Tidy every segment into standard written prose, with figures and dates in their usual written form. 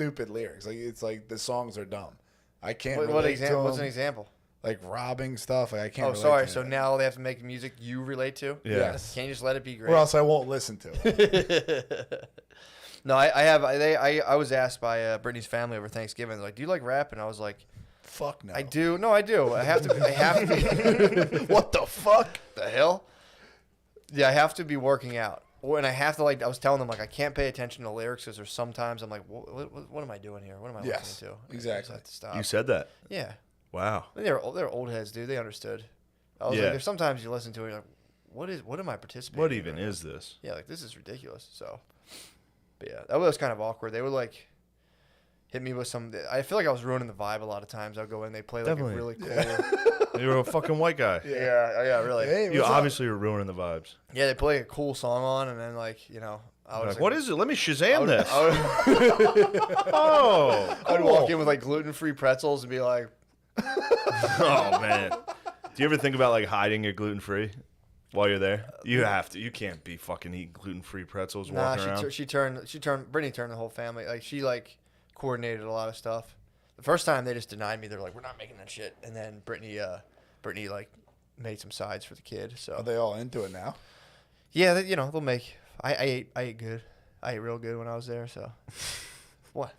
stupid lyrics. Like it's like the songs are dumb. I can't. What's an example? Like robbing stuff. Like I can't. Oh, relate sorry. to So it. now they have to make music you relate to. Yeah. Yes. Can't you just let it be great? Or else I won't listen to it. No, I was asked by Brittany's family over Thanksgiving. They're like, "Do you like rap?" And I was like, Fuck no. "I do." No, I do. I have to. I have to. What the fuck? The hell? Yeah, I have to be working out. And I have to, like, I was telling them, like, I can't pay attention to lyrics because there's sometimes I'm like, what am I doing here? What am I listening to? Exactly. I just have to stop. You said that. Yeah. Wow. They're old heads, dude. They understood. I was like, there's sometimes you listen to it, you're like, what am I participating What in even right is now? this? Yeah, like, this is ridiculous. So, but yeah, that was kind of awkward. They would, like, hit me with some, I feel like I was ruining the vibe a lot of times. I'll go in, they play, like, Definitely. a really cool. You were a fucking white guy. Yeah, really. Hey, You what's up? obviously were ruining the vibes. Yeah, they play a cool song on, and then, like, you know, I was Like, what is it? Let me Shazam this. I would, Oh, I'd walk in with, like, gluten-free pretzels and be like, oh man. Do you ever think about like hiding your gluten free while you're there? You have to. You can't be fucking eating gluten free pretzels nah, walking around. Brittany turned the whole family. Like, she, like, coordinated a lot of stuff. The first time they just denied me. They're like, we're not making that shit. And then Brittany, like, made some sides for the kid. So Are they all into it now? yeah, you know, they'll make. I ate good. I ate real good when I was there. So what?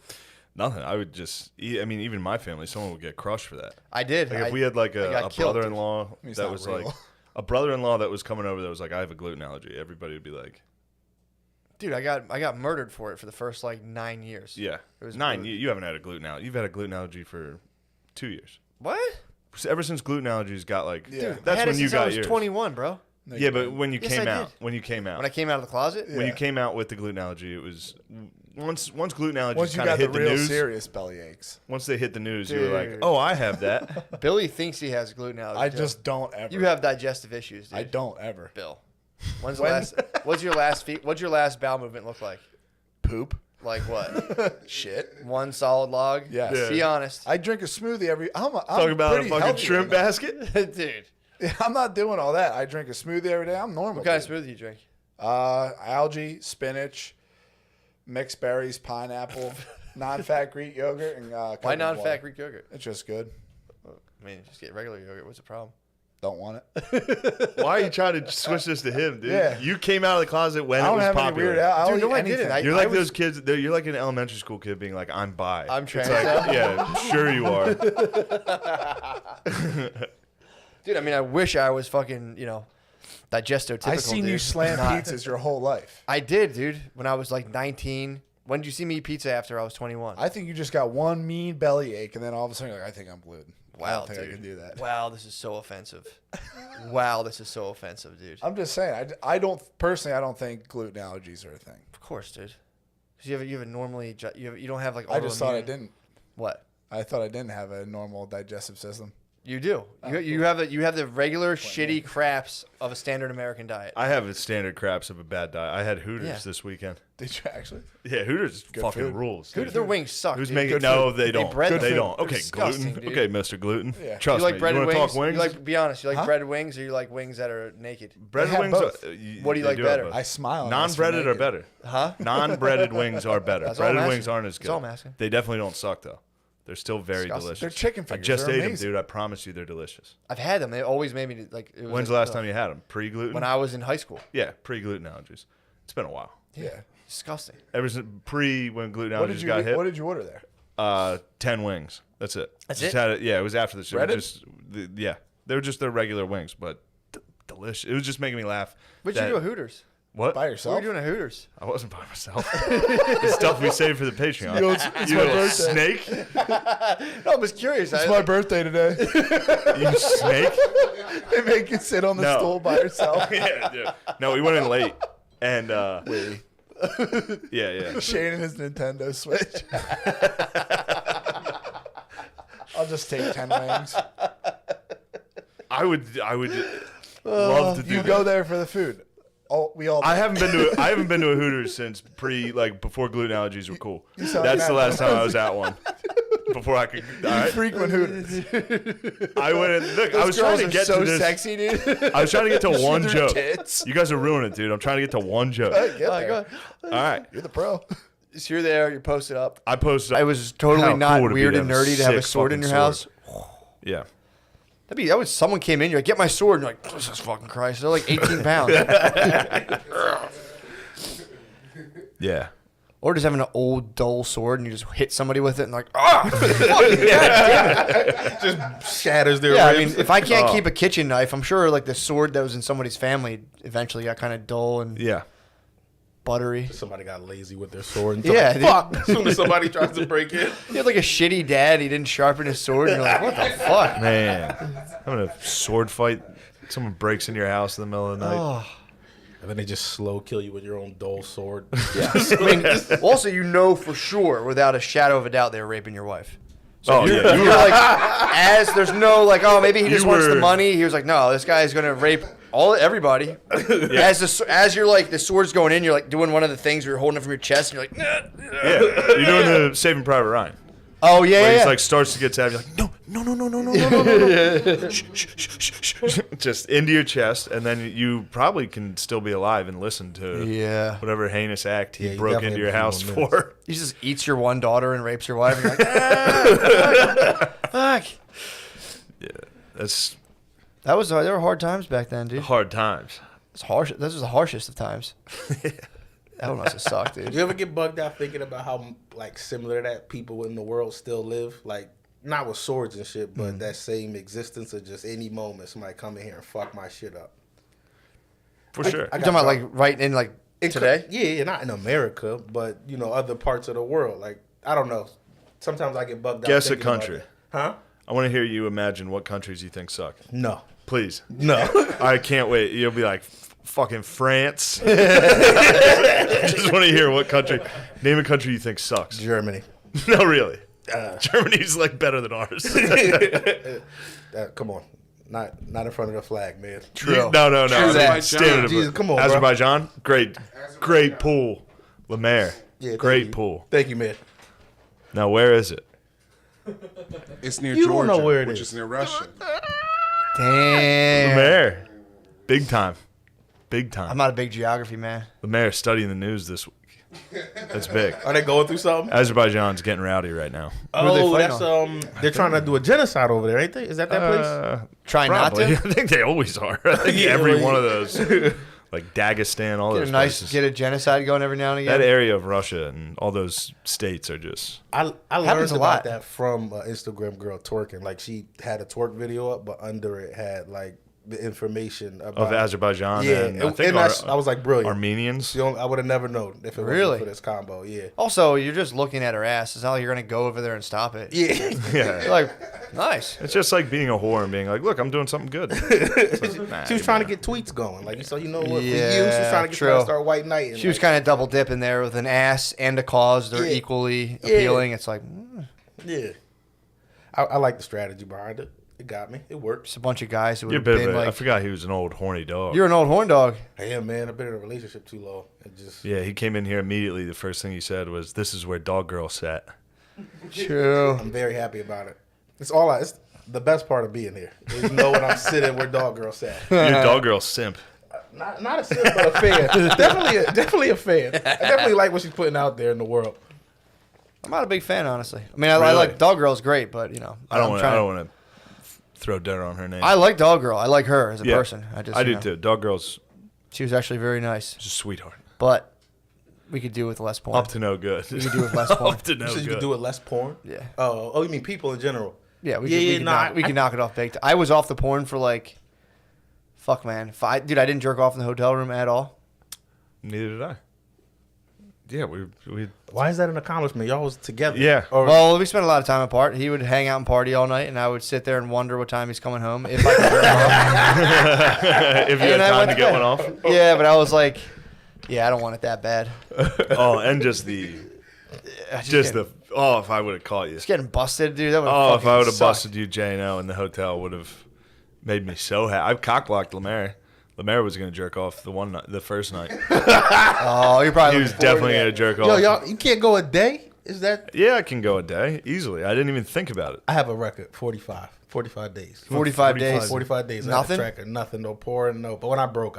Nothing. I would just eat. I mean, even my family, someone would get crushed for that. I did. Like if we had like I a got killed, brother-in-law It's that not was real. like a brother-in-law that was coming over that was like, I have a gluten allergy. Everybody would be like, dude, I got murdered for it for the first like 9 years. yeah, It was 9. good. You haven't had a gluten allergy. You've had a gluten allergy for 2 years. What? Ever since gluten allergies got like, Yeah. Dude, I that's had when it you since I got was yours. 21, bro. No, Yeah, you but didn't. when you Yes, came I out, did. when you came out, When I came out of the closet. Yeah. when you came out with the gluten allergy, it was once gluten allergies Once you kind of got hit the the real news. serious belly aches. Once they hit the news, you were like, Dude. "Oh, I have that." Billy thinks he has a gluten allergy. I too. just don't ever. You have digestive issues, dude. I don't ever. Bill. What's your last bowel movement look like? Poop. Like what? Shit. One solid log? Yes. Yeah. Be honest. I drink a smoothie every. I'm Talk about a pretty fucking healthy shrimp right now. basket. Dude. Yeah, I'm not doing all that. I drink a smoothie every day. I'm normal. What kind of dude. smoothie you drink? Algae, spinach, mixed berries, pineapple, non-fat Greek yogurt, and Why coconut non-fat water. Greek yogurt? It's just good. I mean, just get regular yogurt. What's the problem? Don't want it. Why are you trying to switch this to him, dude? Yeah. You came out of the closet when I it don't was have any popular. weird. I'll Dude, eat no, I anything. didn't. You're I like was- those kids. You're like an elementary school kid being like, "I'm bi." I'm It's trans like, now? yeah, sure you are. Dude, I mean, I wish I was fucking, you know, digestotypical. I seen dude. you slam Not. pizzas your whole life. I did, dude. When I was like 19. When did you see me eat pizza after I was 21? I think you just got one mean belly ache, and then all of a sudden you're like, I think I'm gluten. I Wow, don't think dude. I can do that. Wow, this is so offensive. Wow, this is so offensive, dude. I'm just saying. I don't personally. I don't think gluten allergies are a thing. Of course, dude. Because you have a normally you don't have like. I just thought I autoimmune- didn't. What? I thought I didn't have a normal digestive system. You do. You have the regular shitty craps of a standard American diet. I have a standard craps of a bad diet. I had Hooters Yeah. this weekend. Did you actually? Yeah, Hooters Good fucking food. rules. Dude, Dude. their wings suck. Who's dude. making? Good No, food. they don't. bread They them. don't. They're Okay, disgusting, gluten. dude. Okay, Mr. Gluten. Yeah. Trust You like me. breaded you want to wings? talk wings? You like, be honest. You like Huh? breaded wings, or you like wings that are naked? breaded They have wings. both. What do you like have better? both. I smile. unless Non-breaded you're are naked. better. Huh? Non-breaded wings are better. That's all I'm Breaded asking. wings aren't as That's good. all I'm asking. They definitely don't suck though. They're still very Disgusting. delicious. They're chicken I fingers. just They're ate them, amazing. dude. I promise you, they're delicious. I've had them. They always made me like. It was When's the last time you had them? Pre-gluten? When I was in high school. Yeah, pre-gluten allergies. It's been a while. Yeah. Disgusting. Ever since when gluten What allergies did you got hit. What did you order there? 10 wings. That's it. That's Just it? Had it? Yeah, it was after the show. Breaded? Yeah, they were just their regular wings, but delicious. It was just making me laugh. What'd you that- do at Hooters? What? By What were yourself? you doing at Hooters? I wasn't by myself. The stuff we saved for the Patreon. You know, it's You my little birthday. snake. No, I was curious. It's my birthday today. You snake. They make you sit on the No. stool by yourself. Yeah, dude. No, we went in late, and yeah. Shane and his Nintendo Switch. I'll just take 10 wings. I would love to do. You that. go there for the food. Oh, we all. I haven't been to a Hooters since before gluten allergies were cool. sound That's like the that. last time I was at one. Before I could. All right. frequent Hooters. I went in. Look, I was trying to get so to this. sexy, dude. I was trying to get to one their joke. tits. You guys are ruining it, dude. I'm trying to get to one joke. Hey, get All right, there. go ahead. All right. You're the pro. So you're there, you're posted up. I posted. It was totally How not cool would it be weird to and have a nerdy to have a sick sword in your fucking house. Yeah. That was someone came in, you're like, get my sword, and you're like, Jesus fucking Christ, they're like 18 pounds. Yeah. Or just having an old dull sword and you just hit somebody with it and like, ah, fucking God. Just shatters their Yeah, I ribs. mean, if I can't keep a kitchen knife, I'm sure like the sword that was in somebody's family eventually got kind of dull and Yeah. buttery. Somebody got lazy with their sword. And Yeah, like, fuck. As soon as somebody tries to break in. You had like a shitty dad, he didn't sharpen his sword, and you're like, what the fuck? Man, having a sword fight. Someone breaks into your house in the middle of the night. Oh. And then they just slow kill you with your own dull sword. Yeah. I mean, also, you know for sure, without a shadow of a doubt, they were raping your wife. Oh, you're, yeah. you're like, as there's no like, oh, maybe he just wants the were- money. He was like, no, this guy is gonna rape everybody. As you're like the sword's going in, you're like doing one of the things where you're holding it from your chest, and you're like, nah. Yeah. You're doing the Saving Private Ryan. Oh yeah, Where yeah. he's like starts to get sad. You're like, no. Shh, shh, shh, shh, shh. Just into your chest, and then you probably can still be alive and listen to Yeah. whatever heinous act he Yeah, you broke definitely into your have a house few more for. He just eats your one daughter and rapes your wife. And you're like, fuck. Yeah, that's There were hard times back then, dude. hard times. It's harsh. This was the harshest of times. That one must have sucked, dude. You ever get bugged out thinking about how like similar that people in the world still live? Like not with swords and shit, but that same existence of just any moment somebody come in here and fuck my shit up. For sure. I You're talking about like right in like In today? Yeah, not in America, but you know other parts of the world. Like I don't know. Sometimes I get bugged out. Guess a thinking about country. it. Huh? I want to hear you imagine what countries you think suck. No. Please. No. I can't wait. You'll be like, fucking France. Just want to hear what country. Name a country you think sucks. Germany. No, really. Germany's like better than ours. Come on. Not in front of the flag, man. True. No. True that. Standard of Jesus, it. come on, bro. Azerbaijan, great pool. Lemaire, Yeah, thank great you. pool. Thank you, man. Now, where is it? It's near You don't Georgia, know where it which is. is near Russia. Damn. Lemaire. Big time. Big time. I'm not a big geography man. Lemaire studying the news this week. That's big. Are they going through something? Azerbaijan's getting rowdy right now. are they Oh, fighting that's they're trying to do a genocide over there, ain't they? Is that place? Try not Probably. to. I think they always are. I think Yeah, every like- one of those, like Dagestan, all those places. Get a genocide going every now and again. That area of Russia and all those states are just. I Happens learned a about lot. that from an Instagram girl twerking. Like she had a twerk video up, but under it had like the information about Of Azerbaijan Yeah, and I think and I was like, brilliant. Armenians. I would have never known if it Really? wasn't for this combo. Yeah. Also, you're just looking at her ass. It's not like you're gonna go over there and stop it. Yeah. Yeah. You're like, nice. It's just like being a whore and being like, look, I'm doing something good. It's like, nah, She was trying to get tweets going. Like, so you know what? For you, she was Yeah, trying to get true. her to start white knight. She was kind of double dipping there with an ass and a cause. They're Yeah. equally Yeah. appealing. It's like Yeah. I like the strategy behind it. It got me. It works. just a bunch of guys who would You're a have bit been of a, I like, forgot he was an old horny dog. "You're an old horn dog." Hey, man, I've been in a relationship too long. It just Yeah, he came in here immediately. The first thing he said was, "This is where Dog Girl sat." True. I'm very happy about it. It's the best part of being here. Is knowing I'm sitting where Dog Girl sat. You're a Dog Girl simp. Not a simp, but a fan. definitely a fan. I definitely like what she's putting out there in the world. I'm not a big fan, honestly. I mean, I Really? like Dog Girl's great, but you know, I don't I'm trying want to throw dirt on her name. I like Dog Girl. I like her as a Yeah, person. I do you know, too. Dog Girl's She was actually very nice, just a sweetheart. but we could do with less porn. Up to no good. We could do with less porn. Up to no You said you good. could do with less porn? Yeah. Oh, you mean people in general? Yeah, we Yeah, could, yeah, we could, no, knock, we I- could knock it off big. I was off the porn for like, fuck, man. Dude, I didn't jerk off in the hotel room at all. Neither did I. Yeah, we Why is that an accomplishment? Y'all was together. Yeah. Or, Well, we spent a lot of time apart. He would hang out and party all night, and I would sit there and wonder what time he's coming home. If I could jerk off. if you had And I time went to to get bed. one off. Yeah, but I was like, yeah, I don't want it that bad. Oh, and just the if I would have caught you. Just getting busted, dude. That would Oh, if I would have sucked. busted you, J&O, in the hotel, would have made me so happy. I've cock-blocked Lemaire. Lemaire was going to jerk off the first night. Oh, you're probably He was looking forward definitely to going to that. jerk yo, off. y'all, you can't go a day? Is that? Yeah, I can go a day easily. I didn't even think about it. I have a record, 45 days. 45 days. 45 days. Nothing? I had a tracker, nothing, no porn, no. But when I broke.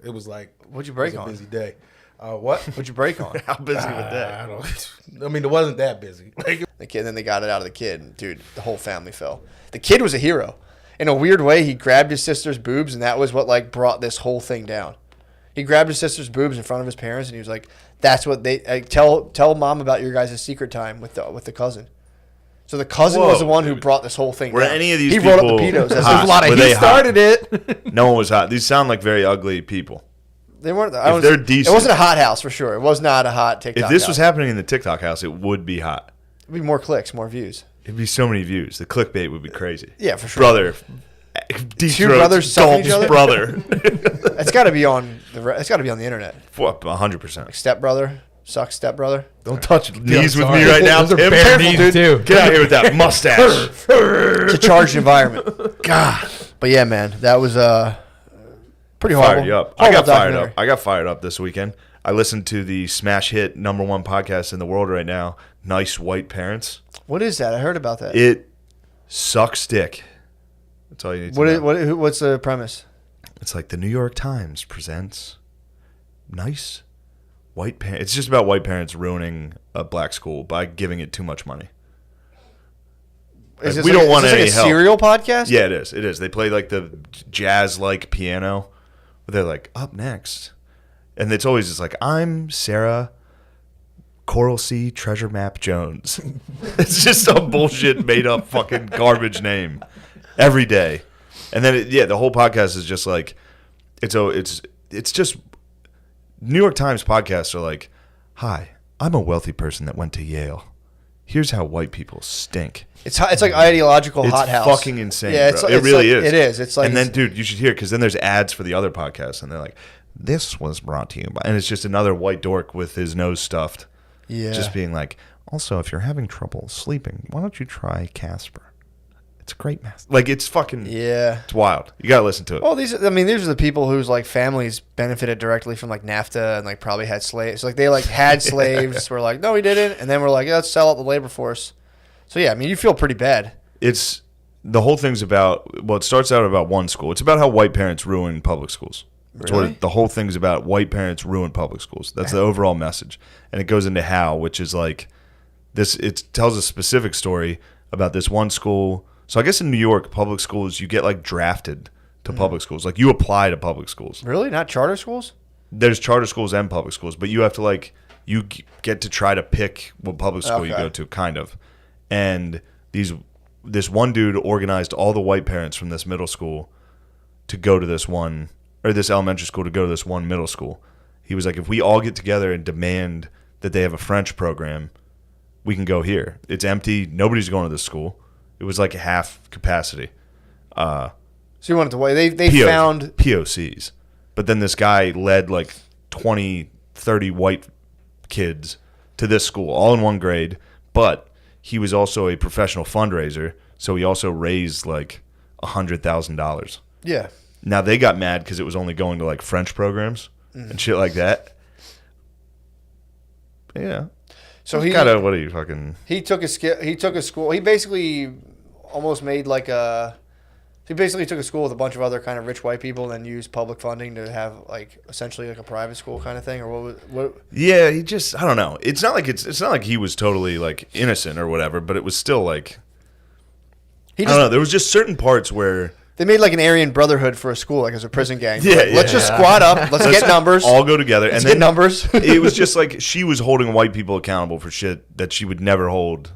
It was like What'd you break it was on? a busy day. What? What'd you break on? How busy with that? I don't. I mean, it wasn't that busy. Like, The kid, then they got it out of the kid, and dude, the whole family fell. The kid was a hero. In a weird way, he grabbed his sister's boobs, and that was what like brought this whole thing down. He grabbed his sister's boobs in front of his parents, and he was like, "That's what they tell mom about your guys' secret time with the cousin." So the cousin was the one who brought this whole thing Were down. any of these he rolled people up the pedos. That's hot? there's a lot Were of they he hot? started it. No one was hot. These sound like very ugly people. They weren't. If they're decent, it wasn't a hot house for sure. It was not a hot TikTok. if this house. was happening in the TikTok house, it would be hot. it'd be more clicks, more views. It'd be so many views. The clickbait would be crazy. Yeah, for sure. Brother, Two brothers sucking each other? brother. It's got to be on it's got to be on the internet. 100%. Like stepbrother sucks stepbrother. Don't touch knees with sorry. me right now, Those are Tim. bare Careful, knees, dude. too. Get out of here with that mustache. It's a charged environment. God. But yeah, man, that was pretty horrible. Fired you up. I got fired up. I got fired up this weekend. I listened to the smash hit #1 podcast in the world right now, Nice White Parents. What is that? I heard about that. It sucks dick. That's all you need to know. What's the premise? It's like the New York Times presents Nice White Parents. It's just about white parents ruining a black school by giving it too much money. Is Like, this we like, don't want is this any like a help. serial podcast? Yeah, it is. It is. They play like the jazz-like piano. But they're like, up next. And it's always just like, I'm Sarah Coral Sea Treasure Map Jones. It's just some bullshit made-up fucking garbage name every day. And then, the whole podcast is just like, it's just, New York Times podcasts are like, hi, I'm a wealthy person that went to Yale. Here's how white people stink. It's like ideological It's hothouse. fucking insane, Yeah, bro. It really is. It is. It's like, and then, dude, you should hear, because then there's ads for the other podcasts, and they're like, this was brought to you by, and it's just another white dork with his nose stuffed. yeah, Just being like, also, if you're having trouble sleeping, why don't you try Casper? It's a great mask. Like, it's fucking, yeah. it's wild. You got to listen to it. Well, these are the people whose like families benefited directly from like NAFTA and like probably had slaves. Like they like had slaves. We're like, no, we didn't, and then we're like, let's sell out the labor force. So yeah, I mean, you feel pretty bad. It's, the whole thing's about, well, it starts out about one school. It's about how white parents ruin public schools. That's Really? what the whole thing's about. White parents ruin public schools. That's the overall message. And it goes into how, which is like this, it tells a specific story about this one school. So I guess in New York, public schools, you get like drafted to public schools. Like you apply to public schools. Really, not charter schools? There's charter schools and public schools, but you have to like, you get to try to pick what public school you Okay. go to, kind of. And this one dude organized all the white parents from this middle school to go to this one, or this elementary school to go to this one middle school. He was like, if we all get together and demand that they have a French program, we can go here. It's empty. Nobody's going to this school. It was like half capacity. So you wanted to wait? They PO found POCs. But then this guy led like 20, 30 white kids to this school, all in one grade. But he was also a professional fundraiser, so he also raised like $100,000. yeah. Now they got mad because it was only going to like French programs and shit like that. Yeah. So It's he kinda, what are you fucking? he took a school. He basically almost made like a. He basically took a school with a bunch of other kind of rich white people and then used public funding to have like essentially like a private school kind of thing, or what? Yeah, he just, I don't know. It's not like he was totally like innocent or whatever, but it was still like, He I just don't know. There was just certain parts where they made like an Aryan Brotherhood for a school, like as a prison gang. Yeah, Like, let's yeah. just squat up. Let's get numbers. all go together, Let's and get then numbers. it was just like she was holding white people accountable for shit that she would never hold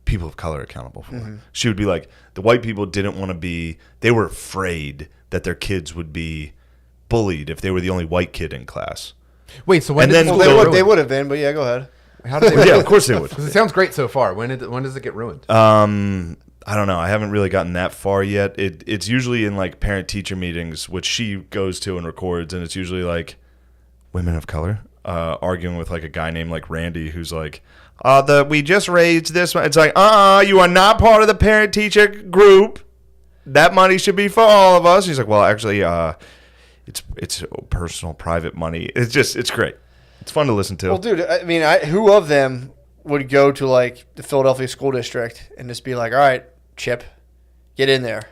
people of color accountable for. Mm-hmm. She would be like, the white people didn't want to be, they were afraid that their kids would be bullied if they were the only white kid in class. Wait, so when And did then the Well, school they get would. They ruined? would have been, but yeah, go ahead. How did they? Yeah, of course they would. Because it sounds great so far. When does it get ruined? I don't know. I haven't really gotten that far yet. It's usually in like parent-teacher meetings, which she goes to and records, and it's usually like women of color arguing with like a guy named like Randy, who's like, we just raised this one. It's like, you are not part of the parent-teacher group. That money should be for all of us. He's like, well, actually, it's personal, private money. It's great. It's fun to listen to. Well, dude, I mean, who of them would go to like the Philadelphia school district and just be like, all right, Chip, get in there.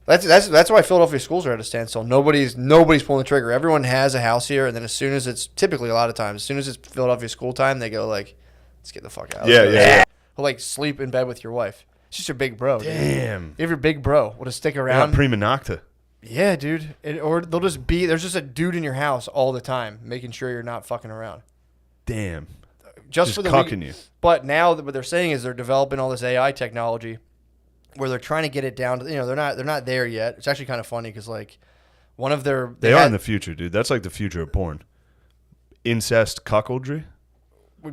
That's why Philadelphia schools are at a standstill. Nobody's pulling the trigger. Everyone has a house here, and then as soon as it's typically a lot of times, as soon as it's Philadelphia school time, they go like, "Let's get the fuck out." Yeah. Or like sleep in bed with your wife. It's just your big bro. Dude. Damn. You have your big bro. Will just stick Not around. prima nocta. Yeah, dude. Or they'll just be there's just a dude in your house all the time, making sure you're not fucking around. Damn. Just for the cucking you. But now what they're saying is they're developing all this AI technology, where they're trying to get it down to they're not there yet. It's actually kind of funny because like one of their They are in the future, dude. That's like the future of porn. Incest cuckoldry.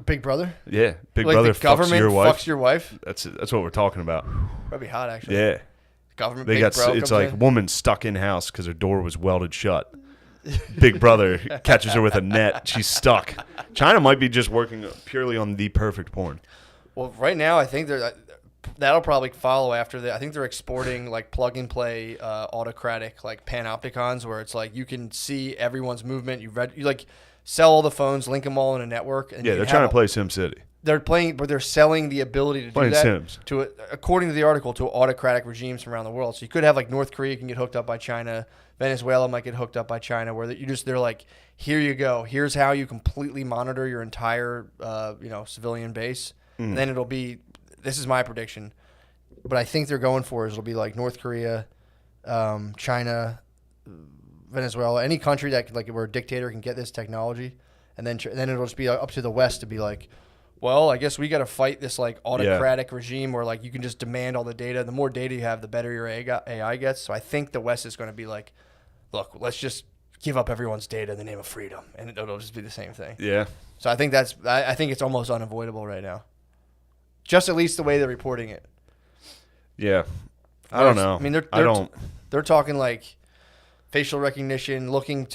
Big Brother. Yeah, Big Like Brother the government fucks your wife. fucks your wife. That's what we're talking about. That'd be hot actually. Yeah, Government. they Big got. Bro It's comes like in. woman stuck in house because her door was welded shut. Big Brother catches her with a net. She's stuck. China might be just working purely on the perfect porn. Well, right now I think that'll probably follow after that. I think they're exporting like plug and play autocratic like panopticons where it's like you can see everyone's movement. You like sell all the phones, link them all in a network. And Yeah, you they're can trying have to play SimCity. They're playing, but they're selling the ability to Playing do that Sims. to, according to the article, to autocratic regimes from around the world. So you could have like North Korea can get hooked up by China, Venezuela might get hooked up by China, where they're like, here you go, here's how you completely monitor your entire civilian base. And then it'll be, this is my prediction, but I think they're going for is it'll be like North Korea, China, Venezuela, any country that like where a dictator can get this technology, and then it'll just be up to the West to be like, well, I guess we got to fight this like autocratic regime where like you can just demand all the data. The more data you have, the better your AI gets. So I think the West is going to be like, look, let's just give up everyone's data in the name of freedom, and it'll just be the same thing. Yeah. So I think I think it's almost unavoidable right now, just at least the way they're reporting it. Yeah. I don't know. I mean, they're talking like facial recognition, looking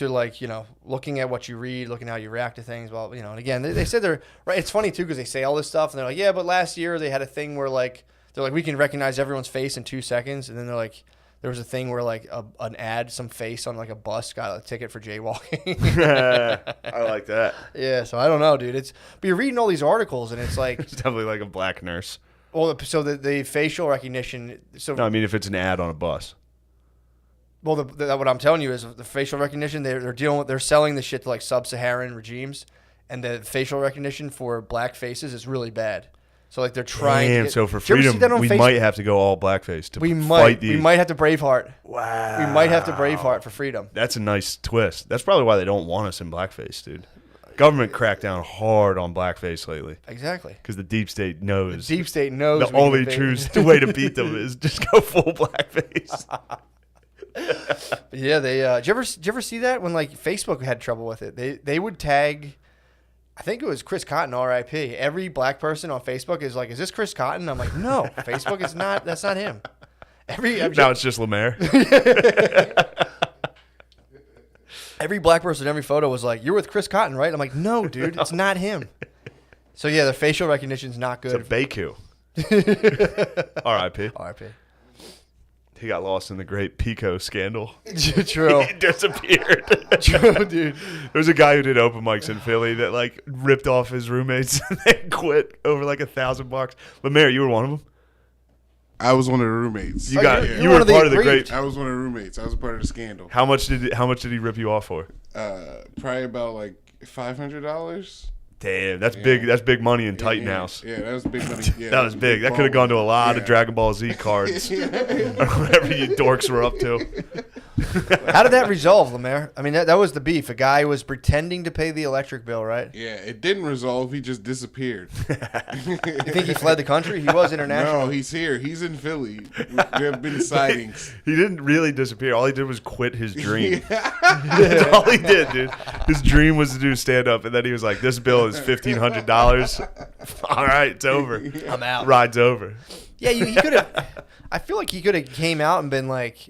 at what you read, looking how you react to things. Well, and again, they said they're right. It's funny too because they say all this stuff and they're like, yeah, but last year they had a thing where like they're like we can recognize everyone's face in 2 seconds, and then they're like there was a thing where like an ad, some face on like a bus got a ticket for jaywalking. I like that. Yeah, so I don't know, dude. But you're reading all these articles and it's like It's definitely like a black nurse. well, so the facial recognition. So No, I mean if it's an ad on a bus. well, what I'm telling you is the facial recognition. They're selling the shit to like sub-Saharan regimes, and the facial recognition for black faces is really bad. So like they're trying. Damn, to so for Did you ever see freedom, that on we Facebook? might have to go all blackface to We fight these. We might have to Braveheart. Wow. We might have to Braveheart for freedom. That's a nice twist. That's probably why they don't want us in blackface, dude. Government cracked down hard on blackface lately Exactly. because the deep state knows Deep state knows the we can only invade. true way to beat them is just go full blackface. Yeah, they. Did you ever see that when like Facebook had trouble with it? They would tag. I think it was Chris Cotton, R.I.P. Every black person on Facebook is like, "Is this Chris Cotton?" I'm like, "No, Facebook is not. That's not him." Now it's just Lemaire. Every black person, every photo was like, "You're with Chris Cotton, right?" I'm like, "No, dude, it's not him." So yeah, the facial recognition's not It's a good. Baku. R.I.P. R.I.P. He got lost in the great Pico scandal. True. He disappeared. True, dude. There's a guy who did open mics in Philly that like ripped off his roommates and then quit over like $1,000. Lemaire, you were one of them. I was one of the roommates. You Oh, got you're you one were of the part of the aggrieved. great. I was one of the roommates. I was a part of the scandal. How much did he rip you off for? Probably about like $500. Damn, that's big. That's big money in Titan yeah, House. Yeah, that was big money. Yeah, That was big. That could have gone to a lot of Dragon Ball Z cards, or whatever you dorks were up to. How did that resolve, Lemaire? I mean, that was the beef. A guy was pretending to pay the electric bill, right? Yeah, it didn't resolve. He just disappeared. You think he fled the country? He was international. No, he's here. He's in Philly. There have been sightings. He didn't really disappear. All he did was quit his dream. That's all he did, dude. His dream was to do stand up, and then he was like, "This bill is $1,500. All right, it's over. I'm out. Ride's over." Yeah, he could have. I feel like he could have came out and been like,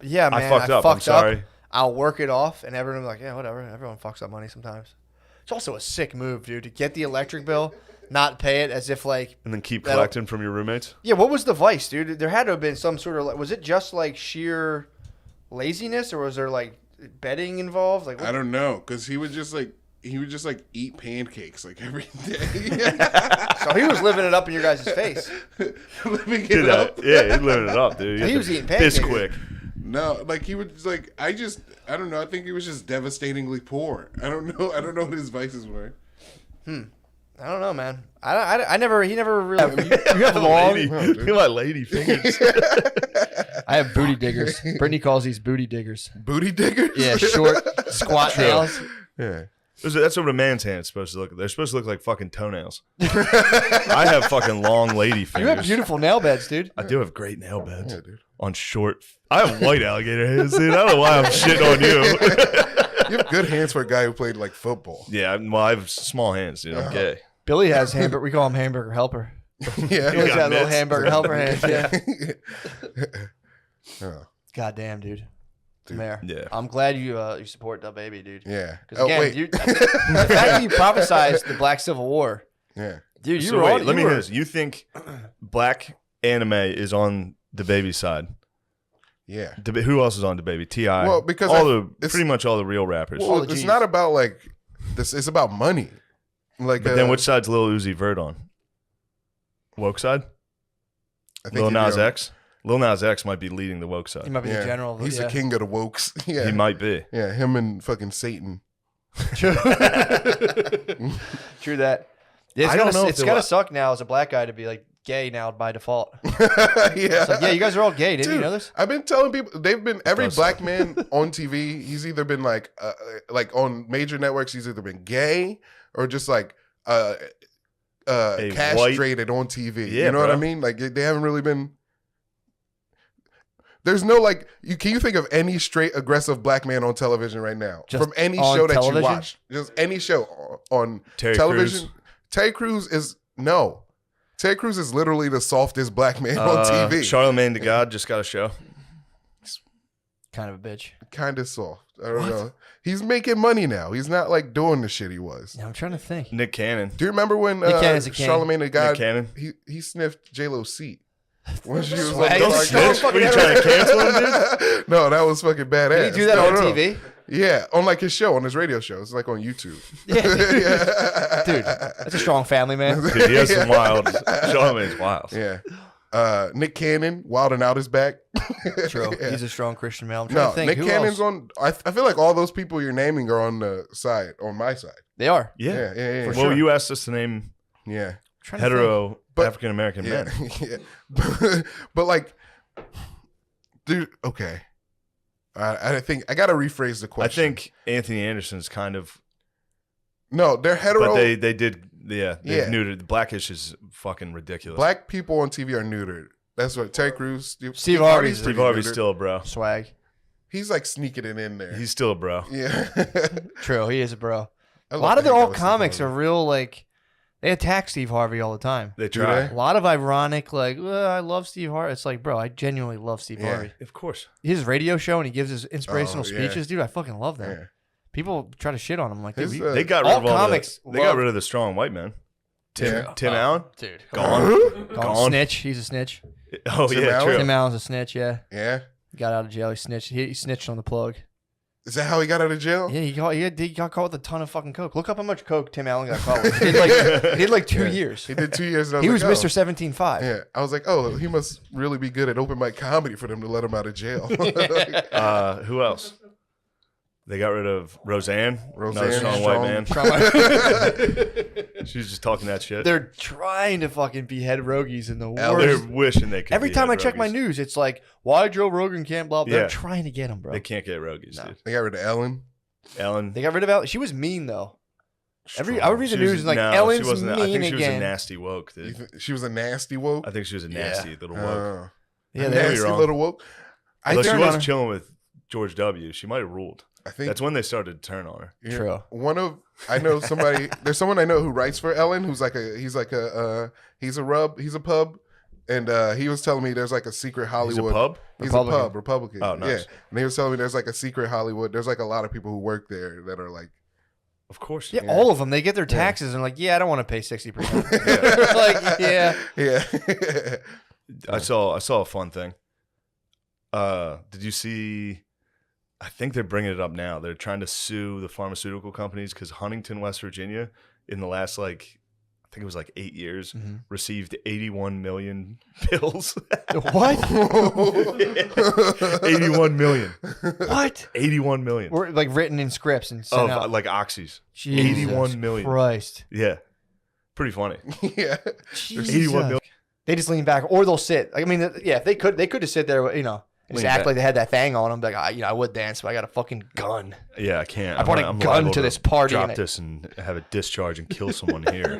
"Yeah, man, I fucked up. I'm sorry. I'll work it off," and everyone was like, "Yeah, whatever. Everyone fucks up money sometimes." It's also a sick move, dude, to get the electric bill, not pay it as if like. And then keep That'll- collecting from your roommates. Yeah, what was the vice, dude? There had to have been some sort of. Was it just like sheer laziness, or was there like betting involved? Like, I don't know, because he would just like he would just like eat pancakes like every day. So he was living it up in your guys' face. Living Dude, it up. yeah, he living it up, dude. He was eating pancakes. Quick. No, like he would just like I don't know. I think he was just devastatingly poor. I don't know what his vices were. I don't know, man. I never. He never really. You have long. Lady, look at my lady fingers. I have booty diggers. Brittany calls these booty diggers. Booty diggers. Yeah, short squat nails. Yeah. That's what a man's hand's supposed to look like. They're supposed to look like fucking toenails. I have fucking long lady You fingers. have beautiful nail beds, dude. I do have great nail beds. Yeah, dude. On short. I have white alligator hands, dude. I don't know why I'm shitting on you. You have good hands for a guy who played like football. Yeah, well, I have small hands, dude. I'm gay. Billy has hamburger. We call him hamburger helper. Yeah. Billy's got got little mitts. hamburger helper hands. Yeah. Oh, God damn, dude. Mayor. Yeah. I'm glad you support the baby, dude. yeah. Because Oh, again, wait. the fact that you prophesized the Black Civil War, Yeah. dude, you So were wait, on. let me you hear were, this. You think black anime is on the baby side? Yeah. Who else is on the baby? T.I. Well, because pretty much all the real rappers. Well, the it's Gs. not about like this. It's about money. Like, but then which side's Lil Uzi Vert on? Woke side? I think Lil he'd be Nas on- X? Lil Nas X might be leading the woke he side. might be Yeah. the general. He's yeah. the king of the wokes. Yeah. He might be. Yeah. Him and fucking Satan. True that. Yeah, I don't know if It's they're gotta li- suck now as a black guy to be like gay now by default. Yeah. It's like, yeah, you guys are all gay. Didn't you know this? I've been telling people they've been every does black suck. man on TV. He's either been like on major networks. He's either been gay or just like castrated on TV. Yeah, you know what I bro. mean? Like they haven't really been. There's no like can you think of any straight aggressive black man on television right now Just from any on show that television? you watch? Just any show on Terry television. Crews. Terry Crews is no. Terry Crews is literally the softest black man on TV. Charlemagne the God just got a show. Kind of a bitch. Kind of soft. I don't know. He's making money now. He's not like doing the shit he was. Yeah, I'm trying to think. Nick Cannon. Do you remember when Nick Cannon's a king. Charlemagne the God Nick Cannon. he sniffed J-Lo's seat when she was Swag. on Don't the snitch. podcast? What are you trying to cancel him, dude? No, that was fucking badass. Did he do that No, on no. TV? Yeah, on like his show, on his radio show. It's like on YouTube. Yeah. Dude, that's a strong family, man. Dude, he has some wild. Charlemagne's wild. Yeah. Nick Cannon, Wild and Out is back. True. Yeah. He's a strong Christian man. I'm trying No, to think. Nick Who Cannon's else? on. I feel like all those people you're naming are on the side, on my side. They are. Yeah. Yeah. Well, you asked us to name Yeah. Trying to think. hetero But- African American Yeah. men. Yeah. But like, dude, okay. I think I got to rephrase the I question. think Anthony Anderson's kind of, no, they're hetero. but they did, they Yeah. neutered. Blackish is fucking ridiculous. Black people on TV are neutered. That's what Terry Crews, Steve Harvey's Steve pretty Harvey's neutered. still a bro. Swag. He's like sneaking it in there. He's still a bro. Yeah. True. He is a bro. I A love lot of to their hang out old with Steve comics are Harvey. real, like, they attack Steve Harvey all the time. They Do try. they? A lot of ironic, like, I love Steve Harvey. It's like, bro, I genuinely love Steve Yeah. Harvey. Of course. His radio show and he gives his inspirational Oh, yeah. speeches, dude. I fucking love that. Yeah. People try to shit on him, like, dude, His, They got rid all of all comics the, They got love- rid of the strong white men. Yeah. Tim Allen dude, gone. Gone. Snitch. He's a snitch. Oh Tim yeah, Allen? true. Tim Allen's a snitch. Yeah, Yeah. got out of jail. He snitched. He snitched on the plug. Is that how he got out of jail? Yeah, he got caught with a ton of fucking coke. Look up how much coke Tim Allen got caught with. He did like 2 years. He did 2 years. And I He was like, Mr. 17.5. Yeah, I was like, oh, he must really be good at open mic comedy for them to let him out of jail. Who else? They got rid of Roseanne. Another Roseanne, strong white strong. man. She's just talking that shit. They're trying to fucking behead Rogies in the They're worst. wishing they could. Every time I behead check my Rogies. news, it's like, why Joe Rogan can't blah blah. Yeah. They're trying to get him, bro. They can't get Rogies, dude. They got rid of Ellen. Ellen. They got rid of Ellen. She was mean though. I would read the She news was- and like no, she Ellen's wasn't. mean I think she was a again. nasty woke, You dude. think she was a nasty woke. I think she was a nasty little woke. Yeah, a they- nasty wrong. little woke. I Although she turned on was her. chilling with George W. She might have ruled. I think That's when they started to turn on her. yeah, True. I know somebody. There's someone I know who writes for Ellen, he's a pub, and he was telling me there's like a secret Hollywood. He's a pub? He's Republican. a pub, Republican. Oh, nice. Yeah, and he was telling me there's like a secret Hollywood. There's like a lot of people who work there that are like, Of course. Yeah, all of them. They get their taxes and like, yeah, I don't want to pay 60%. Like, yeah. yeah, I saw a fun thing. Did you see? I think they're bringing it up now. They're trying to sue the pharmaceutical companies because Huntington, West Virginia, in the last I think it was 8 years, received 81 million pills. What? 81 million. What? 81 million. Or like written in scripts and sent Of out. oxys. Jesus 81 million. Christ. Yeah. Pretty funny. Yeah. There's 81 million. They just lean back, or they'll sit. I mean, yeah, if they could just sit there, and just Lean act back. like they had that thing on them. Like, I would dance, but I got a fucking gun. Yeah, I can't. I brought a I'm gun liable to this party Drop and it- this and have it discharge and kill someone here.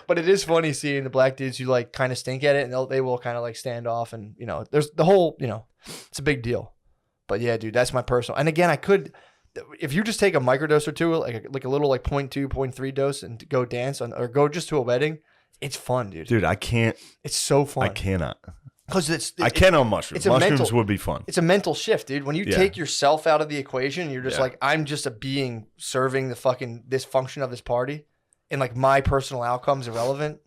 But it is funny seeing the black dudes who like kind of stink at it, and they will kind of like stand off, and there's the whole, it's a big deal. But yeah, dude, that's my personal. And again, if you just take a microdose or two, like a little like 0.2, 0.3 dose, and go dance or go just to a wedding, it's fun, dude. Dude, I can't. It's so fun. I cannot. Because I can on mushrooms. it's a Mushrooms mental- would be fun. It's a mental shift, dude. When you Yeah. take yourself out of the equation, you're just Yeah. like, I'm just a being serving the fucking this function of this party, and like my personal outcomes irrelevant.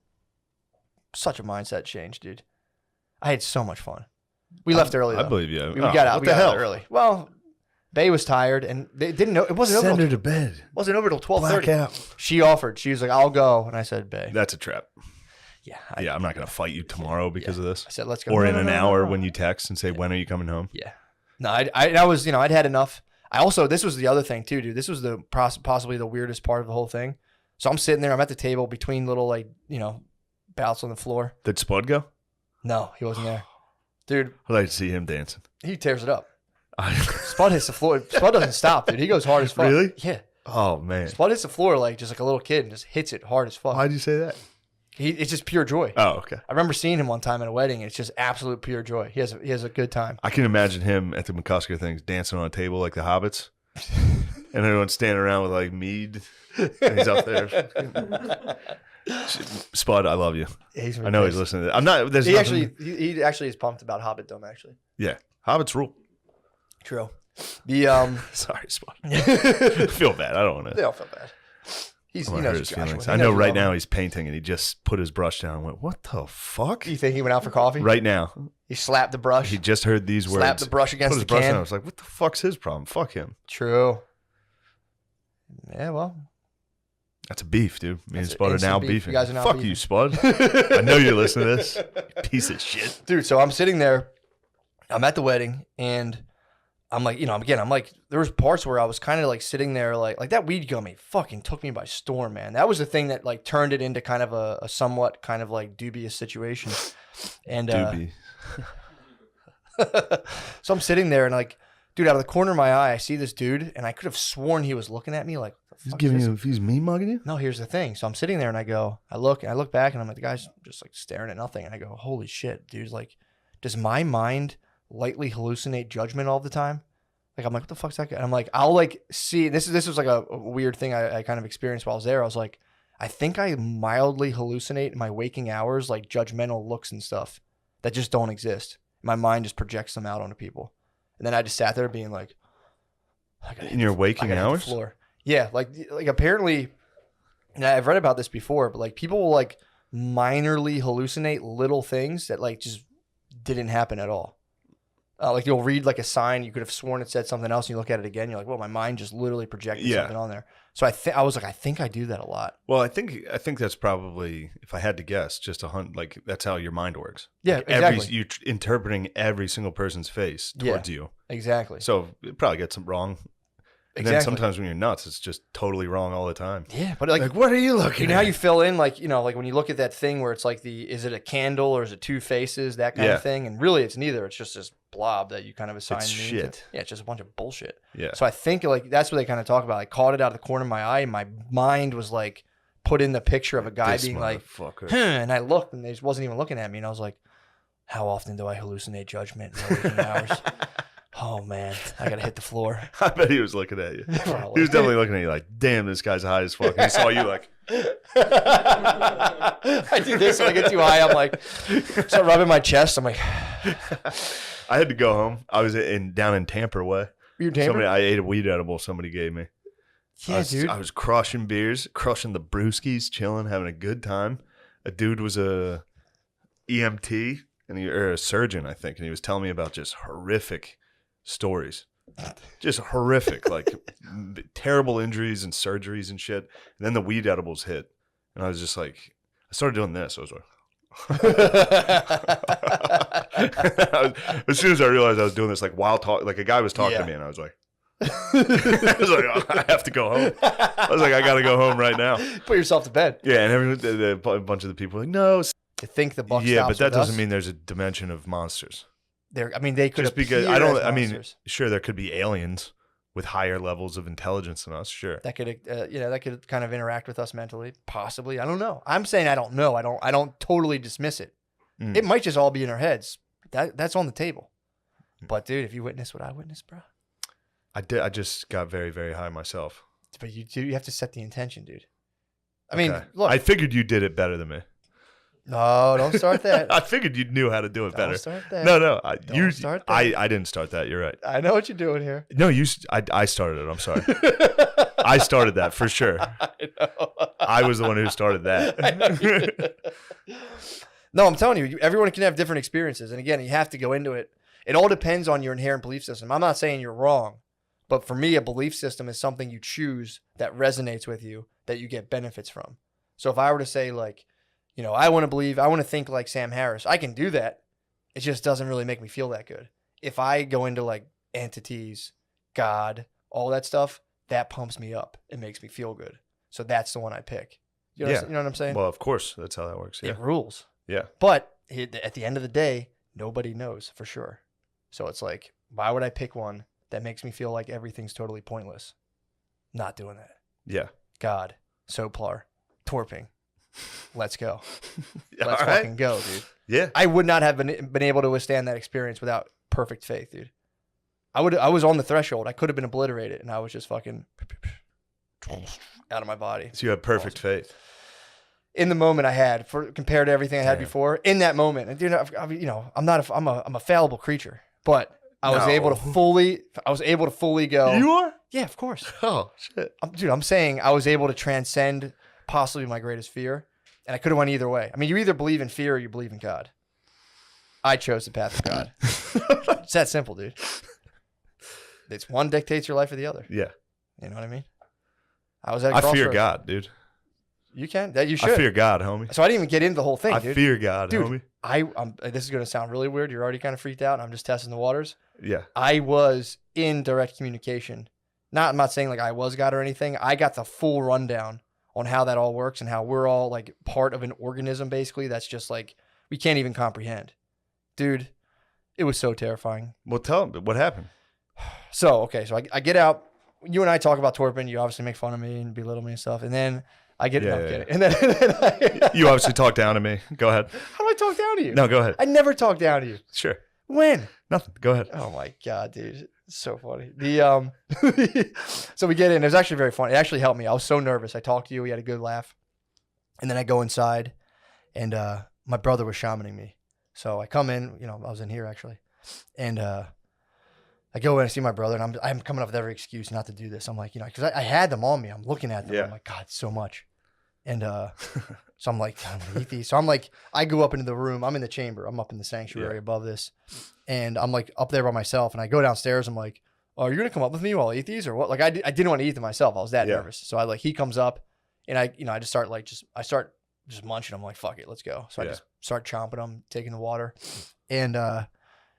Such a mindset change, dude. I had so much fun. We left early. I Though. believe you. We got out. What We the got hell? out early. Well, Bay was tired, and they didn't know it wasn't over. Send her Till, to bed. wasn't over till 12:30. Blackout. She offered. She was like, "I'll go," and I said, "Bay." That's a trap. Yeah. Yeah, I'm not going to fight you tomorrow because of this. I said, "Let's go." Or No, in no, an no, no, hour no. when you text and say, when are you coming home? Yeah. No, I was, I'd had enough. I also, this was the other thing too, dude. This was the possibly the weirdest part of the whole thing. So I'm sitting there, I'm at the table between little bouts on the floor. Did Spud go? No, he wasn't there. Dude, I'd like to see him dancing. he tears it up. Spud hits the floor. Spud doesn't stop, dude. He goes hard as fuck. Really? Yeah. Oh, man. Spud hits the floor just like a little kid and just hits it hard as fuck. Why'd you say that? It's just pure joy. Oh, okay. I remember seeing him one time at a wedding. And it's just absolute pure joy. He has a good time. I can imagine him at the McCusker things dancing on a table like the Hobbits. And everyone's standing around with like mead. And he's up there. Spud, I love you. He's I know he's listening to that. I'm not. There's He nothing- he actually is pumped about Hobbit Dome. Actually, Yeah. Hobbits rule. true. The Sorry, Spud. I feel bad. I don't want they to. all feel bad. He hurt knows his Joshua. feelings. He I knows know you right love now him. he's painting and he just put his brush down and went, "What the fuck?" You think he went out for coffee? Right now, He slapped the brush. he just heard these words. Slapped the brush against put his the brush can. down. I was like, "What the fuck's his problem? Fuck him." True. Yeah, well, That's a beef, dude. Me and That's Spud are instant now beef. beefing. You guys are now Fuck beefing. you, Spud. I know you're listening to this. You piece of shit. dude. So I'm sitting there. I'm at the wedding, and I'm like, I'm like, there was parts where I was kind of like sitting there, like that weed gummy fucking took me by storm, man. That was the thing that like turned it into kind of a somewhat kind of like dubious situation. And Doobie. so I'm sitting there and like, dude, out of the corner of my eye, I see this dude, and I could have sworn he was looking at me like, what the He's fuck is giving this? you. He's me mugging you. No, here's the thing. So I'm sitting there and I look back and I'm like, the guy's just like staring at nothing. And I go, holy shit, dude. Like, does my mind lightly hallucinate judgment all the time? Like, I'm like, what the fuck's that guy? And I'm like, I'll like see, this was like a weird thing I kind of experienced while I was there. I was like, I think I mildly hallucinate in my waking hours, like judgmental looks and stuff that just don't exist. My mind just projects them out onto people. And then I just sat there being like, I gotta In hit your the- waking I gotta hit the hours? floor. Yeah, like apparently, and I've read about this before, but like people will like minorly hallucinate little things that like just didn't happen at all. Like you'll read like a sign, you could have sworn it said something else, and you look at it again, you're like, well, my mind just literally projected Yeah. something on there. So I was like, I think I do that a lot. Well, I think that's probably, if I had to guess, just a hunt. Like that's how your mind works. Yeah, Like, exactly. you interpreting every single person's face towards you. Exactly. So it probably gets them wrong. And then Exactly. sometimes when you're nuts, it's just totally wrong all the time. Yeah, but like what are you looking you know how you fill in, like, like when you look at that thing where it's like is it a candle or is it two faces, that kind Yeah. of thing, and really it's neither. It's just this blob that you kind of assign. It's meaning to. shit. Yeah, it's just a bunch of bullshit. Yeah. So I think like that's what they kind of talk about. I caught it out of the corner of my eye, and my mind was like put in the picture of a guy This being like, motherfucker. and I looked, and they just wasn't even looking at me, and I was like, how often do I hallucinate judgment in my waking hours? Oh man, I gotta hit the floor. I bet he was looking at you. Probably. He was definitely looking at you like, damn, this guy's high as fuck. And he saw you like, I do this when I get too high. I'm like, start rubbing my chest. I'm like, I had to go home. I was down in Tampa way. you're Tampa? I ate a weed edible somebody gave me. Yeah, dude. I was crushing beers, crushing the brewskis, chilling, having a good time. A dude was a EMT or a surgeon, I think, and he was telling me about just horrific stories. Just horrific, like terrible injuries and surgeries and shit. And then the weed edibles hit, and I was just like, I started doing this. I was like, as soon as I realized I was doing this, like while talk, like a guy was talking to me, and I was like, I was like, oh, I have to go home. I was like, I got to go home right now. Put yourself to bed. Yeah, and a bunch of the people were like, no. To think the buck Yeah, stops but that with doesn't us. mean there's a dimension of monsters. I mean, they could Just because appear I don't. as I mean, monsters. sure, there could be aliens with higher levels of intelligence than us. Sure. That could, that could kind of interact with us mentally, possibly. I don't know. I'm saying I don't know. I don't totally dismiss it. Mm. It might just all be in our heads. That's on the table. But dude, if you witness what I witnessed, bro. I did. I just got very, very high myself. But you have to set the intention, dude. I mean, Okay. look. I figured you did it better than me. No, don't start that. I figured you knew how to do it better. Don't start that. No. Don't start that. I didn't start that. You're right. I know what you're doing here. No, I started it. I'm sorry. I started that for sure. I was the one who started that. No, I'm telling you, everyone can have different experiences. And again, you have to go into it. It all depends on your inherent belief system. I'm not saying you're wrong, but for me, a belief system is something you choose that resonates with you, that you get benefits from. So if I were to say, like, I want to think like Sam Harris, I can do that. It just doesn't really make me feel that good. If I go into like entities, God, all that stuff, that pumps me up. It makes me feel good. So that's the one I pick. You know what I'm saying? Well, of course, that's how that works. Yeah. It rules. Yeah. But at the end of the day, nobody knows for sure. So it's like, why would I pick one that makes me feel like everything's totally pointless? Not doing that. Yeah. God, Soplar, Torping. Let's go. All Let's right. fucking go, dude. Yeah. I would not have been able to withstand that experience without perfect faith, dude. I was on the threshold. I could have been obliterated, and I was just fucking out of my body. So you had perfect faith. In the moment I had, compared to everything I had Damn. before, in that moment, and dude, I'm a fallible creature, but I was No. able to fully go. You are? Yeah, of course. Oh shit. I'm saying I was able to transcend possibly my greatest fear, and I could have went either way. I mean, you either believe in fear or you believe in God. I chose the path of God. It's that simple, dude. It's one dictates your life or the other. Yeah. You know what I mean? I was at a I fear crossroads. God, dude. You can. That you should. I fear God, homie. So I didn't even get into the whole thing, I dude. fear God, Dude, homie. this is going to sound really weird. You're already kind of freaked out. And I'm just testing the waters. Yeah. I was in direct communication. I'm not saying like I was God or anything. I got the full rundown on how that all works and how we're all like part of an organism, basically. That's just like, we can't even comprehend. Dude, it was so terrifying. Well, tell him what happened. So, okay. So I get out. You and I talk about Torpin. You obviously make fun of me and belittle me and stuff. And then I get, Yeah, no, I'm yeah, kidding. And then You obviously talked down to me. Go ahead. how do I talk down to you? No, go ahead. I never talk down to you. Sure. When? Nothing. Go ahead. Oh my God, dude. It's so funny. So we get in. It was actually very funny. It actually helped me. I was so nervous. I talked to you. We had a good laugh. And then I go inside and my brother was shamaning me. So I come in, I was in here actually. And I go in and see my brother and I'm coming up with every excuse not to do this. I'm like, because I had them on me. I'm looking at them. Yeah. I'm like, God, so much. And so I'm like, I'm gonna eat these. So I'm like, I go up into the room. I'm in the chamber. I'm up in the sanctuary above this. And I'm like up there by myself. And I go downstairs. I'm like, oh, are you going to come up with me while I eat these or what? Like I didn't want to eat them myself. I was that nervous. So he comes up and I just start just munching. I'm like, fuck it, let's go. So I just start chomping them, taking the water. And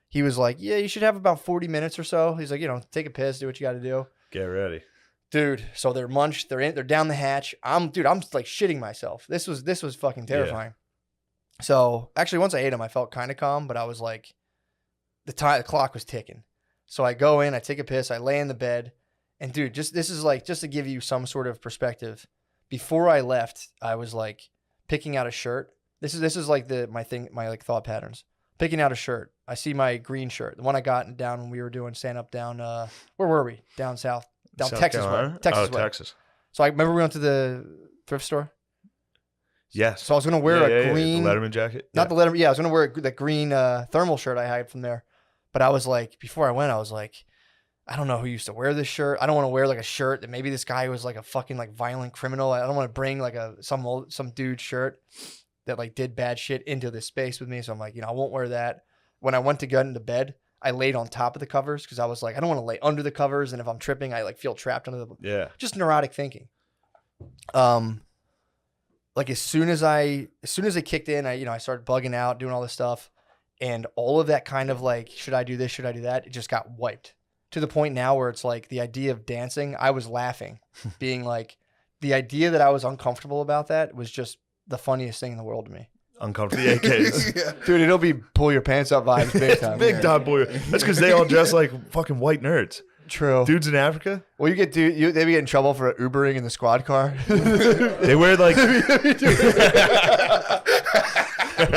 he was like, yeah, you should have about 40 minutes or so. He's like, take a piss, do what you got to do. Get ready. Dude, so they're munched, they're down the hatch. I'm like shitting myself. This was fucking terrifying. Yeah. So actually, once I ate them, I felt kind of calm, but I was like, the clock was ticking. So I go in, I take a piss, I lay in the bed, and dude, just to give you some sort of perspective. Before I left, I was like picking out a shirt. This is like my like thought patterns. Picking out a shirt. I see my green shirt, the one I got down when we were doing stand up down. Where were we? Down south. Down South Texas way. Carolina? Texas way. Texas. So I remember we went to the thrift store. Yes. So I was gonna wear a green the Letterman jacket. Not the Letterman. Yeah, I was gonna wear the green thermal shirt I had from there. But I was like, before I went, I was like, I don't know who used to wear this shirt. I don't want to wear like a shirt that maybe this guy was like a fucking like violent criminal. I don't want to bring like some dude's shirt that like did bad shit into this space with me. So I'm like, I won't wear that. When I went to get into bed, I laid on top of the covers because I was like, I don't want to lay under the covers, and if I'm tripping, I like feel trapped under the. Yeah. Just neurotic thinking. Like as soon as it kicked in, I started bugging out, doing all this stuff, and all of that kind of like, should I do this? Should I do that? It just got wiped to the point now where it's like the idea of dancing. I was laughing, being like, the idea that I was uncomfortable about that was just the funniest thing in the world to me. Uncomfortable AKs. Dude, it'll be pull your pants up vibes big time. Big time boy. That's because they all dress like fucking white nerds. True. Dudes in Africa, Well, they be getting in trouble for Ubering in the squad car. they wear like They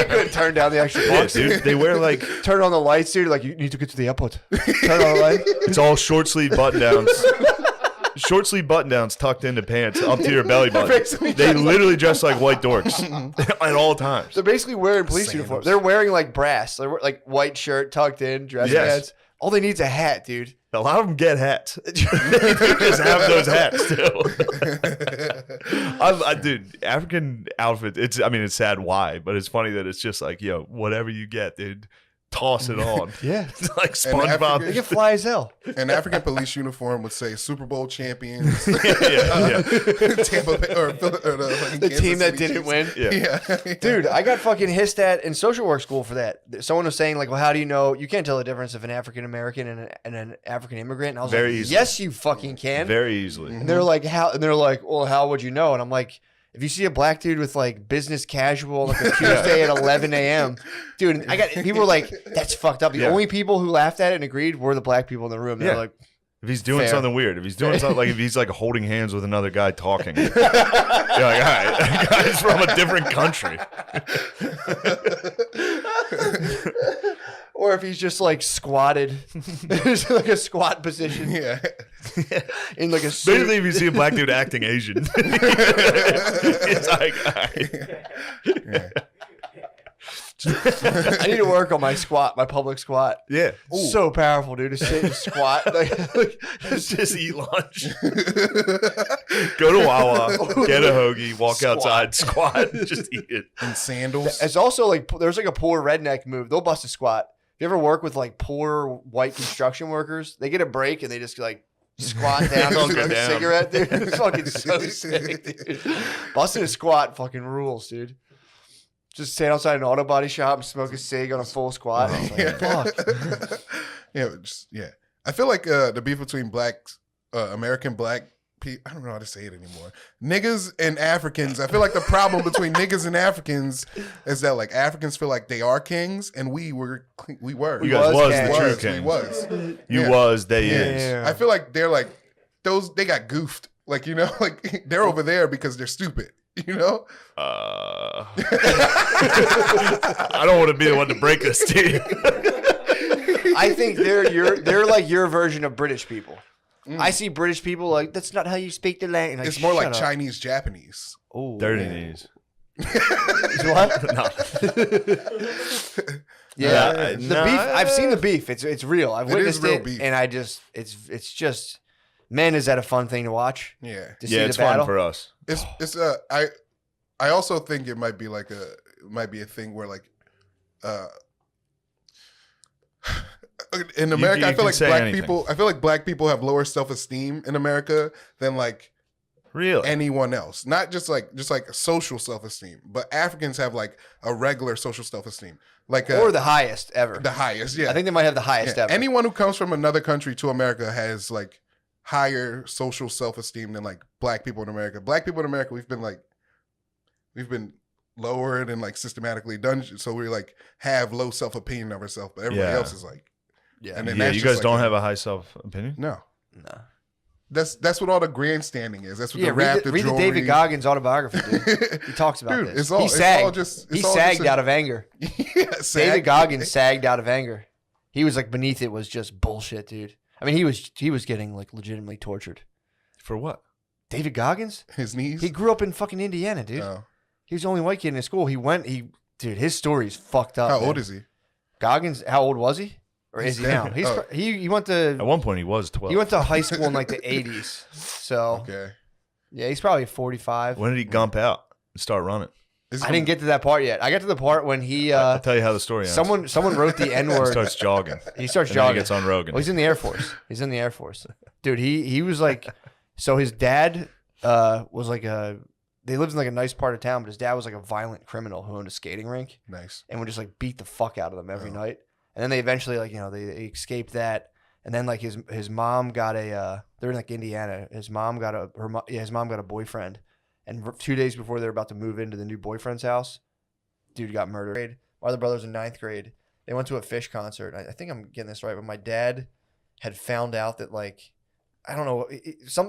couldn't turn down the extra yeah, box. dude. They wear like Turn on the lights, dude. Like, you need to get to the airport. Turn on the light. it's all short sleeve button downs. Short sleeve button downs tucked into pants up to your belly button. basically They literally dress like white dorks at all times. They're basically wearing police Sandals. uniforms. They're wearing like brass. They're like white shirt tucked in, dress Yes. pants. All they need is a hat, dude. A lot of them get hats. They just have those hats too. Dude, African outfit. It's sad why, but it's funny that it's just like, yo, whatever you get, dude, toss it on. Yeah. It's like African- SpongeBob. They can fly as hell. An African police uniform would say Super Bowl champions, yeah. Tampa Bay, or the fucking The Kansas team that City didn't Chiefs. win. Yeah, Dude, I got fucking hissed at in social work school for that. Someone was saying, like, well, how do you know? You can't tell the difference of an African American and an African immigrant. And I was Very like, easily. yes, you fucking can. Very easily. And they're like, how? And they're like, well, how would you know? And I'm like, if you see a black dude with like business casual on like a Tuesday at 11 a.m., dude, and people were like, that's fucked up. The Yeah. only people who laughed at it and agreed were the black people in the room. They're Yeah. like, If he's doing Fair. something weird, if he's doing something like if he's like holding hands with another guy talking, you're like, all right, that guy's from a different country. or if he's just like squatted, it's like a squat position yeah. in like a suit. Basically, if you see a black dude acting Asian, it's like, all right. I need to work on my squat, my public squat. Yeah. So powerful, dude, to sit and squat. Just eat lunch. Go to Wawa, get a hoagie, walk outside, squat, just eat it. And sandals. It's also like there's like a poor redneck move. They'll bust a squat. If you ever work with like poor white construction workers, they get a break and they just like squat down, Hunker smoke a down. cigarette, dude. It's fucking so sick, dude. Busting a squat fucking rules, dude. Just stand outside an auto body shop and smoke a cig on a full squat. I was like, fuck. Yeah. I feel like the beef between American black people, I don't know how to say it anymore. Niggas and Africans. I feel like the problem between niggas and Africans is that like Africans feel like they are kings and we were. You was guys was king. the true We king. was. You Yeah. was, they is. Yeah. I feel like they're like they got goofed. Like, you know, like they're over there because they're stupid. You know? I don't want to be the one to break this to you. I think they're like your version of British people. I see British people like, that's not how you speak the language. Like, It's more like shut up. Chinese, Japanese. Ooh. Dirty knees. What? No. Yeah, Yeah, the no, beef. I've seen the beef. It's real. I've It is witnessed real it, beef. and it's just, man, is that a fun thing to watch? Yeah. To see Yeah, the it's battle. fun for us. It's I also think it might be like a thing where like in America you I feel can like say black anything. people black people have lower self-esteem in America than like Really? anyone else. Not just like social self-esteem, but Africans have like a regular social self-esteem. Like Or the highest ever. the highest, yeah. I think they might have the highest Yeah. ever. Anyone who comes from another country to America has like higher social self-esteem than like black people in America. Black people in America, we've been lowered and like systematically done, so we like have low self-opinion of ourselves, but everybody Yeah. else is like, yeah. and then Yeah, that's you just, guys like, don't have a high self opinion? no. No. That's what all the grandstanding is. That's what Yeah, the rap, read the jewelry. David Goggins autobiography, dude. He talks about Dude, this. it's all- he it's sagged. all just- it's he all sagged just a- out of anger. Yeah, David sad. Goggins sagged out of anger. He was like, beneath it was just bullshit, dude. I mean, he was getting like legitimately tortured. For what? David Goggins? His knees. He grew up in fucking Indiana, dude. Oh. He was the only white kid in his school. Dude, his story's fucked up. How man. old is he? Goggins? How old was he? Or is he now? dead. He's Oh. he went to At one point, he was 12. he went to high school in like the 80s. So Okay. yeah, he's probably 45. When did he gump out and start running? I didn't get to that part yet. I got to the part when he. I'll tell you how the story ends. Someone wrote the N He word. starts jogging. He starts And then jogging. he gets on Rogan. Well, he's in the Air Force. Dude. He was like, so his dad was like they lived in like a nice part of town, but his dad was like a violent criminal who owned a skating rink Nice. and would just like beat the fuck out of them every night. And then they eventually like they escaped that. And then like his mom got they're in like Indiana. His mom got a boyfriend. And 2 days before they were about to move into the new boyfriend's house, dude got murdered. My other brother's in 9th grade. They went to a Fish concert. I think I'm getting this right, but my dad had found out that like, I don't know,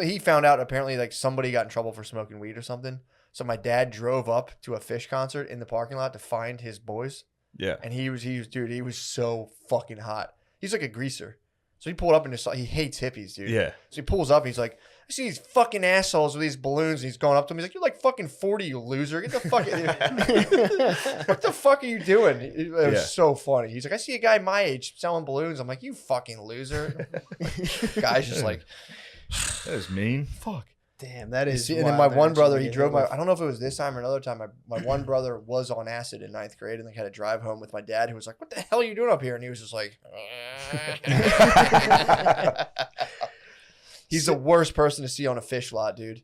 he found out apparently like somebody got in trouble for smoking weed or something. So my dad drove up to a Fish concert in the parking lot to find his boys. Yeah. And he was so fucking hot. He's like a greaser. So he pulled up and he hates hippies, dude. Yeah. So he pulls up and he's like, I see these fucking assholes with these balloons. And he's going up to him. He's like, you're like fucking 40, you loser. Get the fuck what the fuck are you doing? It was so funny. He's like, I see a guy my age selling balloons. I'm like, you fucking loser. Guy's just like, That is mean. fuck. Damn, that is. And then my wild one energy brother, to he get drove hit with. I don't know if it was this time or another time. My one brother was on acid in 9th grade and they had to drive home with my dad, who was like, what the hell are you doing up here? And he was just like, he's the worst person to see on a Fish lot, dude.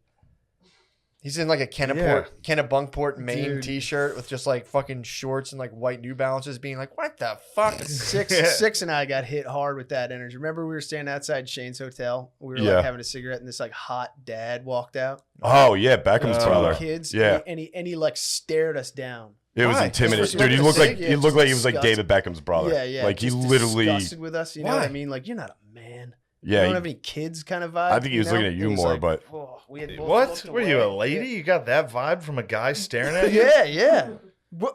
He's in like a Kennebunkport, Maine Dude. t-shirt with just like fucking shorts and like white New Balances, being like, what the fuck? Six and I got hit hard with that energy. Remember we were standing outside Shane's hotel? We were Yeah. like having a cigarette and this like hot dad walked out. Oh yeah, Beckham's brother. Kids. Yeah. And he like stared us down. It was Why? intimidating, Just for dude. He smoking looked a like cig? he looked like he was like Disgusting. David Beckham's brother. Yeah, yeah. Like he just literally. disgusted with us. You know Why? what I mean? Like you're not a man. Yeah, You don't he- have any kids kind of vibe. I think he was looking at you It was more, like, but- oh, we had both What? looked Were you a away. lady? You got that vibe from a guy staring at you? Yeah, yeah.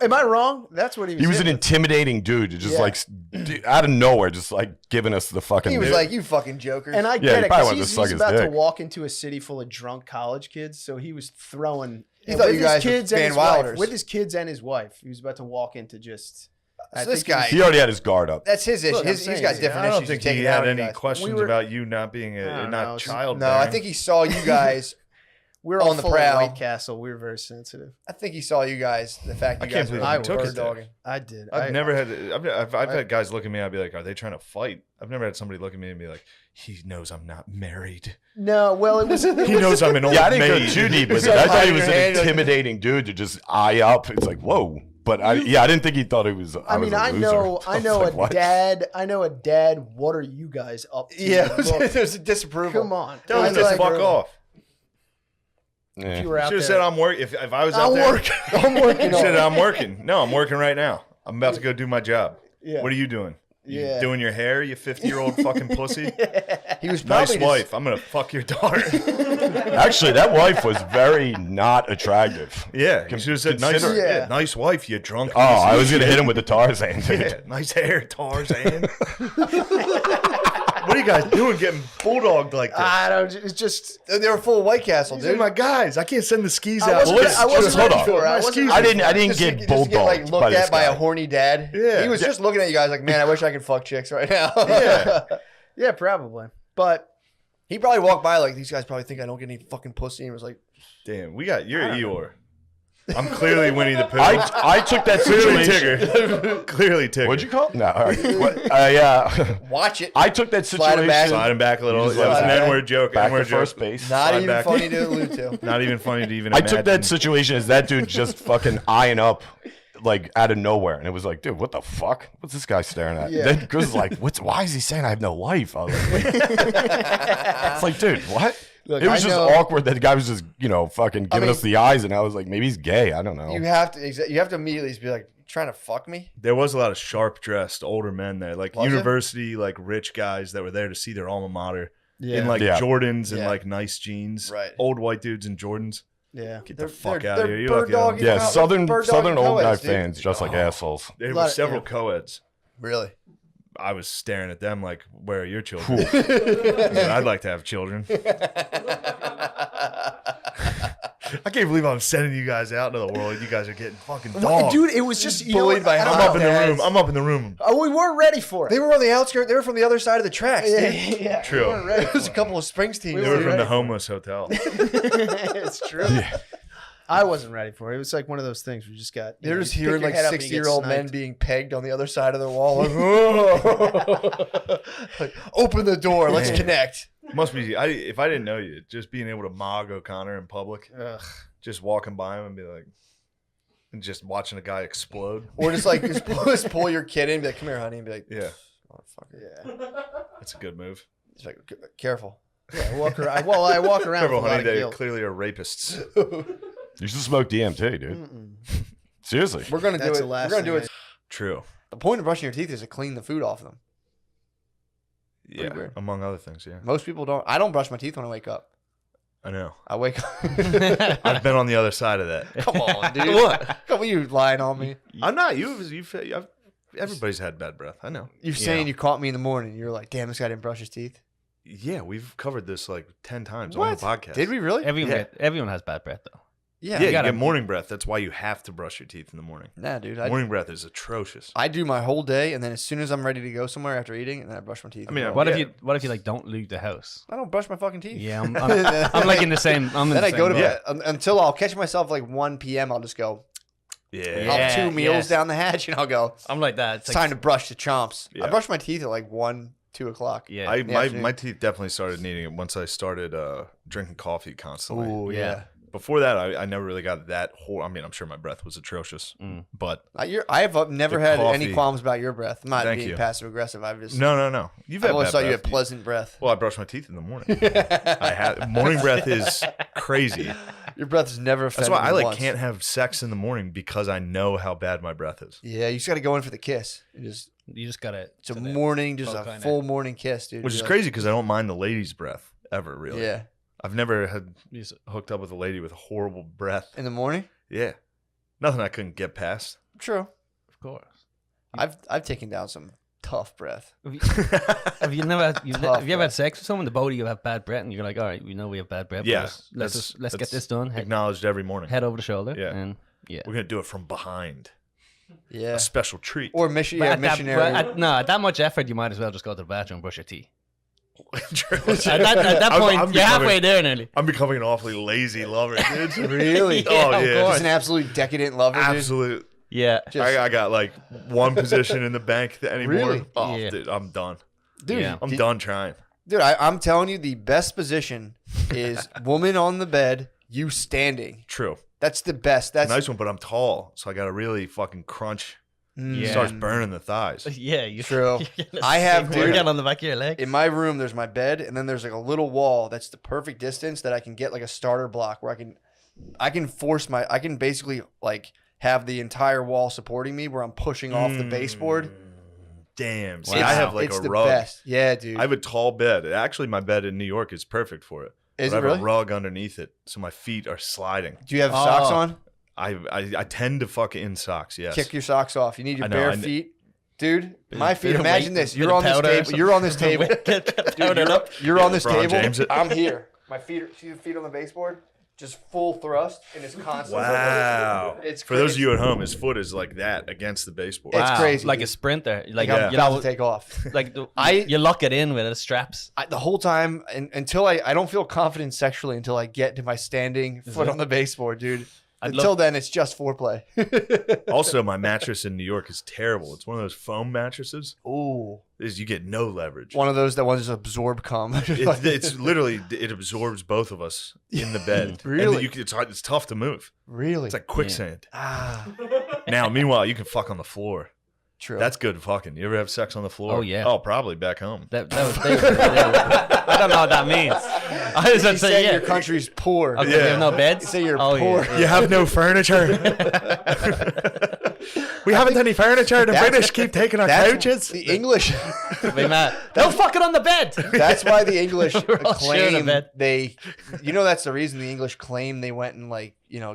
Am I wrong? That's what he was. he was an hitting with. intimidating dude, just Yeah. like out of nowhere, just like giving us the fucking. He was like, you fucking jokers. And I Yeah, get he it probably because wanted to he's suck his about to dick. walk into a city full of drunk college kids, so he was throwing. He thought with you his guys were kids and Van his wife, Wilders. with his kids and his wife. He was about to walk into just. I So this think he was- guy- he already had his guard up. that's his issue. Look, I'm He's saying, got yeah, different I don't issues. think to take he it out had on you any guys. questions We were- about you not being I don't know, not it's- child. No, I think he saw you guys. we were all on the full prowl. of White Castle. We were very sensitive. I think he saw you guys. The fact you I can't guys were believe you bird took it there. dogging. I did. I've never had. I've had guys look at me. I'd be like, "Are they trying to fight?" I've never had somebody look at me and be like, "He knows I'm not married. No, well, it was. He knows I'm an old Yeah, I didn't maid." go too deep with He's it. I got thought he hiding was your an hand, like- intimidating dude to just eye up. It's like whoa, but I didn't think he thought it was. I mean, I know like, a what? dad. I know a dad. What are you guys up to? Yeah, Look, there's a disapproval. come on. Tell I him to like- fuck off. Yeah. If you were out Should have there, said I'm working. If I was out I'm there, working. I'm working. should have on I'm working. No, I'm working right now. I'm about to go do my job. Yeah. What are you doing? You Yeah. doing your hair, you 50-year-old fucking pussy? He was Nice probably wife. I'm gonna fuck your daughter. Actually, that wife was very not attractive. Yeah, you should have said nice. Consider- Yeah, nice wife. You drunk. Oh, I was gonna hit him with the Tarzan. Dude. Yeah, nice hair, Tarzan. What are you guys doing, getting bulldogged like this? I don't. It's just. They were full of White Castle, These are dude. my guys. I can't send the skis I out. wasn't- I wasn't hold ready on. for it. I My wasn't skis- I didn't Just get to bulldogged like looked by this at by guy. a horny dad. Yeah. He was just looking at you guys like, man, I wish I could fuck chicks right now. Yeah. Yeah, probably. But He probably walked by like, these guys probably think I don't get any fucking pussy, and was like, Damn, you're Eeyore. I'm clearly Winnie the Pooh. I took that Clearly situation. Tigger. Clearly Tigger. What'd you call it? No, all right. What, yeah. watch it. I took that Slide him back. situation. Slide him back a little. You just That was slide an him N-word joke. Back N-word to first joke. base. Not Slide even back. funny to allude to. Not even funny to even I imagine. took that situation as that dude just fucking eyeing up, like out of nowhere, and it was like, dude, what the fuck? What's this guy staring at? Yeah. Then Goose was like, why is he saying I have no life? I was like, it's like, dude, what? Look, it was I just know- awkward that the guy was just, fucking giving mean- us the eyes, and I was like, maybe he's gay. I don't know. You have to immediately just be like, you trying to fuck me? There was a lot of sharp dressed older men there, like Was it? university, like rich guys that were there to see their alma mater in like Yeah. Jordans and Yeah. like nice jeans. Right. Old white dudes in Jordans. yeah, Get the fuck out of here. You're bird lucky I don't- dogging yeah, out- southern bird dogging old guy co-eds, dude. fans, just like assholes. There Lot were of- several yeah. co-eds. Really? I was staring at them like, where are your children? I'd like to have children. I can't believe I'm sending you guys out into the world. You guys are getting fucking dogged. dude, it was just you know Bullied what? by I don't I'm up in know. the room. I'm up in the room. Oh, we weren't ready for it. They were on the outskirts. They were from the other side of the tracks, yeah, dude. yeah, True. We weren't ready There was a for couple of Springsteen. They were from ready the for homeless hotel. it. It's true. I wasn't ready for it. It was like one of those things where you just got. They're just you pick hearing your like head up and you get 60-year-old men sniped. being pegged on the other side of the wall. Like, "Whoa." Like, open the door. Let's Man. connect. Must be. If I didn't know you, just being able to mog O'Connor in public, just walking by him and be like, and just watching a guy explode. Or just like just pull your kid in and be like, come here, honey, and be like, Yeah, motherfucker. Yeah. that's a good move. It's like, careful. Yeah, I walk around. Well, I walk around Careful, with a lot honey. of They guilt. clearly are rapists. You should smoke DMT, dude. Mm-mm. Seriously. We're gonna That's do the it. last We're gonna do thing it. True. The point of brushing your teeth is to clean the food off them. Yeah, weird. among other things. Yeah, Most people don't. I don't brush my teeth when I wake up. I know. I wake up. I've been on the other side of that. Come on, dude. What? Come on, you lying on me. I'm not. Everybody's had bad breath. I know. You're saying you caught me in the morning. You're like, damn, this guy didn't brush his teeth. Yeah, we've covered this like 10 times What? on the podcast. Did we really? Everyone has bad breath though. Yeah. Yeah, you gotta- get morning breath. That's why you have to brush your teeth in the morning. Nah, dude. Morning breath is atrocious. I do my whole day, and then as soon as I'm ready to go somewhere after eating, and then I brush my teeth. I mean, and What go. if you like don't leave the house? I don't brush my fucking teeth. Yeah, I'm like in the same. I'm in Then the I go to same bed until I'll catch myself like 1 p.m. I'll just go. Yeah. I'll have Yeah, 2 meals yes. down the hatch, and I'll go. I'm like that. It's time to brush the chomps. Yeah. I brush my teeth at like 1, 2 o'clock. Yeah. My teeth definitely started needing it once I started drinking coffee constantly. Ooh, yeah. Before that, I never really got that whole. I mean, I'm sure my breath was atrocious, but I have never The had any coffee. qualms about your breath. I'm not Thank being you. passive aggressive. I've just no. You've I've had always bad thought you breath. had pleasant breath. Well, I brush my teeth in the morning. I have morning breath is crazy. Your breath is never That's offended why I me like once. can't have sex in the morning because I know how bad my breath is. Yeah, you just got to go in for the kiss. You just gotta. It's a morning, just a kinda- full morning kiss, dude. Which is You're crazy because I don't mind the lady's breath ever, like, really. Yeah, I've never had hooked up with a lady with horrible breath. in the morning. Yeah. Nothing I couldn't get past. True. Of course. I've taken down some tough breath. Have you never? Have you Tough ever breath. had sex with someone? The both of you have bad breath, and you're like, all right, we know we have bad breath. but Yeah. let's get that's this done. Head, Acknowledged every morning. head over the shoulder. Yeah. And yeah. We're going to do it from behind. Yeah. A special treat. Or But at that, missionary. at that much effort, you might as well just go to the bathroom and brush your teeth. True. At that point, I'm you're halfway becoming- there nearly. I'm becoming an awfully lazy lover, dude. Really? Oh, of yeah. course. Just an absolute decadent lover, dude. Absolute. Yeah. I got like one position in the bank anymore. Really? Oh, Yeah. dude, I'm done. Dude, Yeah. I'm done trying. Dude, I'm telling you, the best position is woman on the bed, you standing. True. That's the best. That's Nice one, but I'm tall, so I got to really fucking crunch. Mm. It starts burning the thighs. Yeah. You, True. you're gonna I have, stick workout dude. on the back of your leg. In my room, there's my bed, and then there's like a little wall that's the perfect distance that I can get like a starter block where I can basically like have the entire wall supporting me where I'm pushing off the baseboard. Damn. See, It's- I have like it's a the rug. best. Yeah, dude. I have a tall bed. Actually, my bed in New York is perfect for it. Is But I it have really? a rug underneath it, so my feet are sliding. Do you have socks Oh. on? I tend to fuck in socks. Yes. Kick your socks off. You need your I know, bare I kn- feet. Dude, my feet. bit of Imagine weight, this. bit You're of on this powder or table. something. You're on this table. Get powdered up. You're on this LeBron table. James it. I'm here. My feet are, see the feet on the baseboard? Just full thrust and it's constant. Wow. It's For those of crazy. you at home, his foot is like that against the baseboard. It's crazy, Like dude. a sprinter. Like Yeah. you About know, to take off. like I- you lock it in with the straps. The whole time until I don't feel confident sexually until I get to my standing foot it? on the baseboard, dude. I'd Until then, it's just foreplay. Also, my mattress in New York is terrible. It's one of those foam mattresses. Ooh, You get no leverage. one of those that ones absorb cum. It's literally it absorbs both of us in the bed. Really? And it's tough to move. Really? It's like quicksand. Ah, Now, meanwhile, you can fuck on the floor. true. That's good fucking. You ever have sex on the floor? Oh, yeah. Oh, probably back home. I don't know what that means. I was you gonna say say yeah. your country's poor. Okay, Yeah. you have no beds. You say you're Oh, poor. yeah. You have no furniture. We haven't any furniture. The That's- British keep taking our That's couches. the English. Be mad. No fucking on the bed. That's why the English We're all sharing a claim bed. that's the reason the English claim they went and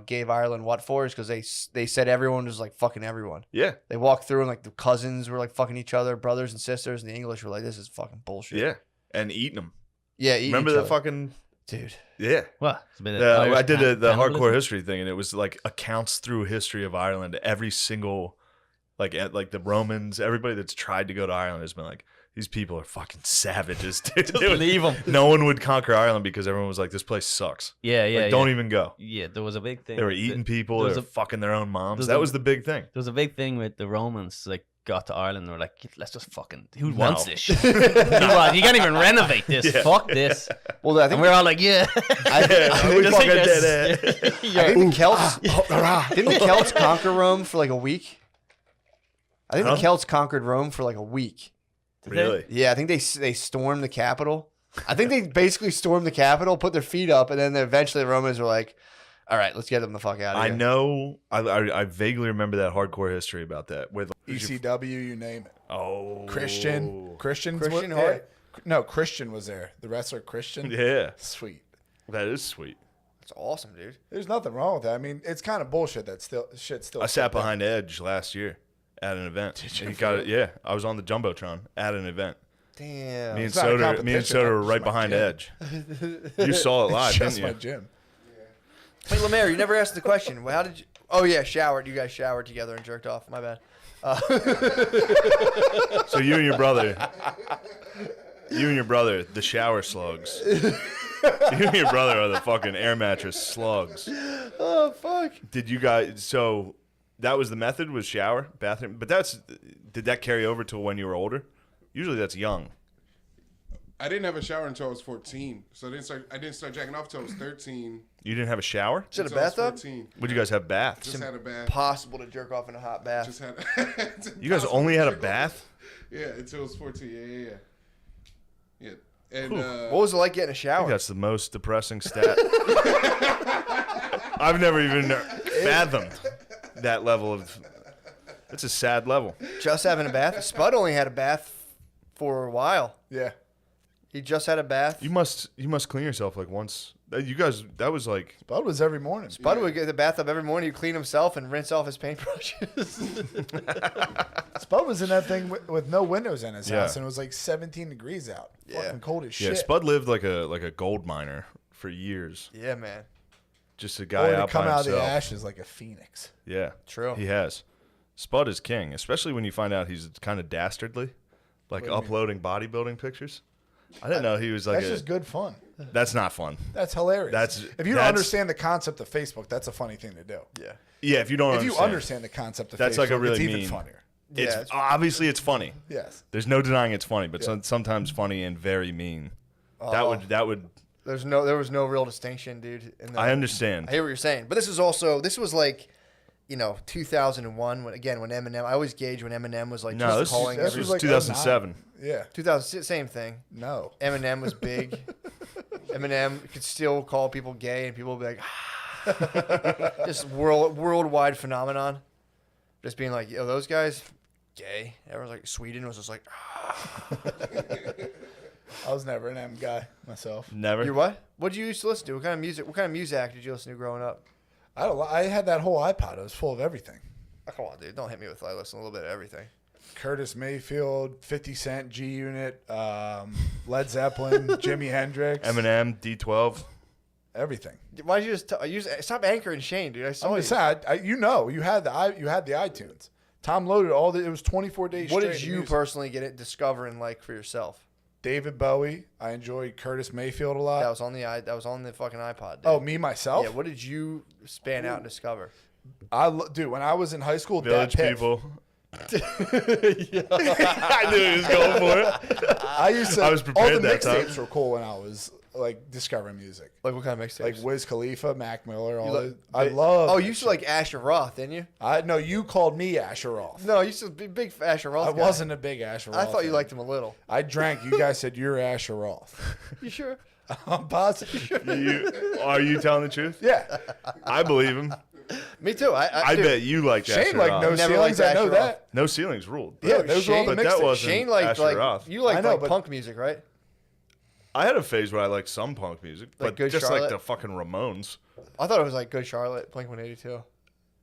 gave Ireland what for is because they said everyone was like fucking everyone. Yeah, They walked through and like the cousins were like fucking each other, brothers and sisters, and the English were like, this is fucking bullshit. yeah, and eating them. Yeah. Eat Remember each the other. fucking dude? yeah. What? It's a bit of I Irish did the cannibalism? hardcore history thing, and it was like accounts through history of Ireland. Every single like the Romans, everybody that's tried to go to Ireland has been like, these people are fucking savages, dude. They would- leave 'em. No one would conquer Ireland because everyone was like, this place sucks. Yeah, yeah. Like, don't even go. Yeah, there was a big thing. They were eating people. They There's were a- fucking their own moms. there's That a- was the big thing. There was a big thing with the Romans. Like, got to Ireland, and were like, let's just fucking. Who wants this shit? You can't even renovate this. Yeah. Fuck this. Well, I And think we're all like, yeah. I We Just fucking think did it's- it. think the Celts didn't the Celts conquer Rome for like a week? I think Huh? the Celts conquered Rome for like a week. Really? Yeah, I think they stormed the capital. I think they basically stormed the capital, put their feet up, and then eventually the Romans were like, "All right, let's get them the fuck out of I here." know. I vaguely remember that hardcore history about that. With ECW, you name it. oh Christian. Christian Hart? No, Christian was there. The wrestler Christian. Yeah, Sweet. that is sweet. It's awesome, dude. There's nothing wrong with that. I mean, it's kind of bullshit that shit still. I sat behind Edge last year at an event. Did you? He got it. Yeah, I was on the jumbotron at an event. Damn. Me and It's not a Soda competition, were that's right my behind gym. Edge. You saw it live, Just didn't my you? gym. Wait, Lemaire, you never asked the question. Well, how did you? Oh yeah, showered. You guys showered together and jerked off. My bad. So you and your brother, the shower slugs. You and your brother are the fucking air mattress slugs. Oh fuck. Did you guys? So that was the method, was shower, bathroom. But did that carry over to when you were older? Usually that's young. I didn't have a shower until I was 14, so I didn't start jacking off until I was 13. You didn't have a shower? Is it a Until I was bathtub? 14. Would you guys have baths? Just had a bath. Possible to jerk off in a hot bath. Just had. You guys only had a bath? Yeah, until I was 14. Yeah. And What was it like getting a I think shower? that's the most depressing stat. I've never even fathomed that level of. It's a sad level. Just having a bath. Spud only had a bath for a while. Yeah. He just had a bath. You must clean yourself like once. You guys, that was like Bud was every morning. Spud would get the bathtub every morning. He'd clean himself and rinse off his paintbrushes. Spud was in that thing with no windows in his Yeah. house, and it was like 17 degrees out. Yeah. Fucking cold as yeah. shit. Spud lived like a gold miner for years. Yeah, man. Just a Or guy to out come by out of himself. the ashes like a phoenix. Yeah, True. He has. Spud is king, especially when you find out he's kind of dastardly, like uploading bodybuilding pictures. I didn't know he was like. That's just good fun. That's not fun. That's hilarious. If you don't understand the concept of Facebook, that's a funny thing to do. Yeah. Yeah, if you don't If you understand, understand the concept of that's Facebook, like a really it's even mean. funnier. It's Yeah, it's- obviously it's funny. Yes. There's no denying it's funny, but sometimes funny and very mean. That would. There was no real distinction, dude. In the, I understand. I hear what you're saying, but this was like, 2001 when Eminem. I always gauge when Eminem was like No, just this calling. this was was like 2007. Yeah. 2000, same thing. No. Eminem was big. Eminem could still call people gay, and people would be like, just worldwide phenomenon. Just being like, yo, those guys, gay. Everyone's like, Sweden was just like, I was never an M guy myself. Never. you what? What did you used to listen to? What kind of music did you listen to growing up? I had that whole iPod. It was full of everything. Oh, come on, dude. Don't hit me with I listen to a little bit of everything. Curtis Mayfield, 50 Cent, G Unit, Led Zeppelin, Jimi Hendrix, Eminem, D12. everything. Why did you just stop anchoring Shane, dude? I saw I'm you. just saying, you had the iTunes. Tom loaded it was 24 days What straight. did of you music. personally discover and like for yourself? David Bowie. I enjoyed Curtis Mayfield a lot. That was on the fucking iPod. Dude. Oh, me myself? Yeah. What did you span out and discover? Dude, when I was in high school, Village Dat Piff, People. I knew he was going for it. I used to. I was prepared all the that time. mixtapes were cool when I was like discovering music, Like what kind of mixtapes? like Wiz Khalifa, Mac Miller. like- I love. Oh, you used to like Asher Roth, didn't you? No, you called me Asher Roth. No, you used to be big Asher Roth. I guy. wasn't a big Asher Roth. I thought you fan. liked him a little. I drank. You guys said you're Asher Roth. You sure? I'm positive. Are you telling the truth? Yeah, I believe him. Me too. I dude, bet you liked Shane Asher like Roth. no Never ceilings. liked I know Asher that. No ceilings ruled. Yeah, those were all the But that mixtapes. wasn't Shane liked Asher like Roth. you liked I know, like but- punk music, right? I had a phase where I liked some punk music, but Good just Charlotte? like the fucking Ramones. I thought it was like Good Charlotte, Blink-182. No,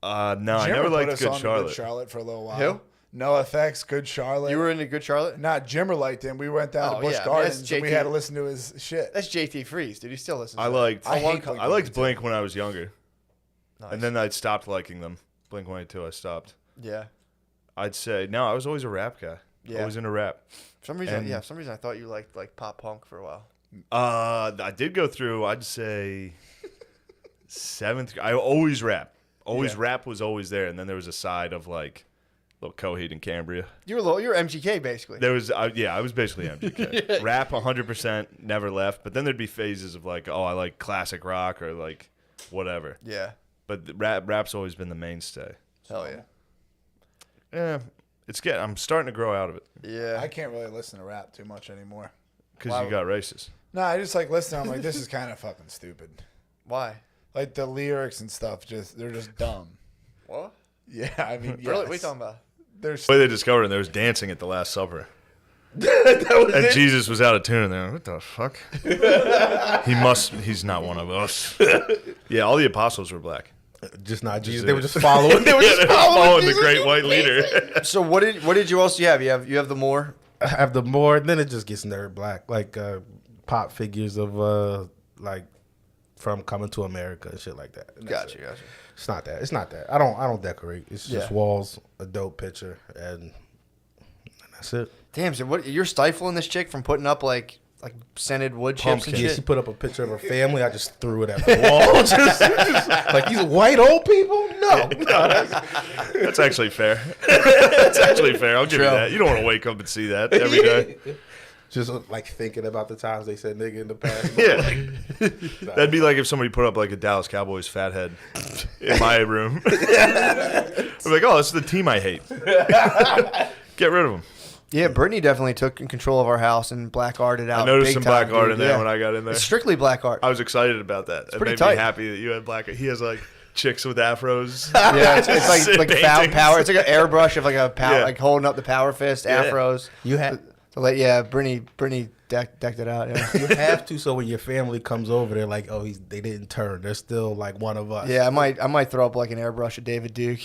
I Jimmer never put liked us Good on to Charlotte. Good Charlotte for a little while. Who? No Effects, Good Charlotte. You were into Good Charlotte? Not Jimmer liked him. We went down Oh, to Busch yeah, I mean, Gardens that's and we JT. had to listen to his shit. That's JT Freeze, dude. He still listens. I to that. liked I hate I liked Blink when I was younger, Nice. and then I stopped liking them. Blink 182, I stopped. Yeah. I'd say no. I was always a rap guy. Yeah. Always into rap. For some reason, And- for some reason, I thought you liked like pop punk for a while. I did go through, I'd say, 7th. I always rap. Rap was always there. And then there was a side of like little Coheed and Cambria. You're MGK basically. There was, I was basically MGK. Rap 100% never left. But then there'd be phases of like, oh, I like classic rock or like whatever. Yeah. But rap's always been the mainstay. Hell yeah. Yeah, I'm starting to grow out of it Yeah. I can't really listen to rap too much anymore. because you got racist. No, I just like listen. I'm like, this is kind of fucking stupid. Why? Like the lyrics and stuff, they're just dumb. What? Yeah, I mean, Really? What are you yes. talking about? They're The way they discovered it, there was dancing at the Last Supper. And Jesus was out of tune, and they're like, what the fuck? He's not one of us. Yeah, all the apostles were black. Just not Jesus. it. They were just following. They were Yeah, just they were following following the Jesus. great white leader. So what did you also have? You have the more. I have the more. Then it just gets nerd black, like pop figures of like from Coming to America and shit like that. And that's Gotcha. it. It's not that. It's not that. I don't decorate. It's just Yeah. walls, a dope picture, and that's it. Damn, so what? You're stifling this chick from putting up like scented wood chips and Pumpkin. Yeah, she shit. put up a picture of her family. I just threw it at the wall. just like these white old people. No, That's actually fair. That's actually fair. I'll give you True. that. You don't want to wake up and see that every day. just like thinking about the times they said nigga in the past. Yeah. That'd be like if somebody put up like a Dallas Cowboys fat head in my room. I'm like, oh, this is the team I hate. Get rid of them. Yeah, Brittany definitely took control of our house and black arted out. I noticed big some time, black art dude. in there Yeah. when I got in there. It's strictly black art. I was excited about that. It pretty made tight. me happy that you had black. He has like chicks with afros. Yeah, it's like Paintings. power. It's like an airbrush of like a power, Yeah. like holding up the power fist, afros. You have So like, yeah, Brittany decked it out. Yeah. you have to, so when your family comes over, they're like, oh, they didn't turn. They're still like one of us. Yeah, I might throw up like an airbrush of David Duke.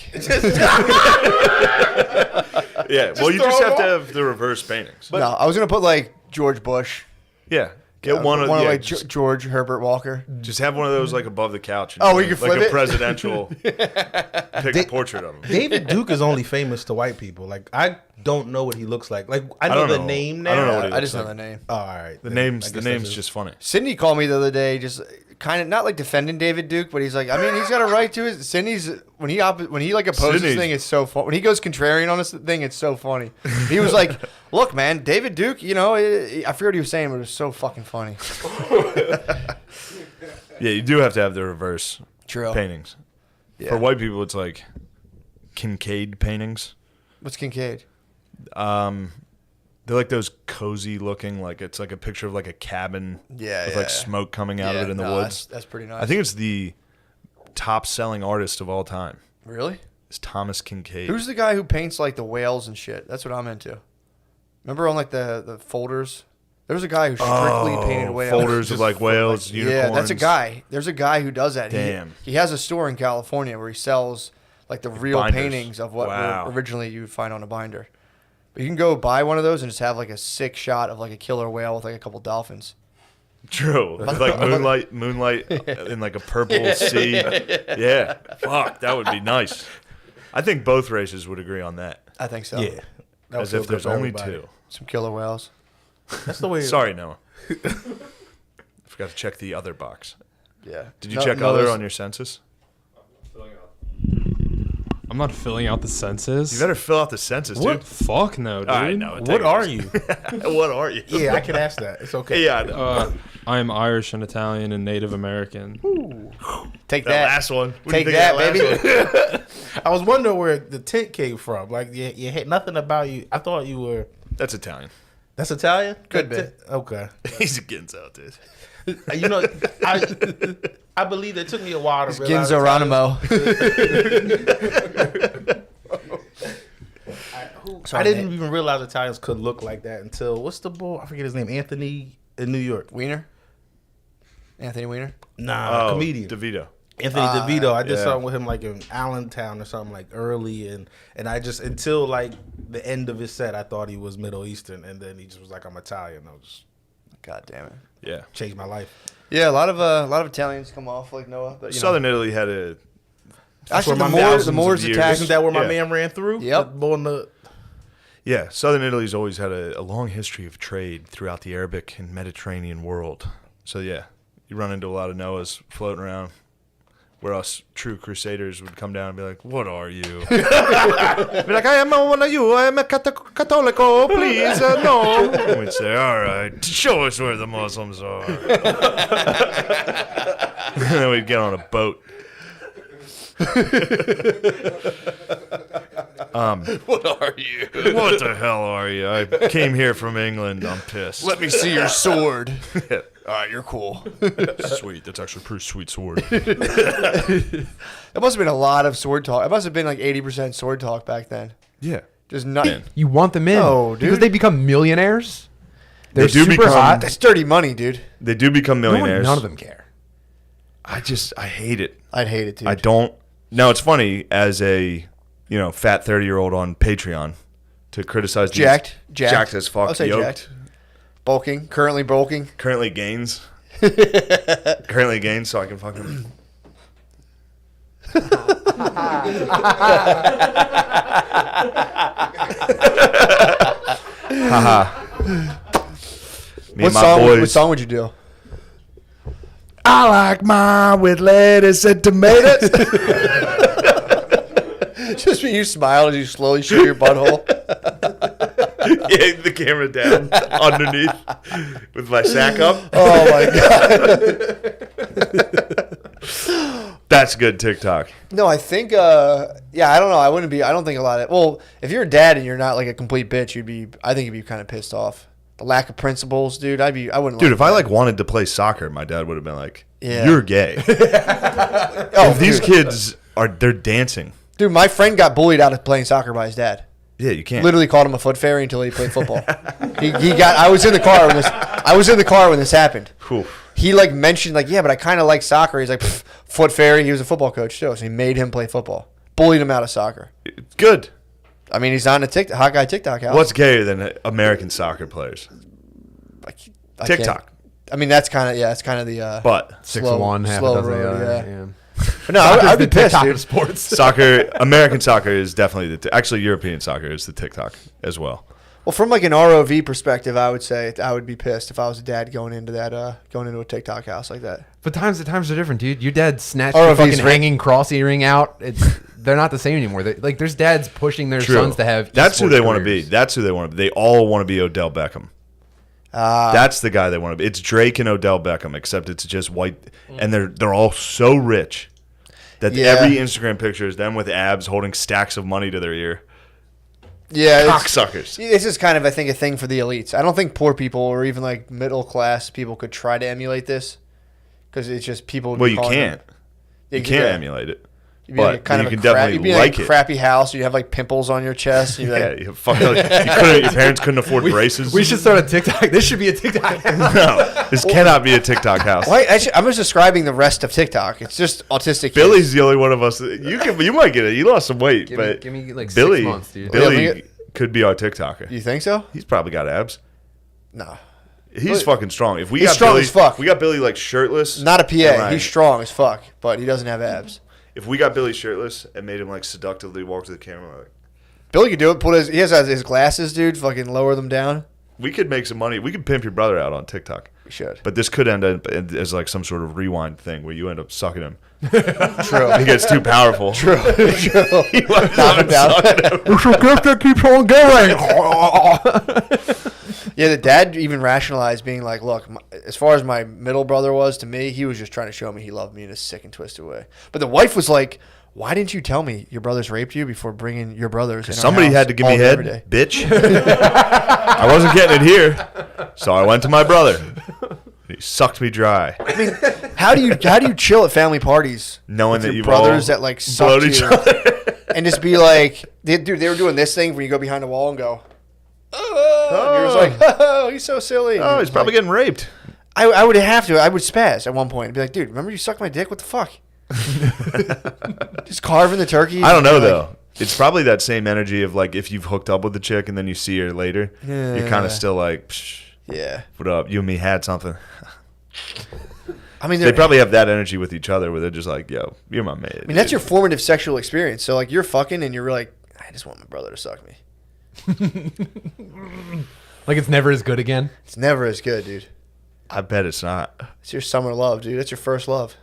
Yeah, well, you just have to have the reverse paintings. No, I was gonna put like George Bush. Yeah, get one of yeah, like just, George Herbert Walker. just have one of those like above the couch. And Oh, do, you can like flip a it? presidential. Pick a portrait of him. David Duke is only famous to white people. Like I don't know what he looks like. Like I know don't the know. name I don't now. know what he I just know looks the name. Oh, all right. The Then name's I the guess name's that's just funny. Sydney called me the other day, just kind of not like defending David Duke, but he's like, I mean, he's got a right to it. Sydney's when he like opposes Sydney's- thing, it's so funny. When he goes contrarian on this thing, it's so funny. He was like, "Look, man, David Duke, you know, I forget what he was saying, but it was so fucking funny." Yeah, you do have to have the reverse True. paintings. Yeah. For white people, it's like Kincaid paintings. What's Kincaid? They're like those cozy looking, like it's like a picture of like a cabin Yeah, with yeah. like smoke coming out of it in the no, woods. That's pretty nice. I think it's the top selling artist of all time. Really. It's Thomas Kincaid. Who's the guy who paints like the whales and shit? That's what I'm into. Remember on like the folders? There was a guy who strictly painted whales. folders with like whales, unicorns. Yeah, that's a guy. There's a guy who does that. Damn. He has a store in California where he sells like the real binders. paintings of what Wow. were originally you would find on a binder. But you can go buy one of those and just have like a sick shot of like a killer whale with like a couple dolphins. True. Like moonlight in like a purple sea. Yeah. Fuck, that would be nice. I think both races would agree on that. I think so. Yeah. That would As feel if good there's for only everybody. two. Some killer whales. That's the way. Sorry, Noah. Forgot to check the other box. Yeah. Did you check other there's- on your census? I'm not filling out the census. You better fill out the census, What? dude. Fuck no, dude. All right, no. What are you? What are you? Yeah, I can ask that. It's okay. Yeah, I know. I am Irish and Italian and Native American. Take that that. last one. What do you Take think that, of last baby. one? I was wondering where the tint came from. Like you had nothing about you. I thought you were. That's Italian. That's Italian. Could be. Okay. He's a Ginzo, dude. You know, I believe it took me a while to It's realize. Ginzo Italians- Ranimo. I didn't even realize Italians could look like that until what's the boy? I forget his name. Anthony in New York. Wiener? Anthony Wiener? Nah, Oh, comedian. DeVito. Anthony DeVito. I did yeah. something with him like in Allentown or something like early, and I just until like the end of his set, I thought he was Middle Eastern, and then he just was like, I'm Italian. I was God damn it. Yeah. changed my life. Yeah, a lot of Italians come off like Noah. But, you know. Southern Italy had a. Actually, where the my Moors thousands of years. attacked. Isn't that where my Yeah. man ran through? Yep. The boy in the Yeah, southern Italy's always had a long history of trade throughout the Arabic and Mediterranean world. So yeah, you run into a lot of Noahs floating around, where us true crusaders would come down and be like, "What are you?" Be like, "I am one of you. I am a Catholico. Please, no." And we'd say, "All right, show us where the Muslims are." And then we'd get on a boat. What are you? What the hell are you? I came here from England. I'm pissed. Let me see your sword. All right, you're cool. Sweet. That's actually a pretty sweet sword. It must have been a lot of sword talk. It must have been like 80% sword talk back then. Yeah. Just nothing. You want them in. No, Because dude. they become millionaires. They're do super become- hot. That's dirty money, dude. They do become millionaires. None of them care. I hate it. I'd hate it, dude. I don't. No, it's funny as a, fat 30-year-old on Patreon to criticize these- Jacked as fuck. I'll say yoked. jacked. Bulking. Currently bulking. Currently gains, so I can fucking. Haha. Me and my boys. What song would you do? I like mine with lettuce and tomatoes. Just when you smile as you slowly show your butthole. Yeah, the camera down underneath with my sack up. Oh my god. That's good TikTok. No, I think I don't know. I don't think a lot of well, if you're a dad and you're not like a complete bitch, I think you'd be kind of pissed off. The lack of principles, dude. I wouldn't Dude, like if I wanted to play soccer, my dad would have been like, Yeah. "You're gay." oh, These dude. kids they're dancing. Dude, my friend got bullied out of playing soccer by his dad. Yeah, you can't. Literally called him a foot fairy until he played football. I was in the car when this happened. Whew. He mentioned yeah, but I kind of like soccer. He's like foot fairy. He was a football coach too, so he made him play football. Bullied him out of soccer. Good. I mean, he's on the hot guy TikTok house. What's gayer than American soccer players? I TikTok. can't- I mean, that's kind of the But 6 of one, half a slow dozen of the road, other. yeah. Yeah. But no, I'd be pissed, TikTok dude. of sports. soccer, American soccer is definitely actually European soccer is the TikTok as well. Well, from an ROV perspective, I would say I would be pissed if I was a dad going into a TikTok house like that. But times are different, dude. Your dad snatched ROV's your fucking right. hanging cross earring out. They're not the same anymore. There's dads pushing their True. sons to have. That's who esports they want to be. careers. That's who they want to be. They all want to be Odell Beckham. That's the guy they want to be. It's Drake and Odell Beckham, except it's just white, and they're all so rich that Yeah. every Instagram picture is them with abs holding stacks of money to their ear. Yeah, Cocksuckers. This is kind of, I think, a thing for the elites. I don't think poor people or even middle class people could try to emulate this because it's just people. would Well, be you calling can't. them- You can't emulate it. You'd be But you can you'd definitely be like a it. crappy house. You have pimples on your chest. You'd be Yeah, like, you your parents couldn't afford braces. We should start a TikTok. This should be a TikTok. No, this cannot be a TikTok house. Why, I'm just describing the rest of TikTok. It's just autistic. Billy's the only one of us. You might get it. You lost some weight, but give me like Billy, 6 months, dude. Billy Yeah, could be our TikToker. You think so? He's probably got abs. No, He's fucking strong. If we He's got strong Billy, as fuck. we got Billy shirtless. not a PA. and, He's strong as fuck, but he doesn't have abs. If we got Billy shirtless and made him seductively walk to the camera, Billy could do it. He has his glasses, dude. Fucking lower them down. we could make some money. We could pimp your brother out on TikTok. We should. But this could end up as some sort of rewind thing where you end up sucking him. True. He gets too powerful. True. Knock him down. It's a gift that keeps on going. Yeah, the dad even rationalized being like, look, as far as my middle brother was to me, he was just trying to show me he loved me in a sick and twisted way. But the wife was like, why didn't you tell me your brothers raped you before bringing your brothers in our Somebody house had to give all me day, head, every day?" bitch. I wasn't getting it here, so I went to my brother. He sucked me dry, I mean, how do you chill at family parties knowing with that your you've brothers all that sucked blowed each you other. and just be like, dude, they were doing this thing where you go behind a wall and go, oh, and you're just like, oh, he's so silly. Oh, he's probably getting raped. I would have to. I would spaz at one point and be like, dude, remember you sucked my dick? What the fuck? Just carving the turkey. I don't know though. It's probably that same energy of if you've hooked up with the chick and then you see her later, you're kind of still like, Psh, Yeah. what up? You and me had something. I mean, They probably have that energy with each other where they're just like, yo, you're my mate. I mean, that's your formative sexual experience. So, you're fucking and you're like, I just want my brother to suck me. Like it's never as good again. It's never as good, dude. I bet it's not. It's your summer love, dude. It's your first love.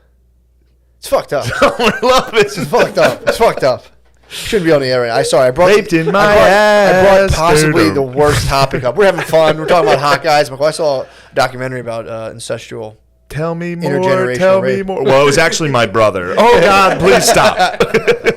It's fucked up. I love it. It's fucked up. It's fucked up. Shouldn't be on the air right now. I brought Raped in my I brought ass, possibly dude. the worst topic up. We're having fun. We're talking about hot guys. I saw a documentary about ancestral. Tell me more. Intergenerational Tell me rape. more. Well, it was actually my brother. Oh God, please stop.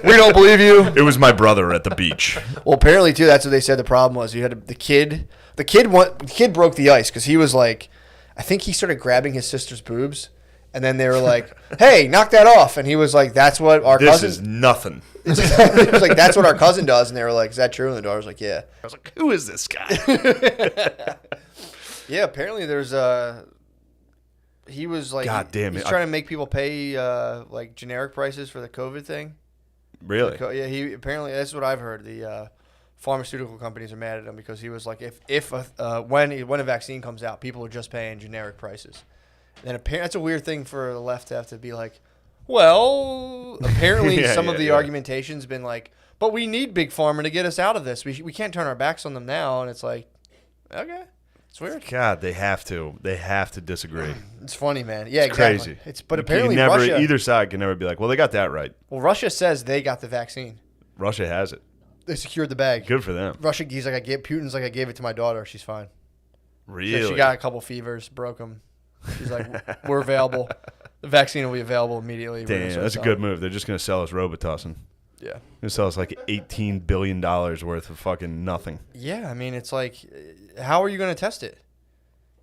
We don't believe you. It was my brother at the beach. Well, apparently too. That's what they said. The problem was you had the kid. The kid broke the ice because he was like, I think he started grabbing his sister's boobs, and then they were like, "Hey, knock that off!" And he was like, "That's what our This cousin." is nothing. He was like, "That's what our cousin does," and they were like, "Is that true?" And the daughter was like, "Yeah." I was like, who is this guy? Yeah, apparently there's he was like, God damn it. he's trying to make people pay like generic prices for the COVID thing. Really? Yeah, he apparently that's what I've heard. The pharmaceutical companies are mad at him because he was like, when a vaccine comes out, people are just paying generic prices. And then apparently that's a weird thing for the left to have to be like, well, apparently some of the argumentation's been like, but we need big pharma to get us out of this. We can't turn our backs on them now. And it's like, okay, it's weird. God, they have to. They have to disagree. It's funny, man. Yeah, It's exactly. crazy. But You apparently never, Russia, either side can never be like, well, they got that right. well, Russia says they got the vaccine. Russia has it. They secured the bag. Good for them. Russia, he's like, Putin's like, I gave it to my daughter. She's fine. Really? So she got a couple fevers, broke them. She's like, we're available. The vaccine will be available immediately. Damn, that's a good move. They're just going to sell us Robitussin. Yeah. They're going to sell us like $18 billion worth of fucking nothing. Yeah, I mean, it's like, how are you going to test it?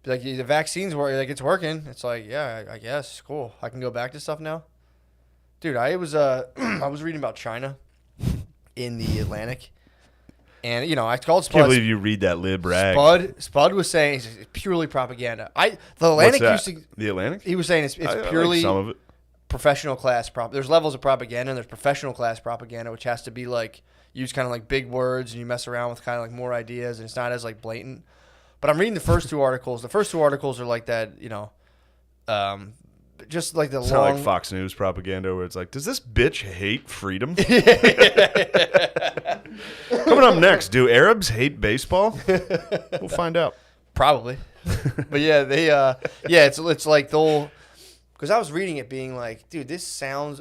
Be like, the vaccine's like, it's working. It's like, yeah, I guess, cool. I can go back to stuff now. Dude, I was reading about China in the Atlantic, and I called Spud. I can't believe you read that lib rag. Spud was saying it's purely propaganda. The Atlantic What's that? used to. The Atlantic? He was saying it's I purely like some of it. professional class There's levels of propaganda, and there's professional class propaganda, which has to be like use kind of like big words, and you mess around with kind of like more ideas, and it's not as like blatant. But I'm reading the first two articles. The first two articles are like that, just like the It's long. not like Fox News propaganda where it's like, does this bitch hate freedom? Coming up next, do Arabs hate baseball? We'll find out. Probably. But yeah, it's like they'll, because I was reading it being like, dude, this sounds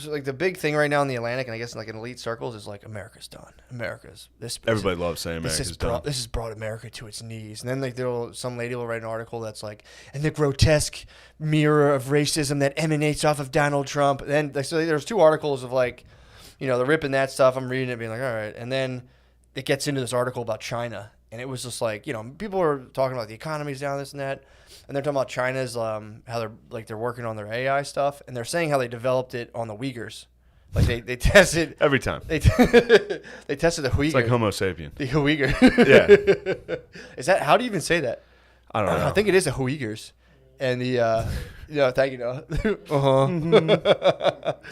like the big thing right now in the Atlantic, and I guess in like in elite circles is like America's done. Everybody loves saying America's done. This has brought America to its knees. And then like some lady will write an article that's like, and the grotesque mirror of racism that emanates off of Donald Trump. And then so there's two articles of like, they're ripping that stuff. I'm reading it being like, all right. And then it gets into this article about China. And it was just like, people are talking about the economy's down, this and that. And they're talking about China's, how they're working on their AI stuff. And they're saying how they developed it on the Uyghurs. Like they tested. Every time. They tested the Uyghur. It's like Homo sapien. The Uyghur. Yeah. Is that, how do you even say that? I don't know. I think it is a Uyghurs. And the, thank you.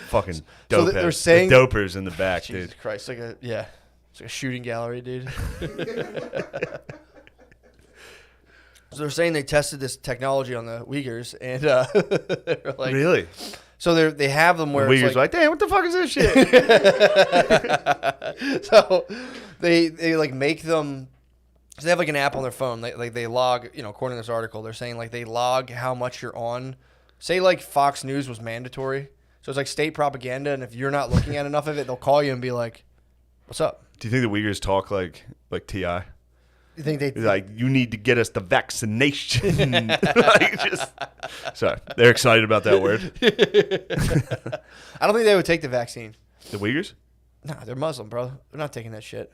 Fucking So dope they're saying- the dopers in the back, Jesus dude. Christ. It's like a shooting gallery, dude. So they're saying they tested this technology on the Uyghurs, and they're like, Really? So they have them where Uyghurs it's like, damn, what the fuck is this shit? so they like make them. So they have like an app on their phone. They log, according to this article, they're saying like they log how much you're on. Say like Fox News was mandatory, so it's like state propaganda, and if you're not looking at enough of it, they'll call you and be like, "What's up?" Do you think the Uyghurs talk like T.I.? You think they Like, you need to get us the vaccination. Sorry, they're excited about that word. I don't think they would take the vaccine. The Uyghurs? No, they're Muslim, bro. They're not taking that shit.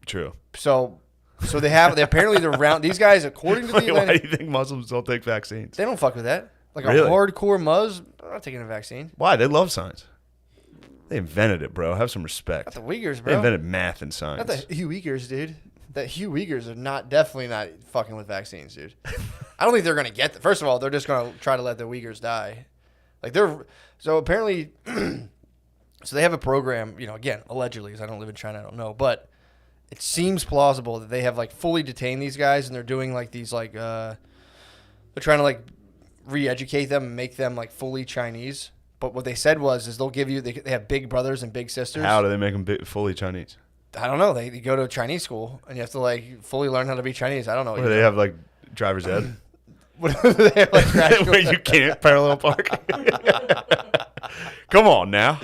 True. So apparently they're around these guys, according to the Why do Atlantic, you think Muslims don't take vaccines? they don't fuck with that. Like Really? a hardcore Muz, they're not taking a vaccine. Why? They love science. They invented it, bro. Have some respect. Not the Uyghurs, They bro. invented math and science. Not the Uyghurs, dude. The Uyghurs are definitely not fucking with vaccines, dude. I don't think they're gonna get. First of all, they're just gonna try to let the Uyghurs die. Like so apparently, so they have a program. Again, allegedly, because I don't live in China, I don't know, but it seems plausible that they have like fully detained these guys, and they're doing like these like they're trying to like re-educate them and make them like fully Chinese. But what they said is they'll give you they have big brothers and big sisters. How do they make them fully Chinese? I don't know. They go to Chinese school and you have to like fully learn how to be Chinese. I don't know. Where they have like driver's ed. What do they have, like, crash Where you can't parallel park. Come on now.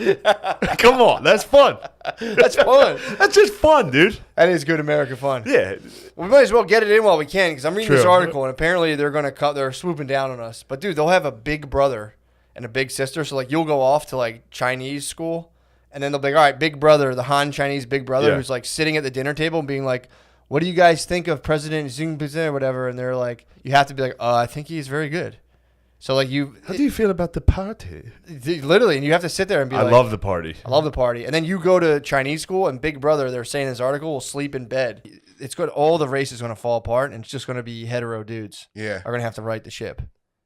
Come on. That's fun. That's fun. That's just fun, dude. That is good American fun. Yeah. We might as well get it in while we can because I'm reading this True. article and apparently they're swooping down on us. But dude, they'll have a big brother and a big sister. So like you'll go off to like Chinese school and then they'll be like, all right, big brother, the Han Chinese big brother who's like sitting at the dinner table and being like, what do you guys think of President Xi Jinping or whatever? And they're like, you have to be like, I think he's very good. So like How do you feel about the party? literally, and you have to sit there and be I like, love the party. I love the party. And then you go to Chinese school and big brother, they're saying in this article, will sleep in bed. It's good. All the race is going to fall apart and it's just going to be hetero dudes. Yeah. Are going to have to right the ship.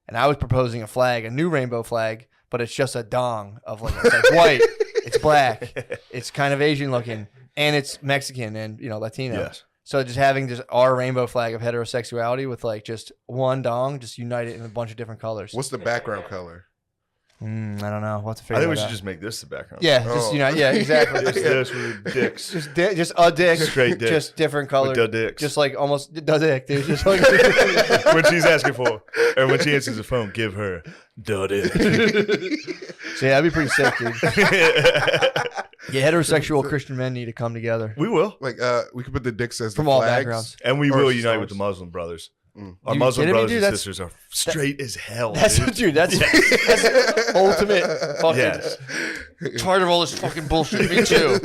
And I was proposing a flag, a new rainbow flag, but it's just a dong of like, it's like white, it's black, it's kind of Asian looking, and it's Mexican and, Latino. Yes. So just having just our rainbow flag of heterosexuality with like just one dong, just unite it in a bunch of different colors. What's the background color? I don't know. We'll have to I figure think we that should out. just make this the background. Yeah, just yeah, exactly. Just this with dicks. Just a dick, Straight dick. just different colors, With the dicks. just like almost the dick, dude. Just like When she's asking for, or when she answers the phone, give her the dick. so yeah, that'd be pretty sick, dude. Yeah, heterosexual Christian men need to come together We will. Like, we could put the dicks as from the all flags. backgrounds. And we Or will unite stars. with the Muslim brothers. Our You Muslim kidding me, brothers dude? and That's- sisters are straight as hell. That's dude. dude. That's ultimate fucking. Yes. Tired of all this fucking bullshit. Me too.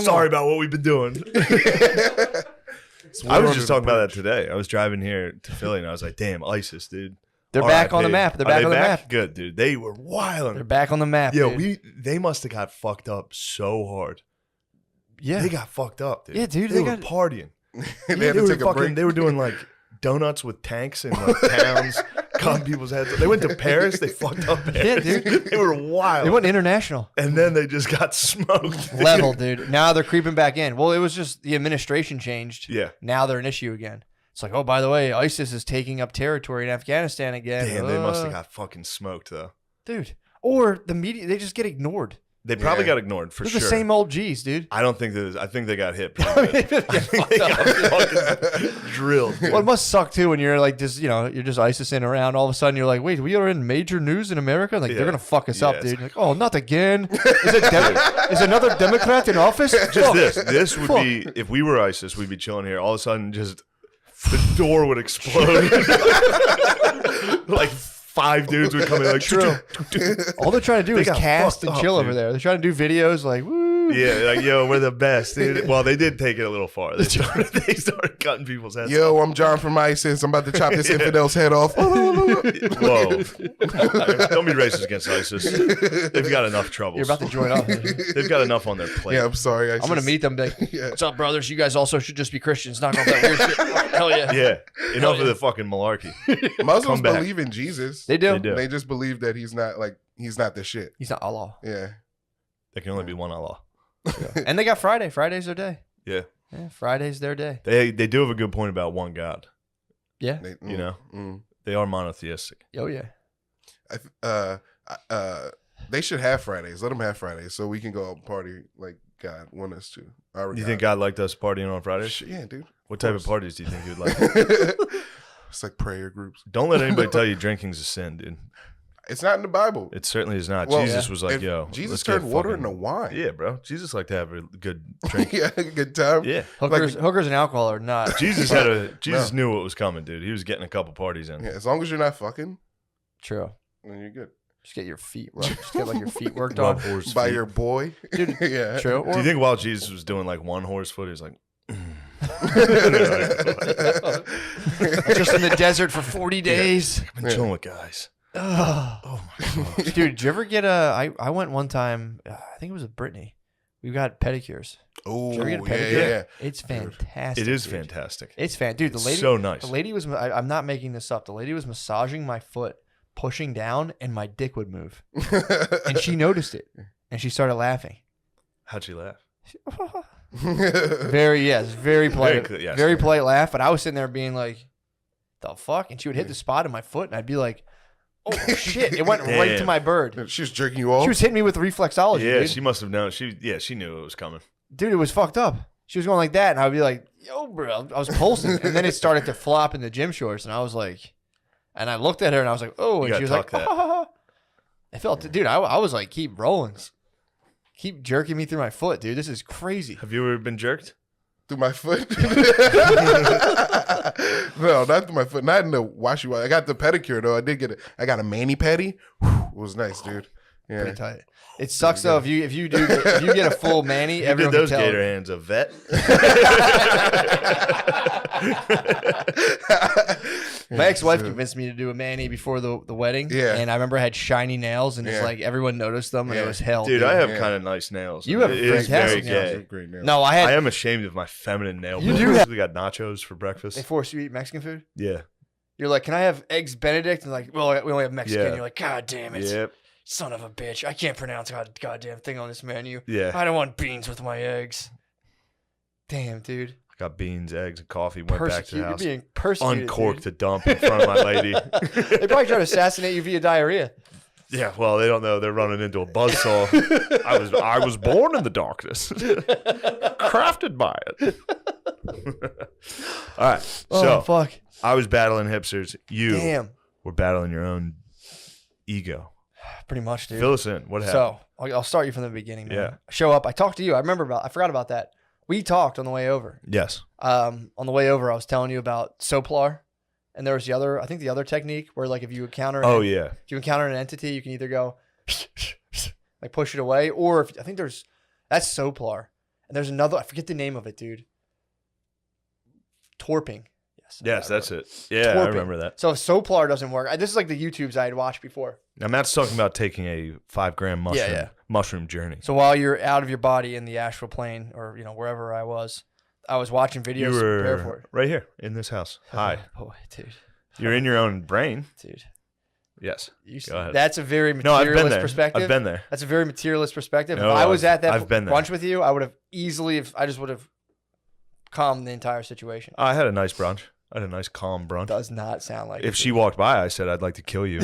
Sorry about what we've been doing. I was just talking about that today. I was driving here to Philly and I was like, damn, ISIS, dude. They're back on the RIP. map. They're Are back they on the map. Good, dude. They were wild. They're back on the map. Yo, dude. they must have got fucked up so hard. Yeah. They got fucked up, dude. Yeah, dude, They they were got- partying. They had to were take a break. They were doing like donuts with tanks and like towns, cutting people's heads. They went to Paris. They fucked up Paris. Yeah, dude. They were wild. They went international. And then they just got smoked. dude. Level, dude. Now they're creeping back in. Well, it was just the administration changed. Yeah. Now they're an issue again. It's like, oh, by the way, ISIS is taking up territory in Afghanistan again. Damn, they must have got fucking smoked though. Dude. Or the media, they just get ignored. They probably Yeah. got ignored for They're sure. the same old G's, dude. I don't think I think they got hit. Pretty good. I think they got fucking drilled. dude. Well, it must suck too when you're like just, you're just ISISing around. All of a sudden, you're like, wait, we are in major news in America. Like Yeah. they're gonna fuck us up, Yes. dude. Like, oh, not again. Is another Democrat in office? Just Fuck. this would Fuck. be if we were ISIS, we'd be chilling here. All of a sudden, just the door would explode. Like 5 dudes would come in. Like True. All they're trying to do They is got cast fucked and up, chill over dude. there. They're trying to do videos like, woo. Yeah, like yo, we're the best, dude. Well, they did take it a little far. They started cutting people's heads. Yo, I'm John from ISIS. I'm about to chop this infidel's head off. Whoa! Don't be racist against ISIS. They've got enough troubles. You're about to join up. They've got enough on their plate. Yeah, I'm sorry. I'm gonna meet them. Be like, Yeah. what's up, brothers? You guys also should just be Christians. Knock off that weird shit. Hell yeah. Yeah. Enough of the fucking malarkey. Muslims Come back. believe in Jesus. They do. They do. They just believe that he's not the shit. He's not Allah. Yeah. There can only be one Allah. And they got Friday. Friday's their day. Yeah. Yeah, Friday's their day. They do have a good point about one God. Yeah. You know? Mm. They are monotheistic. Oh yeah. They should have Fridays. Let them have Fridays so we can go out and party like God want us to. Our You think God liked us partying on Fridays? Yeah, dude. What type of parties do you think he would like? It's like prayer groups. Don't let anybody tell you drinking's a sin, dude. It's not in the Bible. It certainly is not. Well, Jesus was like, if yo, Jesus let's turned get water fucking- into wine. Yeah, bro. Jesus liked to have a good drink. Yeah, good time. Yeah. Hookers and alcohol are not. Jesus knew what was coming, dude. He was getting a couple parties in. Yeah, as long as you're not fucking, True. then you're good. Just get your feet rubbed. Just get like your feet worked Rub on. horse By feet. your boy. Dude, Yeah. True. Do you think while Jesus was doing like one horse foot, he was like, Just in the desert for 40 days. I've been chilling with guys. Oh my god. Dude, did you ever get a I went one time, I think it was with Brittany. We got pedicures. Oh, Did you ever get a yeah, pedicure? yeah. It's fantastic. It is dude. fantastic. It's dude. The It's lady, so nice. The lady was. I'm not making this up. The lady was massaging my foot, pushing down, and my dick would move. And she noticed it, and she started laughing. How'd she laugh? Very polite, clear, yes. very polite laugh. But I was sitting there being like, "The fuck?" And she would hit the spot in my foot, and I'd be like, "Oh shit!" It went right to Damn. my bird. She was jerking you off. She was hitting me with reflexology. Yeah, dude. she must have known. She knew it was coming. Dude, it was fucked up. she was going like that, and I would be like, yo, bro, I was pulsing. And then it started to flop in the gym shorts, and I was like, and I looked at her, and I was like, oh, and she was like, ah. I felt, dude, I was like, keep rolling. Keep jerking me through my foot, dude. This is crazy. Have you ever been jerked? Through my foot? No, not through my foot. Not in the washy. I got the pedicure though. I got a mani pedi. Whew, it was nice, dude. Yeah. Pretty tight. It sucks though if you get a full mani. You Everyone did those can tell. gator hands a vet. My ex-wife convinced me to do a mani before the wedding. Yeah. And I remember I had shiny nails, and it's like everyone noticed them, and it was hell. Dude, I have kind of nice nails. You have It is fantastic very nails. gay. Great nails. No, I am ashamed of my feminine nail. You do have- We got nachos for breakfast. They force you to eat Mexican food? Yeah. You're like, can I have eggs Benedict? And like, well, we only have Mexican. Yeah. You're like, God damn it. Yep. Son of a bitch. I can't pronounce goddamn thing on this menu. Yeah. I don't want beans with my eggs. Damn, dude. I got beans, eggs, and coffee. Went back to the You're house. being persecuted, Uncorked dude. the dump in front of my lady. They probably try to assassinate you via diarrhea. Yeah, well, they don't know. They're running into a buzzsaw. I was born in the darkness. Crafted by it. All right. So, Oh, fuck. I was battling hipsters. You Damn. were battling your own ego. Pretty much, dude. Fill us in. What happened? So, I'll start you from the beginning, man. Yeah. I show up. I talked to you. I forgot about that. We talked on the way over. Yes. On the way over, I was telling you about Soplar. And there was the other technique where, like, if you encounter if you encounter an entity, you can either go like push it away, or that's Soplar. And there's another, I forget the name of it, dude. Torping. Yes, that's it. Yeah, I remember that. So if Soplar doesn't work, this is like the YouTubes I had watched before. Now Matt's talking about taking a 5-gram mushroom journey. So while you're out of your body in the astral plane, or wherever I was watching videos You to prepare for were it. right here in this house. Hi. Oh, boy, dude. You're in your own brain. Dude. Yes. Go ahead. That's a very No, I've been materialist there. perspective. I've been there. That's a very materialist perspective. No, if I was at that I've been there. brunch with you, I would have easily, I just would have calmed the entire situation. I had a nice brunch. I had a nice calm brunch. Does not sound like If it, she dude. walked by, I said I'd like to kill you.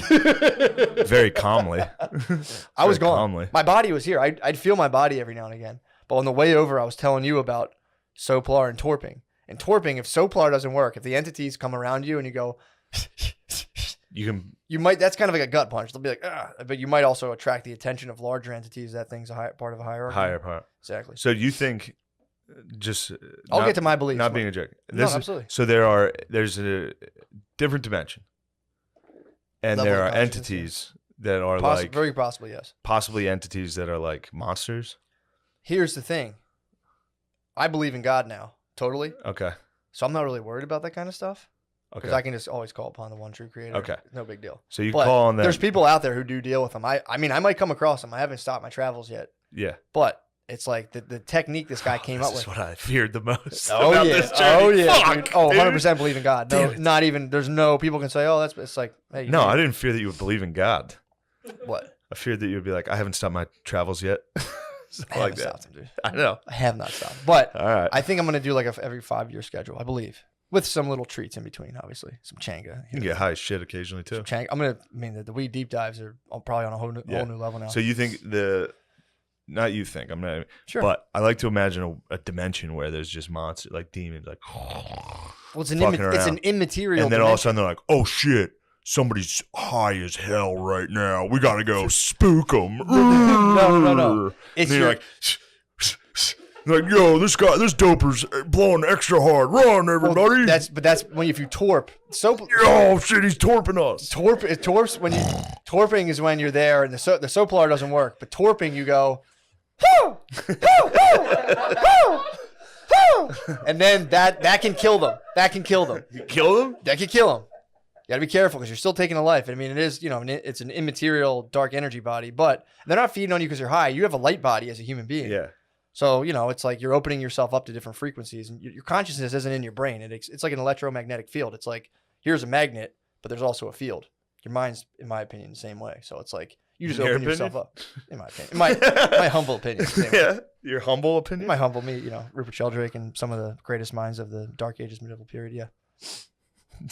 Very calmly. I was Very gone. calmly. My body was here. I'd feel my body every now and again. But on the way over, I was telling you about Soplar and Torping. And Torping, if Soplar doesn't work, if the entities come around you and you go, you might, that's kind of like a gut punch. They'll be like, ah, but you might also attract the attention of larger entities. That thing's part of a hierarchy. Higher part. Exactly. So you think just I'll get to my beliefs. Not being a jerk. No, absolutely. So there's a different dimension. And Level there of are consciousness, entities that are very possibly, yes. Possibly entities that are like monsters. Here's the thing. I believe in God now. Totally. Okay. So I'm not really worried about that kind of stuff. Because Okay. I can just always call upon the one true creator. Okay. No big deal. So you But call on them. There's people out there who do deal with them. I mean, I might come across them. I haven't stopped my travels yet. Yeah. But it's like the technique this guy came up This with. is what I feared the most. Oh about yeah. this journey. Oh yeah. Fuck, Dude. Oh, dude. 100% believe in God. No, Damn it. not even, there's no, people can say, oh, it's like, hey. you No, know, I didn't fear that you would believe in God. What? I feared that you would be like, I haven't stopped my travels yet. I haven't stopped them, dude. I know. I have not stopped. But All right. I think I'm going to do like every 5-year schedule, I believe. With some little treats in between, obviously. Some changa. You can get high as shit occasionally too. Changa. The weed deep dives are probably on a whole new level now. So you think not you think, I'm not, Sure. but I like to imagine a dimension where there's just monsters, like demons, like, well, it's an fucking immaterial. and then all of a dimension. sudden they're like, oh shit, somebody's high as hell right now. We gotta go spook them. No. It's you're like, yo, this doper's blowing extra hard. Run, everybody. That's when if you torp. Oh shit, he's torping us. Torping is when you're there and the Soplar doesn't work. But torping, you go, and then that can kill them. That can kill them. Kill them? That can kill them. You gotta be careful because you're still taking a life. I mean, it is, it's an immaterial dark energy body, but they're not feeding on you because you're high. You have a light body as a human being. Yeah. So, it's like you're opening yourself up to different frequencies, and your consciousness isn't in your brain. It's like an electromagnetic field. It's like, here's a magnet, but there's also a field. Your mind's, in my opinion, the same way. So it's like, you just open yourself up. In my opinion. My humble opinion. Yeah. Your humble opinion? My humble, Rupert Sheldrake and some of the greatest minds of the Dark Ages medieval period, yeah.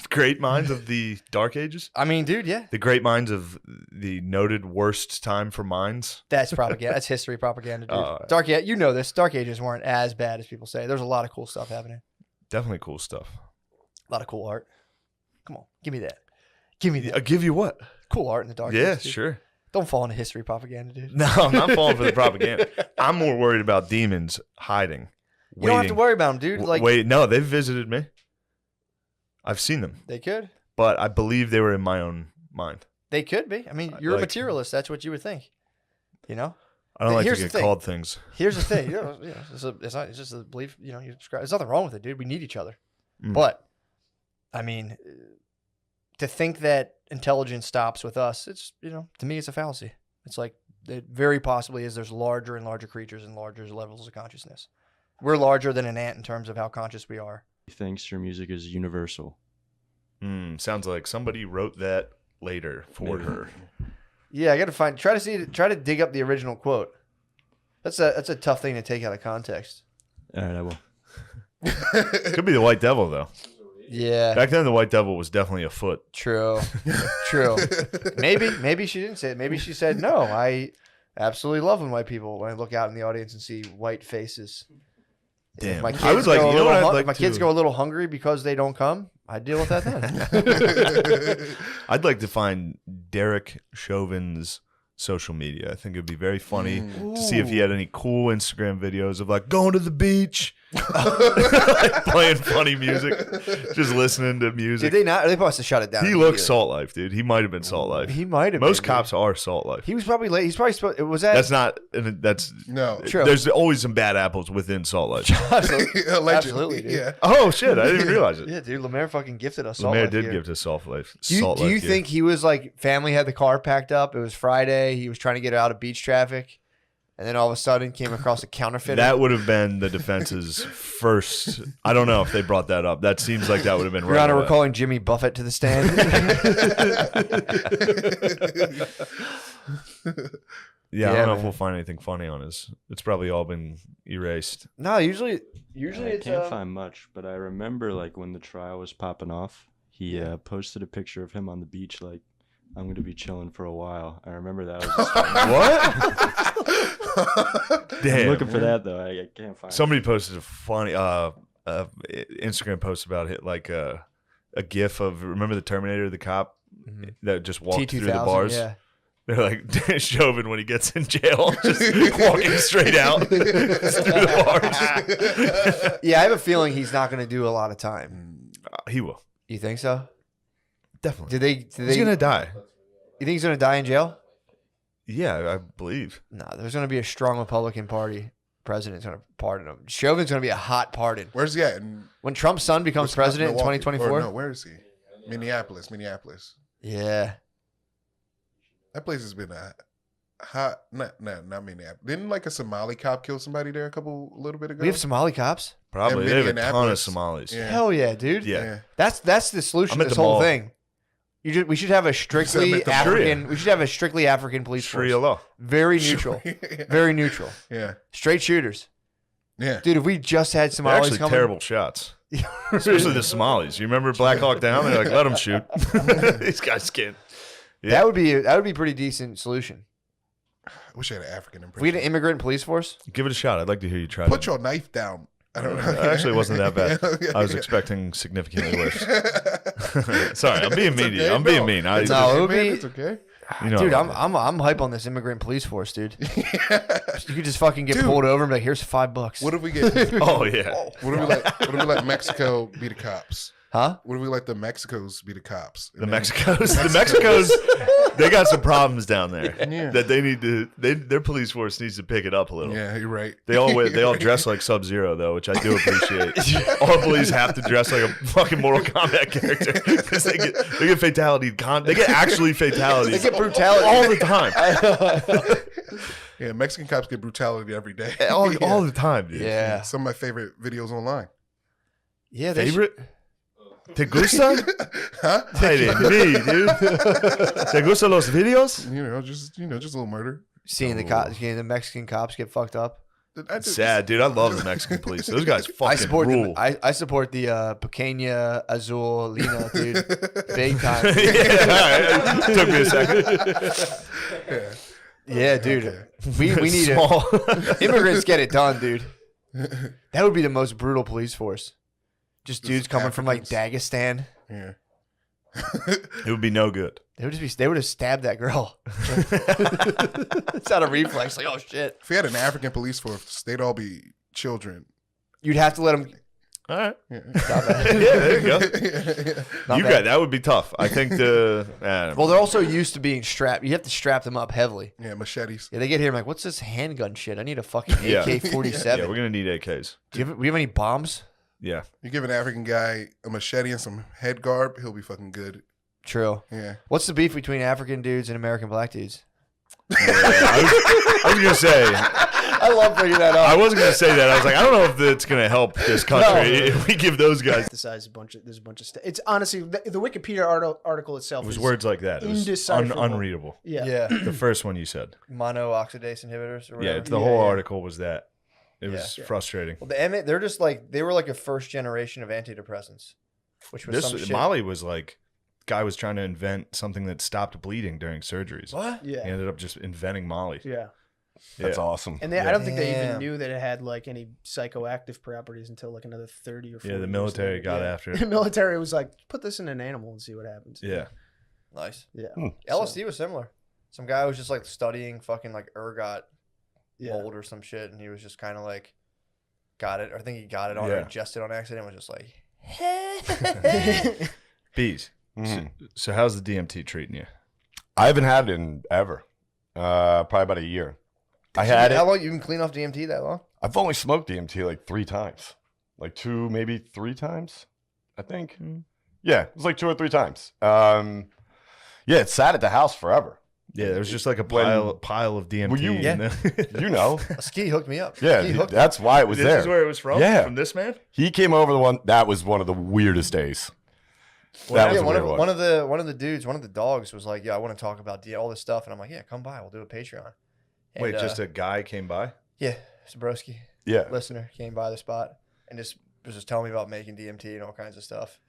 Great minds of the Dark Ages? I mean, dude, yeah. The great minds of the noted worst time for minds? That's propaganda. That's history propaganda, dude. Oh. Dark, yeah, you know this. Dark Ages weren't as bad as people say. There's a lot of cool stuff happening. Definitely cool stuff. A lot of cool art. Come on, give me that. Give me that. I'll give you what? Cool art in the Dark Yeah, Ages. Dude. sure. Don't fall into history propaganda, dude. No, I'm not falling for the propaganda. I'm more worried about demons hiding. You don't have to worry about them, dude. Like, wait, no, they've visited me. I've seen them. they could. But I believe they were in my own mind. They could be. I mean, you're a Like- materialist. That's what you would think. You know? I don't like Here's to the get thing. called things. Here's the thing. It's just a belief, you describe. There's nothing wrong with it, dude. We need each other. Mm. But, I mean, to think that intelligence stops with us, it's, to me, it's a fallacy. It's like, it very possibly is there's larger and larger creatures and larger levels of consciousness. We're larger than an ant in terms of how conscious we are. He thinks your music is universal. Sounds like somebody wrote that later for her. Yeah, I got to try to dig up the original quote. That's a tough thing to take out of context. All right, I will. Could be the White Devil, though. Yeah. Back then, the White Devil was definitely a foot. True. Maybe she didn't say it. Maybe she said, no, I absolutely love when white people, when I look out in the audience and see white faces. Damn. If my kids, I was like, go, you know what I'd like if my kids to- go a little hungry because they don't come, I deal with that then. I'd like to find Derek Chauvin's social media. I think it'd be very funny to see if he had any cool Instagram videos of like going to the beach, like playing funny music, just listening to music. Did they not? They must have shut it down. He looks Salt Life, dude. He might have been Salt Life. He might have. Most been, cops are Salt Life. He was probably late. He's probably supposed. Was that? That's not. That's No. True. There's always some bad apples within Salt Life. Allegedly, Absolutely, dude. yeah. Oh shit! I didn't even realize it. Yeah, dude. Lemaire fucking gifted us. Salt Lemaire Life did gear. give to Salt Life. Do you think he was like family had the car packed up? It was Friday. He was trying to get out of beach traffic, and then all of a sudden came across a counterfeit. that would have been the defense's first? I don't know if they brought that up. That seems like that would have been. Your right Honor, away. we're calling Jimmy Buffett to the stand. Yeah, I Yeah, don't know if man. we'll find anything funny on his. It's probably all been erased. No, usually I it's can't find much, but I remember like when the trial was popping off, he posted a picture of him on the beach like, I'm going to be chilling for a while. I remember that. What? Damn. I'm looking for that though. I can't find it. Somebody posted a funny Instagram post about it, like a gif of, remember the Terminator, the cop that just walked through the T2000, bars. yeah. They're like Chauvin when he gets in jail, just walking straight out through the bars. Yeah, I have a feeling he's not going to do a lot of time. He will. You think so? Definitely. Did He's they? going to die. You think he's going to die in jail? Yeah, I believe. No, there's going to be a strong Republican Party president's going to pardon him. Chauvin's going to be a hot pardon. Where's he at? In When Trump's son becomes president in Milwaukee? 2024? Or no, where is he? Minneapolis. Yeah. That place has been a hot. Not Minneapolis. Didn't like a Somali cop kill somebody there a little bit ago? We have Somali cops? Probably. In They have a ton of Minneapolis. Somalis. Yeah. Hell yeah, dude. Yeah. That's the solution I'm to at this the whole mall. thing. We should have a strictly at the mall. African. We should have a strictly African police Sharia force. law. Very neutral. Very neutral. Yeah. Straight shooters. Yeah. Dude, if we just had They're Somalis actually coming, terrible shots. Especially the Somalis. You remember Black Hawk Down? They're like, let them shoot. These guys can't. Yeah. that would be a pretty decent solution. I wish I had an African If we had impression. an immigrant police force, Give it a shot. I'd like to hear you try Put that. your knife down. I don't know. Actually, it wasn't that bad. Okay. I was expecting significantly worse. Sorry, I'm being mean. okay. I'm being No. mean. No, it would Man, be- it's okay. You know dude, I I'm love I'm hype on this immigrant police force, dude. You could just fucking get pulled over and be like, "Here's $5." What if we get? it. Oh yeah. What if we let Mexico be the cops? Huh? What if we let the Mexicos be the cops? The Mexicos, they got some problems down there Yeah. that they need to. Their police force needs to pick it up a little. Yeah, you're right. They all dress like Sub-Zero though, which I do appreciate. All police have to dress like a fucking Mortal Kombat character because they get fatality. They get actually fatalities. They get brutality all the time. Yeah, Mexican cops get brutality every day. all the time, dude. Yeah. Some of my favorite videos online. Yeah. They Favorite? Te gusta? Huh? Hey, me, dude. Te gusta los videos? Just a little murder. seeing the Mexican cops get fucked up. Sad, dude. I love the Mexican police. Those guys fucking I support rule. I support the Pequeña Azulina, dude. Big time. Yeah, took me a second. Yeah, dude. We need immigrants get it done, dude. That would be the most brutal police force. Just dudes coming from like Dagestan. Yeah. It would be no good. They would have stabbed that girl. It's not a reflex. Like, oh shit. If we had an African police force, they'd all be children. You'd have to let them. All right. Yeah. There you go. Not You bad. got that would be tough. I think Well, they're also used to being strapped. You have to strap them up heavily. Yeah, machetes. Yeah, they get here. I'm like, what's this handgun shit? I need a fucking Yeah. AK-47. yeah, we're gonna need AKs. We have any bombs? Yeah. You give an African guy a machete and some head garb, he'll be fucking good. True. Yeah. What's the beef between African dudes and American black dudes? I was gonna say. I love bringing that up. I wasn't gonna say that. I was like, I don't know if it's gonna help this country if we give those guys. There's a bunch of stuff. It's honestly the Wikipedia article itself. It was is words like that. It was indecipherable. unreadable. Yeah. Yeah. The first one you said. Monooxidase inhibitors or whatever. Yeah, the whole article was that. It was Yeah. frustrating. Well, they're just like, they were like a first generation of antidepressants, which was some shit. Molly was like, guy was trying to invent something that stopped bleeding during surgeries. What? He Yeah. ended up just inventing Molly. Yeah. That's awesome. And I don't think they even Damn. knew that it had like any psychoactive properties until like another 30 or 40 Yeah, the years military later. got Yeah. after it. The military was like, put this in an animal and see what happens. Yeah. Nice. Yeah. LSD was similar. Some guy was just like studying fucking like ergot Yeah. mold or some shit, and he was just kind of like, got it. Or I think he got it on or Yeah. ingested on accident. Was just like, Bees. Mhm. So how's the DMT treating you? I haven't had it in ever. Probably about a year. I had How it. long you been clean off DMT that long? I've only smoked DMT like 3 times. Like 2, maybe 3 times, I think. Yeah, it was like 2 or 3 times. Yeah, it sat at the house forever. Yeah, there was just like a When- pile of DMT. Well, you- in there. You know. Ski hooked me up. Yeah, Ski hooked me. that's why it was This there. is where it was from? Yeah. From this man? He came over that was one of the weirdest days. That was Yeah, a one weird of, one. one of the dudes, one of the dogs was like, yeah, I want to talk about all this stuff. And I'm like, yeah, come by. We'll do a Patreon. And, Wait, just a guy came by? Yeah, Zabrowski, Yeah. listener, came by the spot and just was just telling me about making DMT and all kinds of stuff.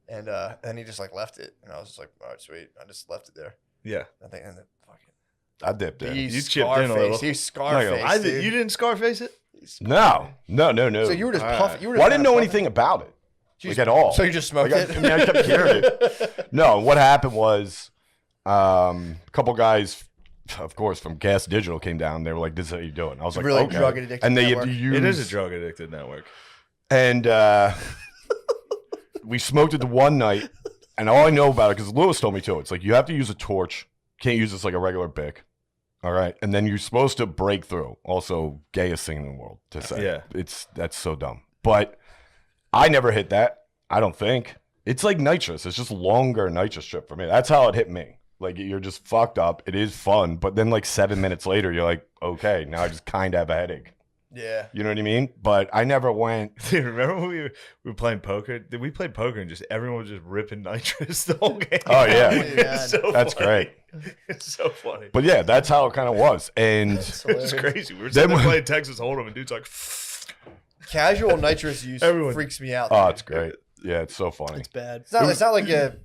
And then he just like left it. And I was just like, all right, sweet. I just left it there. Yeah. I think, and then fucking. I dipped in. He's You chipped in a little. He's Scarface. dude. You didn't Scarface it? No. So you were just puffing. Well, I didn't know anything about it. Like at all. So you just smoked Like, it? I mean, I kept hearing it. No, what happened was a couple guys, of course, from Gas Digital came down. They were like, this is how you doing. I was like, really okay. drug addicted And they network. used, It is a drug addicted network. And we smoked it the one night. And all I know about it, because Lewis told me too, it's like you have to use a torch. Can't use this like a regular Bic. All right. And then you're supposed to break through. Also, gayest thing in the world to say. Yeah. That's so dumb. But I never hit that. I don't think. It's like nitrous. It's just longer nitrous trip for me. That's how it hit me. Like you're just fucked up. It is fun. But then like 7 minutes later, you're like, okay, now I just kind of have a headache. Yeah. You know what I mean? But I never went. Dude, remember when we were playing poker? We played poker and just everyone was just ripping nitrous the whole game. Oh, yeah. It's so That's funny. great. It's so funny. But yeah, that's how it kind of was. And It's crazy. We were Then sitting there when- playing Texas Hold'em and dude's like, Casual nitrous use Everyone- freaks me out. oh, dude. it's great. Yeah, it's so funny. It's bad. It's not like a,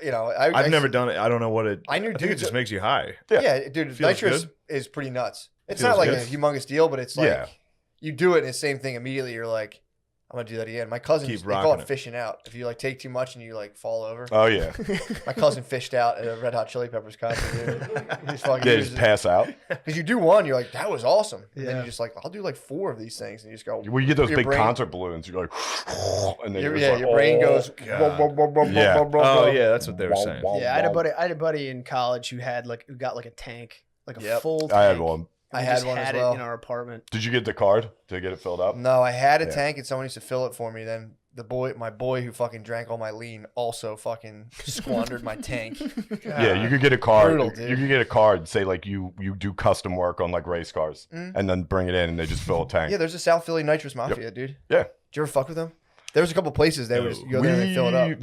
you know. I've never done it. I don't know what it. I knew think it dudes just makes you high. Yeah, dude, Feels nitrous good. is pretty nuts. It's Feels not like good. a humongous deal, but it's like Yeah. you do it and it's the same thing immediately. You're like, I'm gonna do that again. My cousin, Keep they call rocking it it. fishing out. If you like take too much and you like fall over. Oh, yeah. My cousin fished out at a Red Hot Chili Peppers concert. Dude. He's fucking Yeah, just pass out. because you do one, you're like, that was awesome. And then Yeah. you just like, I'll do like 4 of these things, and you just go. Well, you get those your big brain- concert balloons. You're like, and then Your, you're yeah, just your like, brain oh, goes. God. Yeah. Oh yeah, that's what they were saying. Yeah, I had a buddy in college who got like a tank, like a Yep. full tank. I had one. I We had just one as had well. it in our apartment. Did you get the card to get it filled up? No, I had a Yeah. tank and someone used to fill it for me. Then my boy who fucking drank all my lean also fucking squandered my tank. Yeah, you could get a card. Brutal, dude. You could get a card. Say like you do custom work on like race cars, and then bring it in and they just fill a tank. Yeah, there's a South Philly nitrous mafia, dude. Yeah. Did you ever fuck with them? There was a couple places there. You go there and they fill it up.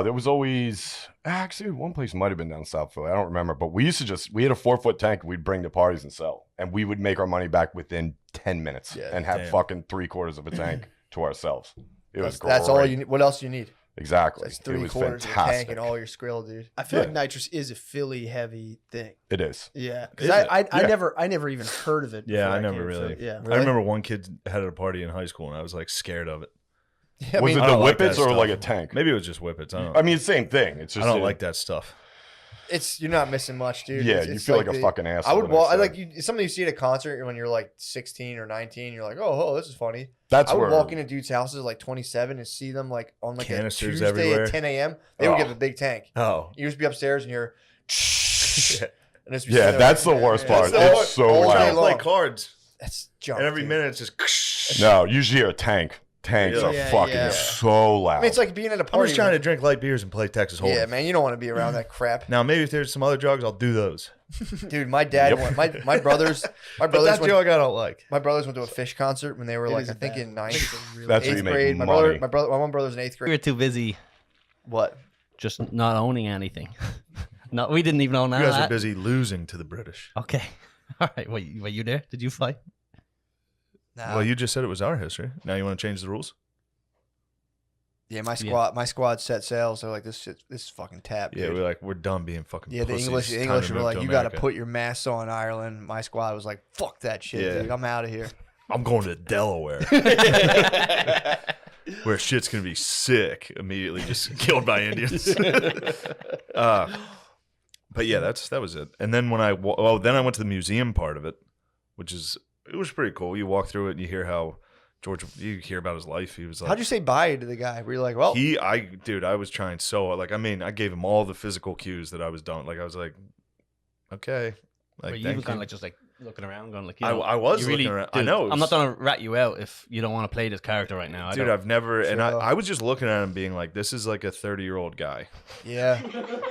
There was always actually one place might have been down South Philly. I don't remember, but we had a 4-foot tank we'd bring to parties and sell, and we would make our money back within 10 minutes and have fucking 3/4 of a tank to ourselves. It was great. That's all you need. What else do you need? Exactly. That's it was 3/4 of a tank fantastic. and all your skrill, dude. I feel like nitrous is a Philly heavy thing. It is. Yeah, because I never even heard of it. Yeah, before I never came to really. Philly. Yeah, I remember one kid had a party in high school, and I was like scared of it. Yeah, Was it I the don't like whippets that or stuff. like a tank? Maybe it was just whippets. I don't. I mean, same thing. It's just I don't like that stuff. You're not missing much, dude. Yeah, It's you feel like a fucking asshole. I would the next walk. day. It's something you see at a concert when you're like 16 or 19. You're like, oh, this is funny. That's I would where walk into dudes' houses like 27 and see them like on like a Canisters Tuesday everywhere. at 10 a.m. They would give a big tank. Oh, You just be upstairs and you're. And it's Yeah, that's the worst part. It's so all day loud. long. play cards, That's junk. and every dude. minute it's just. No, usually a tank. Tanks are Yeah, fucking yeah. so loud. I mean, it's like being at a I'm party. just trying to drink light beers and play Texas Hold'em. Yeah, man, you don't want to be around that crap. Now maybe if there's some other drugs, I'll do those. Dude, my dad went. My brothers. My But brothers that went. drug I don't like. My brothers went to a Fish concert when they were It like is I think bad. in ninth, That's where you eighth make grade. My money. one brother's in eighth We grade. were too busy What? just not owning anything. No, we didn't even own You that. guys are busy losing to the British. Okay. All right. Were you there? Did you fight? Nah. Well, you just said it was our history. Now you want to change the rules? Yeah, my squad set sails. They're like, this is fucking tap. Yeah, dude. we're done being fucking. Yeah, the pussies. English It's time to were move like, to you got to America. put your masks on, Ireland. My squad was like, fuck that shit, Yeah. dude. I'm out of here. I'm going to Delaware, where shit's gonna be sick immediately, just killed by Indians. But yeah, that was it. And then when then I went to the museum part of it, it was pretty cool. You walk through it and you hear how you hear about his life. He was like, How'd you say bye to the guy? Were you like, well, I was trying I gave him all the physical cues that I was done. Like I was like, okay, like Were you thank even kind you. of like just like looking around, going like, I was you really, looking around. I dude, know. I'm not gonna rat you out if you don't want to play this character right now. Dude, I've never, and Sure. I was just looking at him being like, this is like a 30-year-old guy. yeah.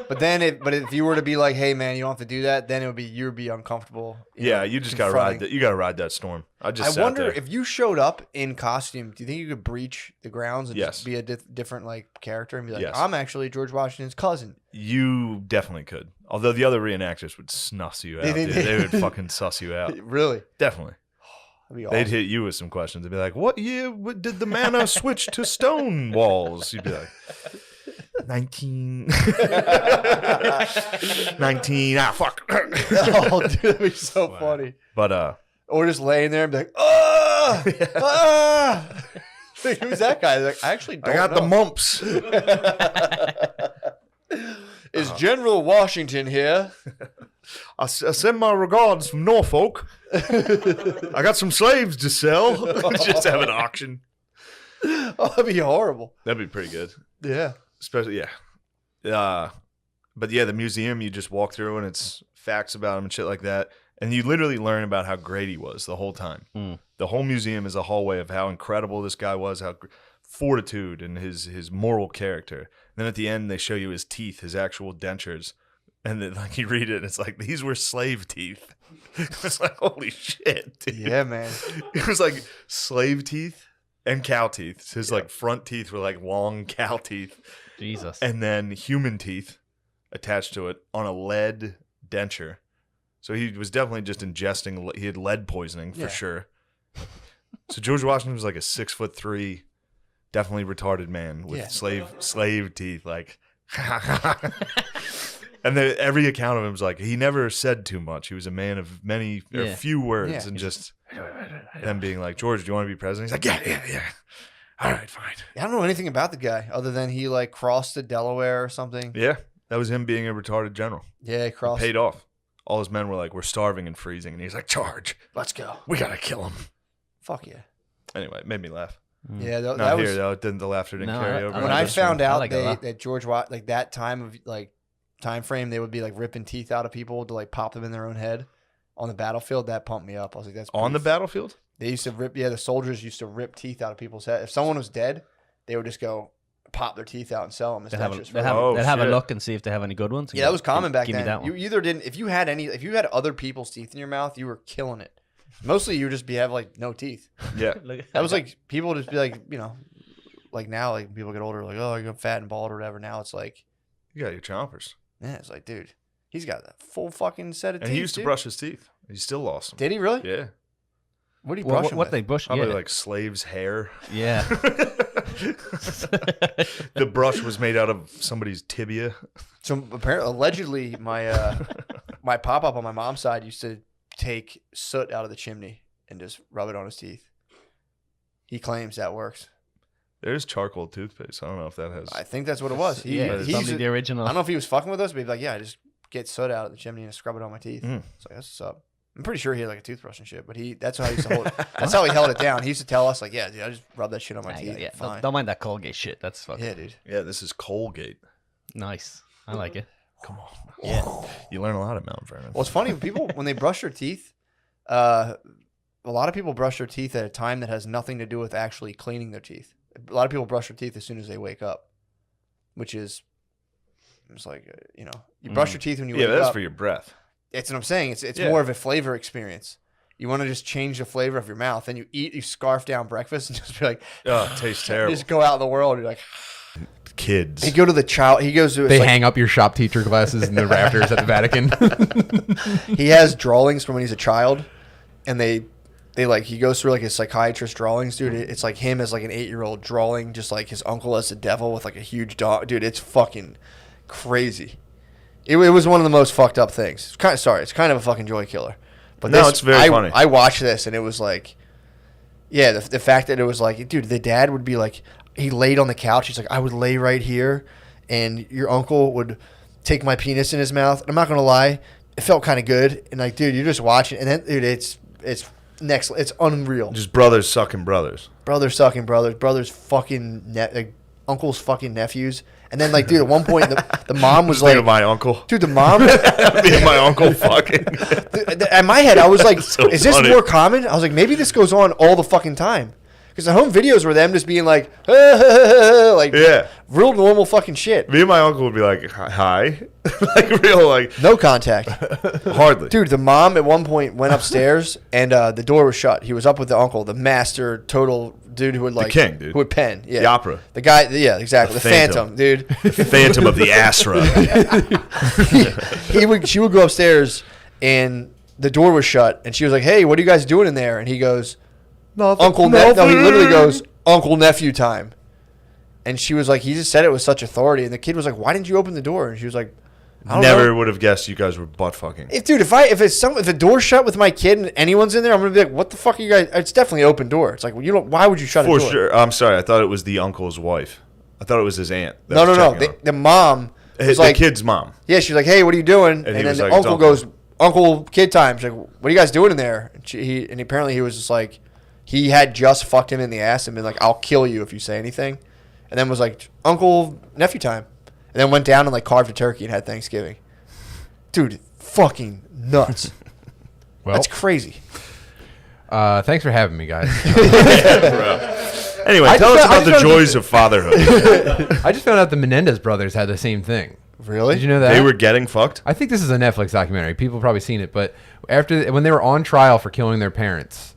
But if you were to be like, hey man, you don't have to do that, then you would be uncomfortable. You just gotta ride that. You gotta ride that storm. I I wonder if you showed up in costume, do you think you could breach the grounds and Yes. just be a different like character and be like, Yes. I'm actually George Washington's cousin? You definitely could. Although the other reenactors would snuff you out. think Dude. They would fucking suss you out. Really? Definitely. That'd be They'd awesome. hit you with some questions. They'd be like, what year did the manor switch to stone walls? You'd be like, 19. 19. Ah, fuck. Oh, dude, that'd be so funny. But, Or just laying there and be like, ah, ah. Like, who's that guy? Like, I actually don't I got know. the mumps. Is General Washington here? I send my regards from Norfolk. I got some slaves to sell. Just have an auction. Oh, that'd be horrible. That'd be pretty good. Yeah. Especially, yeah. But yeah, the museum, you just walk through and it's facts about him and shit like that. And you literally learn about how great he was the whole time. The whole museum is a hallway of how incredible this guy was, how fortitude and his moral character. Then at the end, they show you his teeth, his actual dentures. And then, like, you read it, and it's like, these were slave teeth. It's like, holy shit, dude. Yeah, man. It was like slave teeth and cow teeth. His, like, front teeth were like long cow teeth. Jesus. And then human teeth attached to it on a lead denture. So he was definitely just ingesting, he had lead poisoning for sure. So George Washington was like a 6'3", definitely retarded man with slave teeth, like. And every account of him was like, he never said too much. He was a man of few words, and just them being like, George, do you want to be president? He's like, yeah. All right, fine. I don't know anything about the guy other than he like crossed to Delaware or something. Yeah, that was him being a retarded general. Yeah, he crossed. Paid off. All his men were like, we're starving and freezing. And he's like, charge. Let's go. We got to kill him. Fuck yeah. Anyway, it made me laugh. Yeah, that Not was here, though. The laughter didn't carry over. when I found out like it a lot. that George like that time of like time frame, they would be like ripping teeth out of people to like pop them in their own head on the battlefield. That pumped me up. I was like, that's on the battlefield. They used to rip. Yeah, the soldiers used to rip teeth out of people's head. If someone was dead, they would just go pop their teeth out and sell them. They'd have a look and see if they have any good ones. Yeah, that was common back give me then. that one. You either didn't, if you had other people's teeth in your mouth, you were killing it. Mostly, you would just have like no teeth. Yeah, That was like people would just be like, like now, like when people get older, like, oh, you're fat and bald or whatever. Now it's like, You got your chompers. yeah, it's like, dude, he's got a full fucking set of teeth. And he used to dude. brush his teeth. He still lost them. Did he really? Yeah. What did he brush them What with? they brush? Probably Yeah. like slave's hair. Yeah. The brush was made out of somebody's tibia. So apparently, allegedly, my my pop up on my mom's side used to take soot out of the chimney and just rub it on his teeth. He claims that works. There's charcoal toothpaste. I don't know if that has. I think that's what it was. He, Yeah, he it's used probably to- the original. I don't know if he was fucking with us, but he'd be like, yeah, I just get soot out of the chimney and scrub it on my teeth. Mm. It's like, that's what's up. I'm pretty sure he had like a toothbrush and shit, but that's how he used to hold it. That's how he held it down. He used to tell us, like, yeah, dude, I just rub that shit on my Yeah, teeth. yeah. Fine. Don't mind that Colgate shit. That's fucking Yeah, dude. Yeah, this is Colgate. nice. I like it. Come on. Yeah. You learn a lot at Mount Vernon. Well, it's funny, people, when they brush their teeth, a lot of people brush their teeth at a time that has nothing to do with actually cleaning their teeth. A lot of people brush their teeth as soon as they wake up, which is, it's like, you brush your teeth when you Yeah, wake that's up. for your breath. It's what I'm saying. It's Yeah. more of a flavor experience. You want to just change the flavor of your mouth, then you scarf down breakfast and just be like, Oh, it tastes terrible. just go out in the world. And you're like, Kids. he goes to They hang up your shop teacher glasses in the rafters at the Vatican. He has drawings from when he's a child, and they like, he goes through like his psychiatrist drawings, dude. It's like him as like an 8-year-old drawing, just like his uncle as the devil with like a huge dog, dude. It's fucking crazy. It was one of the most fucked up things. It's kind of a fucking joy killer. But No, it's very funny. I watched this and it was like, yeah, the fact that it was like, dude, the dad would be like, he laid on the couch. He's like, I would lay right here, and your uncle would take my penis in his mouth. And I'm not gonna lie, it felt kind of good. And like, dude, you're just watching, and then, dude, it's unreal. Just brothers sucking brothers. Brothers sucking brothers fucking uncles fucking nephews. And then like, dude, at one point the mom was Just like, think of my uncle. dude, the mom. Me and my uncle fucking. In my head, I was like, So is this funny. more common? I was like, maybe this goes on all the fucking time. Because the home videos were them just being like, like, Yeah. real normal fucking shit. Me and my uncle would be like, hi. Like, real, like, No contact. hardly. Dude, the mom at one point went upstairs and the door was shut. He was up with the uncle, the master, total dude who would like, king, dude. who would pen. Yeah. The opera. The guy, yeah, exactly. The The Phantom, dude. The Phantom of the Asra. She would go upstairs and the door was shut and she was like, hey, what are you guys doing in there? And he goes, no, he literally goes, uncle nephew time. And she was like, he just said it with such authority. And the kid was like, why didn't you open the door? And she was like, I don't Never know. would have guessed you guys were butt fucking. If the door's shut with my kid and anyone's in there, I'm gonna be like, what the fuck are you guys? It's definitely an open door. It's like, well, why would you shut For a door? sure. I'm sorry. I thought it was the uncle's wife. I thought it was his aunt. that No. was checking on him. The mom was The like, kid's mom. yeah, she's like, hey, what are you doing? And he And then was the like, uncle "Uncle." goes, uncle kid time. She's like, what are you guys doing in there? And apparently he was just like, he had just fucked him in the ass and been like, I'll kill you if you say anything. And then was like, uncle nephew time. And then went down and like carved a turkey and had Thanksgiving. Dude, fucking nuts. Well, That's crazy. thanks for having me, guys. Anyway, I tell just us found- I about the just found- joys of fatherhood. I just found out the Menendez brothers had the same thing. Really? Did you know that? They were getting fucked? I think this is a Netflix documentary. People have probably seen it, but when they were on trial for killing their parents,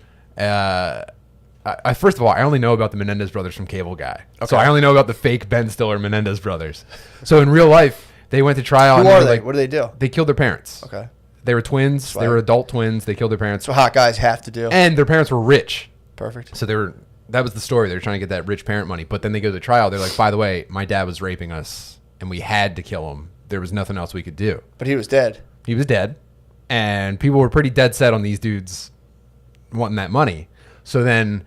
first of all, I only know about the Menendez brothers from Cable Guy. Okay. So I only know about the fake Ben Stiller Menendez brothers. So in real life, they went to trial. Who and are were they? like, What do they do? They killed their parents. Okay. They were twins. Swag. They were adult twins. They killed their parents. That's what hot guys have to do. And their parents were rich. Perfect. So that was the story. They were trying to get that rich parent money. But then they go to trial. They're like, by the way, my dad was raping us and we had to kill him. There was nothing else we could do. But he was dead. He was dead. And people were pretty dead set on these dudes wanting that money. So then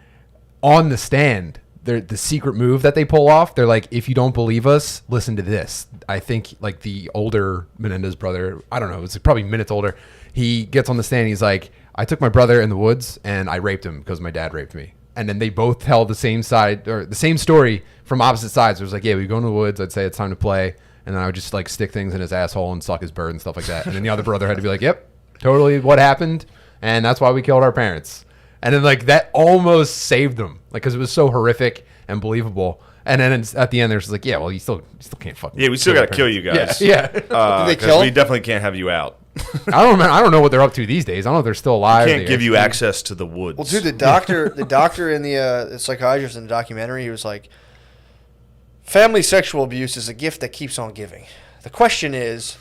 on the stand, the secret move that they pull off, they're like, if you don't believe us, listen to this. I think like the older Menendez brother, I don't know, it's probably minutes older. He gets on the stand. He's like, I took my brother in the woods and I raped him because my dad raped me. And then they both tell the same side or the same story from opposite sides. It was like, yeah, we go in the woods. I'd say it's time to play. And then I would just like stick things in his asshole and suck his bird and stuff like that. And then the other brother had to be like, yep, totally what happened. And that's why we killed our parents. And then like that almost saved them, like because it was so horrific and believable. And then at the end, they're just like, yeah, well, you still can't fucking. Yeah, we still your got to kill you parents." guys. Yeah. Did they kill Because we him? definitely can't have you out. I don't know what they're up to these days. I don't know if they're still alive. Can't give you access to the woods. Well, dude, the doctor and the psychiatrist in the documentary, he was like, Family sexual abuse is a gift that keeps on giving. The question is,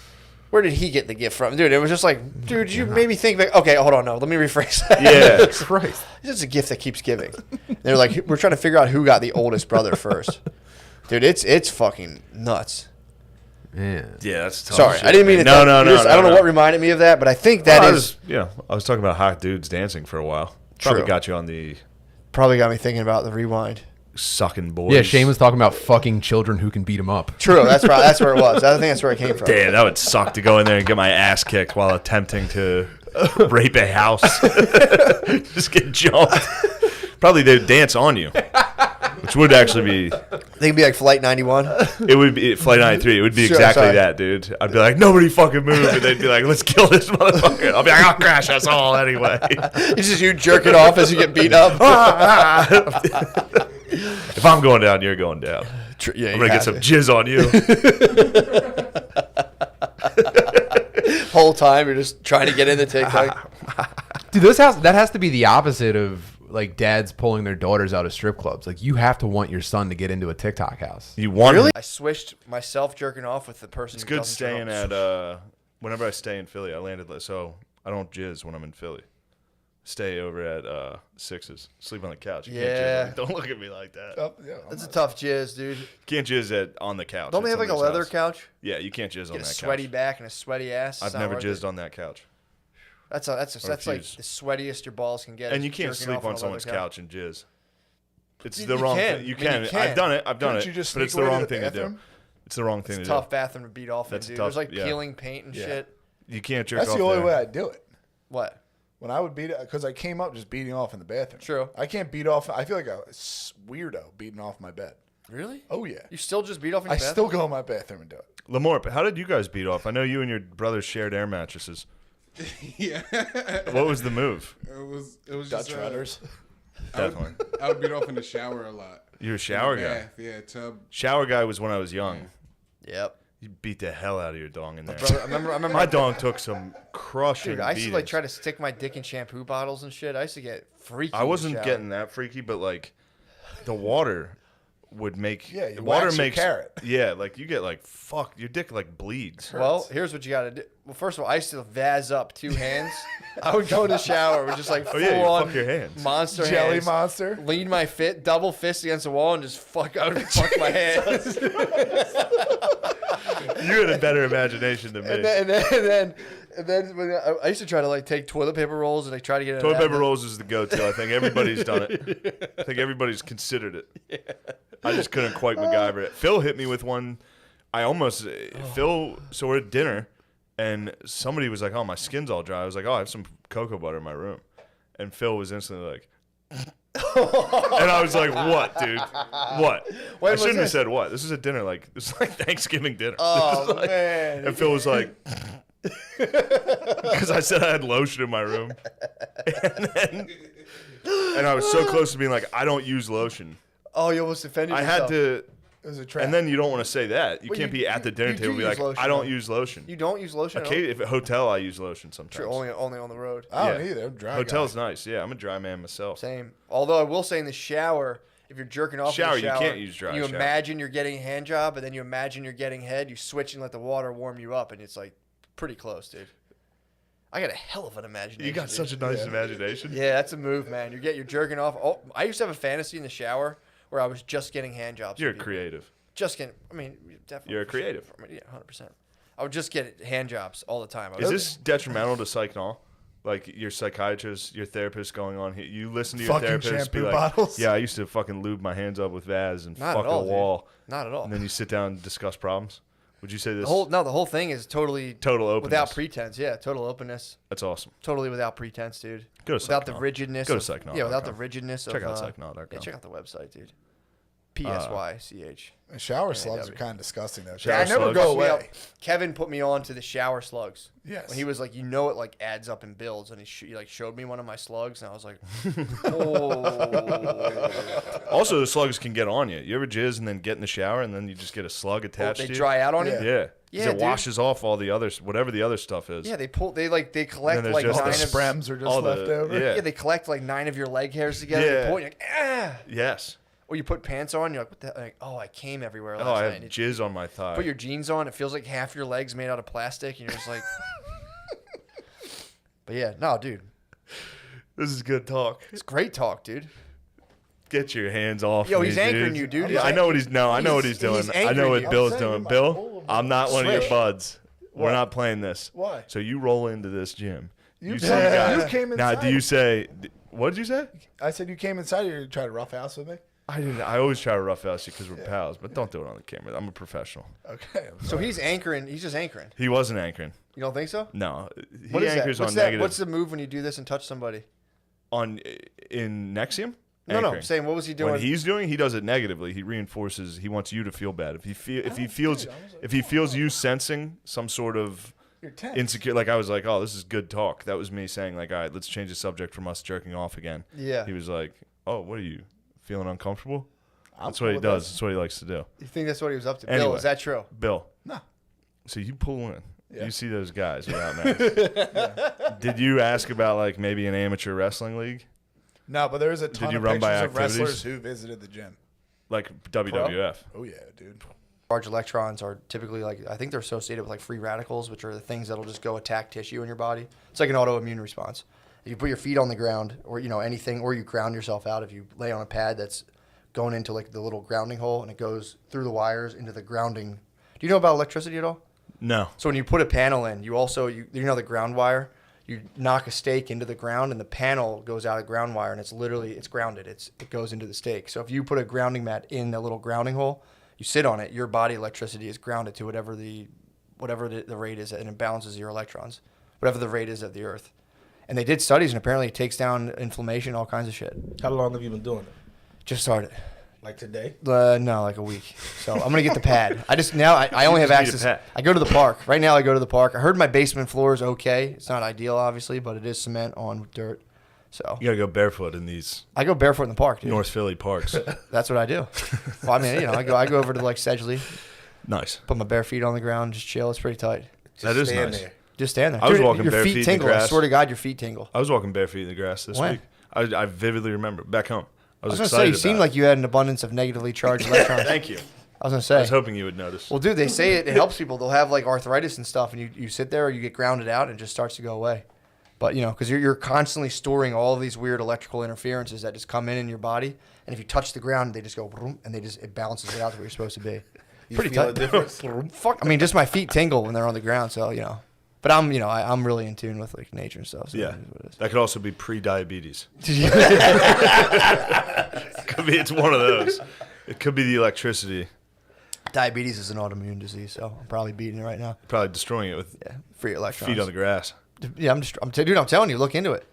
where did he get the gift from? Dude, it was just like, dude, you made me think back. Okay, hold on, no, let me rephrase that. Yeah. Christ. It's just a gift that keeps giving. They're like, we're trying to figure out who got the oldest brother first. Dude, it's fucking nuts. Man. Yeah, that's tough. Sorry, shit, I didn't mean man. to. No. I don't know what reminded me of that, but I think that Well, is I was talking about hot dudes dancing for a while. Probably True. got you on the probably got me thinking about the rewind. sucking boys. Yeah, Shane was talking about fucking children who can beat him up. True, that's where it was. I think that's where it came from. Damn, that would suck to go in there and get my ass kicked while attempting to rape a house. Just get jumped. Probably they'd dance on you, which would actually be. They could be like Flight 91. It would be Flight 93. It would be Sure, exactly sorry. that, dude. I'd be like, nobody fucking move, and they'd be like, let's kill this motherfucker. I'll be like, I'll crash us all anyway. It's just you jerking off as you get beat up. If I'm going down, you're going down. Yeah, I'm gonna get some jizz on you. Whole time you're just trying to get into TikTok. Dude, that has to be the opposite of like dads pulling their daughters out of strip clubs. Like you have to want your son to get into a TikTok house. You want Really? I switched myself jerking off with the person. It's who good doesn't jerk staying off. at whenever I stay in Philly. I landed so I don't jizz when I'm in Philly. Stay over at Sixes. Sleep on the couch. You Yeah. can't jizz. Don't look at me like that. Oh, yeah, That's a tough jizz, dude. Can't jizz on the couch. Don't they at have like a somebody's leather house. couch? Yeah, you can't jizz on Get a that sweaty couch. back and a sweaty ass. I've It's not never worth jizzed it. on that couch. That's like the sweatiest your balls can get. And is you can't jerking sleep off on a leather someone's couch and jizz. It's You- the you wrong can. thing. You I mean, can. you can. I've done it. I've done Couldn't it. you just But it's sneak the away to wrong the thing to do. bathroom? It's the wrong thing It's to a do. tough bathroom to beat off in, That's dude. tough, There's like yeah. peeling paint and shit. You can't jerk That's off the only there. way I do it. What? When I would beat it, because I came up just beating off in the bathroom. True. I can't beat off. I feel like a weirdo beating off my bed. Really? Oh, yeah. You still just beat off in your I bathroom? still go in my bathroom and do it. Lamorp, how did you guys beat off? I know you and your brothers shared air mattresses. Yeah. What was the move? It was Dutch just runners. Definitely. I would beat off in the shower a lot. You're a shower In the guy. bath, yeah, tub. Shower guy was when I was young. Yep. You beat the hell out of your dong in there. Brother, I remember My dong took some crushing Dude, I used to like beatings. try to stick my dick in shampoo bottles and shit. I used to get freaky. I in the wasn't shower. getting that freaky, but like the water would make Yeah, you the water wax your makes carrot. Yeah, like you get like fuck your dick like bleeds. Well, here's what you got to do. Well, first of all, I used to vaz up 2 hands. I would go in the shower with just like Oh full yeah, you on fuck your hands. monster Jelly hands. monster. Lean my double fist against the wall and just fuck my hands. You had a better imagination than me. and then when I used to try to like take toilet paper rolls and like try to get it. Toilet paper rolls is the go-to. I think everybody's done it. I think everybody's considered it. I just couldn't quite MacGyver it. Phil hit me with one. I almost Phil. So we're at dinner, and somebody was like, "Oh, my skin's all dry." I was like, "Oh, I have some cocoa butter in my room," and Phil was instantly like. And I was like, "What, dude? What?" When I was shouldn't have this? said what. This is a dinner, like this is like Thanksgiving dinner. Oh, This is like- man. And Phil was like, because I said I had lotion in my room, and I was so close to being like, I don't use lotion. Oh, you almost offended I yourself. had to. It was a trap. And then you don't want to say that. You Well, can't you- be at the dinner you table do and be use like, lotion, I don't though. use lotion. You don't use lotion. Okay, if at hotel, I use lotion sometimes. True, only on the road. I don't either. I'm dry. Hotel's nice. Yeah, I'm a dry man myself. Same. Although I will say in the shower, if you're jerking off Shower, in the you shower, can't use dry You shower. imagine you're getting a hand job, and then you imagine you're getting head. You switch and let the water warm you up, and it's like pretty close, dude. I got a hell of an imagination. You got dude. such a nice imagination. Yeah, that's a move, man. You're jerking off. Oh, I used to have a fantasy in the shower where I was just getting hand jobs. You're from people. creative. Just getting. I mean, definitely. You're a for sure. creative. I mean, yeah, 100%. I would just get hand jobs all the time. Is this detrimental to psych-nol? Like your psychiatrist, your therapist going on here, you listen to your Fucking therapist be shampoo like, bottles? "Yeah, I used to fucking lube my hands up with Vaz and Not fuck at all, a dude. wall." Not at all. And then you sit down and discuss problems. Would you say this? The whole thing is totally Total openness. without pretense. Yeah, total openness. That's awesome. Totally without pretense, dude. Go to without the Psychnaut. rigidness. Go to of, Psychnaut.com. Yeah, without the rigidness Check of. out Psychnaut.com. Yeah, check out the website, dude. PSYCH. Shower slugs are kind of disgusting though. Shower I never slugs? go Fucked me up. away. Kevin put me on to the shower slugs. Yes. When he was like, you know, it like adds up and builds, and he like showed me one of my slugs, and I was like, oh. Also, the slugs can get on you. You ever jizz and then get in the shower and then you just get a slug attached they to you? dry out on you? Yeah. Yeah, Yeah. It dude. washes off all the other, whatever the other stuff is. Yeah, they collect then there's like just 9 the of Sprems are just all left the- over. Yeah. Yeah, they collect like 9 of your leg hairs together. Yeah. They pull it, and you're like, ah. Yes. Or you put pants on, you're like, what the? Like, oh, I came everywhere last Oh, I night. have And jizz on my thigh. put your jeans on, it feels like half your leg's made out of plastic, and you're just like. But yeah, no, dude, This is good talk. it's great talk, dude. Get your hands off Yo, me, he's anchoring dude. you, dude. Yeah, I know what he's. No, I know what he's He's doing. I know anchoring what you. Bill's I'm saying doing. you Bill, might pull him. I'm not one of your Switch. buds. We're What? not playing this. Why? So you roll into this gym. You see came- the guy. you came Now, inside. do you say? What did you say? I said you came inside here to try to rough house with me. I didn't. I always try to rough house you because we're pals, but don't do it on the camera. I'm a professional. Okay. I'm So sorry. he's anchoring. He's just anchoring. He wasn't anchoring. You don't think so? No, What he is that? anchors What's on that? negative. What's the move when you do this and touch somebody? On in Nexium? No, I'm Anchoring. saying what was he doing? When he's doing, he does it negatively. He reinforces. He wants you to feel bad. If he feels you sensing some sort of You're tense. insecure, like I was like, oh, this is good talk. That was me saying like, all right, let's change the subject from us jerking off again. Yeah. He was like, oh, what are you feeling uncomfortable? I'm That's what he cool with does. this. That's what he likes to do. You think that's what he was up to? Anyway. Bill, is that true? Bill. No. So you pull in. Yeah. You see those guys without masks. Did you ask about like maybe an amateur wrestling league, No, but there's a ton you of run by pictures of activities? wrestlers who visited the gym. like WWF? Oh yeah, dude. Large electrons are typically like, I think they're associated with like free radicals, which are the things that'll just go attack tissue in your body. It's like an autoimmune response. If you put your feet on the ground or, anything, or you ground yourself out, if you lay on a pad that's going into like the little grounding hole and it goes through the wires into the grounding. Do you know about electricity at all? No. So when you put a panel in, you also, the ground wire, you knock a stake into the ground and the panel goes out of ground wire and it's grounded. It goes into the stake. So if you put a grounding mat in the little grounding hole, you sit on it, your body electricity is grounded to whatever the rate is, and it balances your electrons, whatever the rate is of the earth. And they did studies, and apparently it takes down inflammation, all kinds of shit. How long have you been doing it? Just started. Like today? No, like a week. So I'm gonna get the pad. I only have just need a access. pad. I go to the park right now. I go to the park. I heard my basement floor is okay. It's not ideal, obviously, but it is cement on dirt. So You gotta go barefoot in these I go barefoot in the park, dude. North Philly parks. That's what I do. Well, I mean, I go over to like Sedgley, Nice. put my bare feet on the ground, just chill. It's pretty tight. That is stand nice. there. Just stand there. I was Dude, walking your bare feet feet in the tingle. I grass. swear to God, your feet tingle. I was walking bare feet in the grass this When? week. I vividly remember back home. I I was, was gonna say, you excited seemed about like you had an abundance of negatively charged electrons. Thank you. I was gonna I say. was hoping you would notice. Well, dude, they say it helps people. They'll have like arthritis and stuff, and you sit there or you get grounded out and it just starts to go away. But, because you're constantly storing all of these weird electrical interferences that just come in your body. And if you touch the ground, they just go, vroom, and it balances it out to where you're supposed to be. You Pretty feel tight. a difference? Fuck. I mean, just my feet tingle when they're on the ground. So, But I'm really in tune with like nature and stuff. So Yeah. it is what it is. That could also be pre-diabetes. Could be. It's one of those. It could be the electricity. Diabetes is an autoimmune disease, so I'm probably beating it right now. Probably destroying it with Free electrons. feet on the grass. Yeah, dude, I'm telling you, look into it.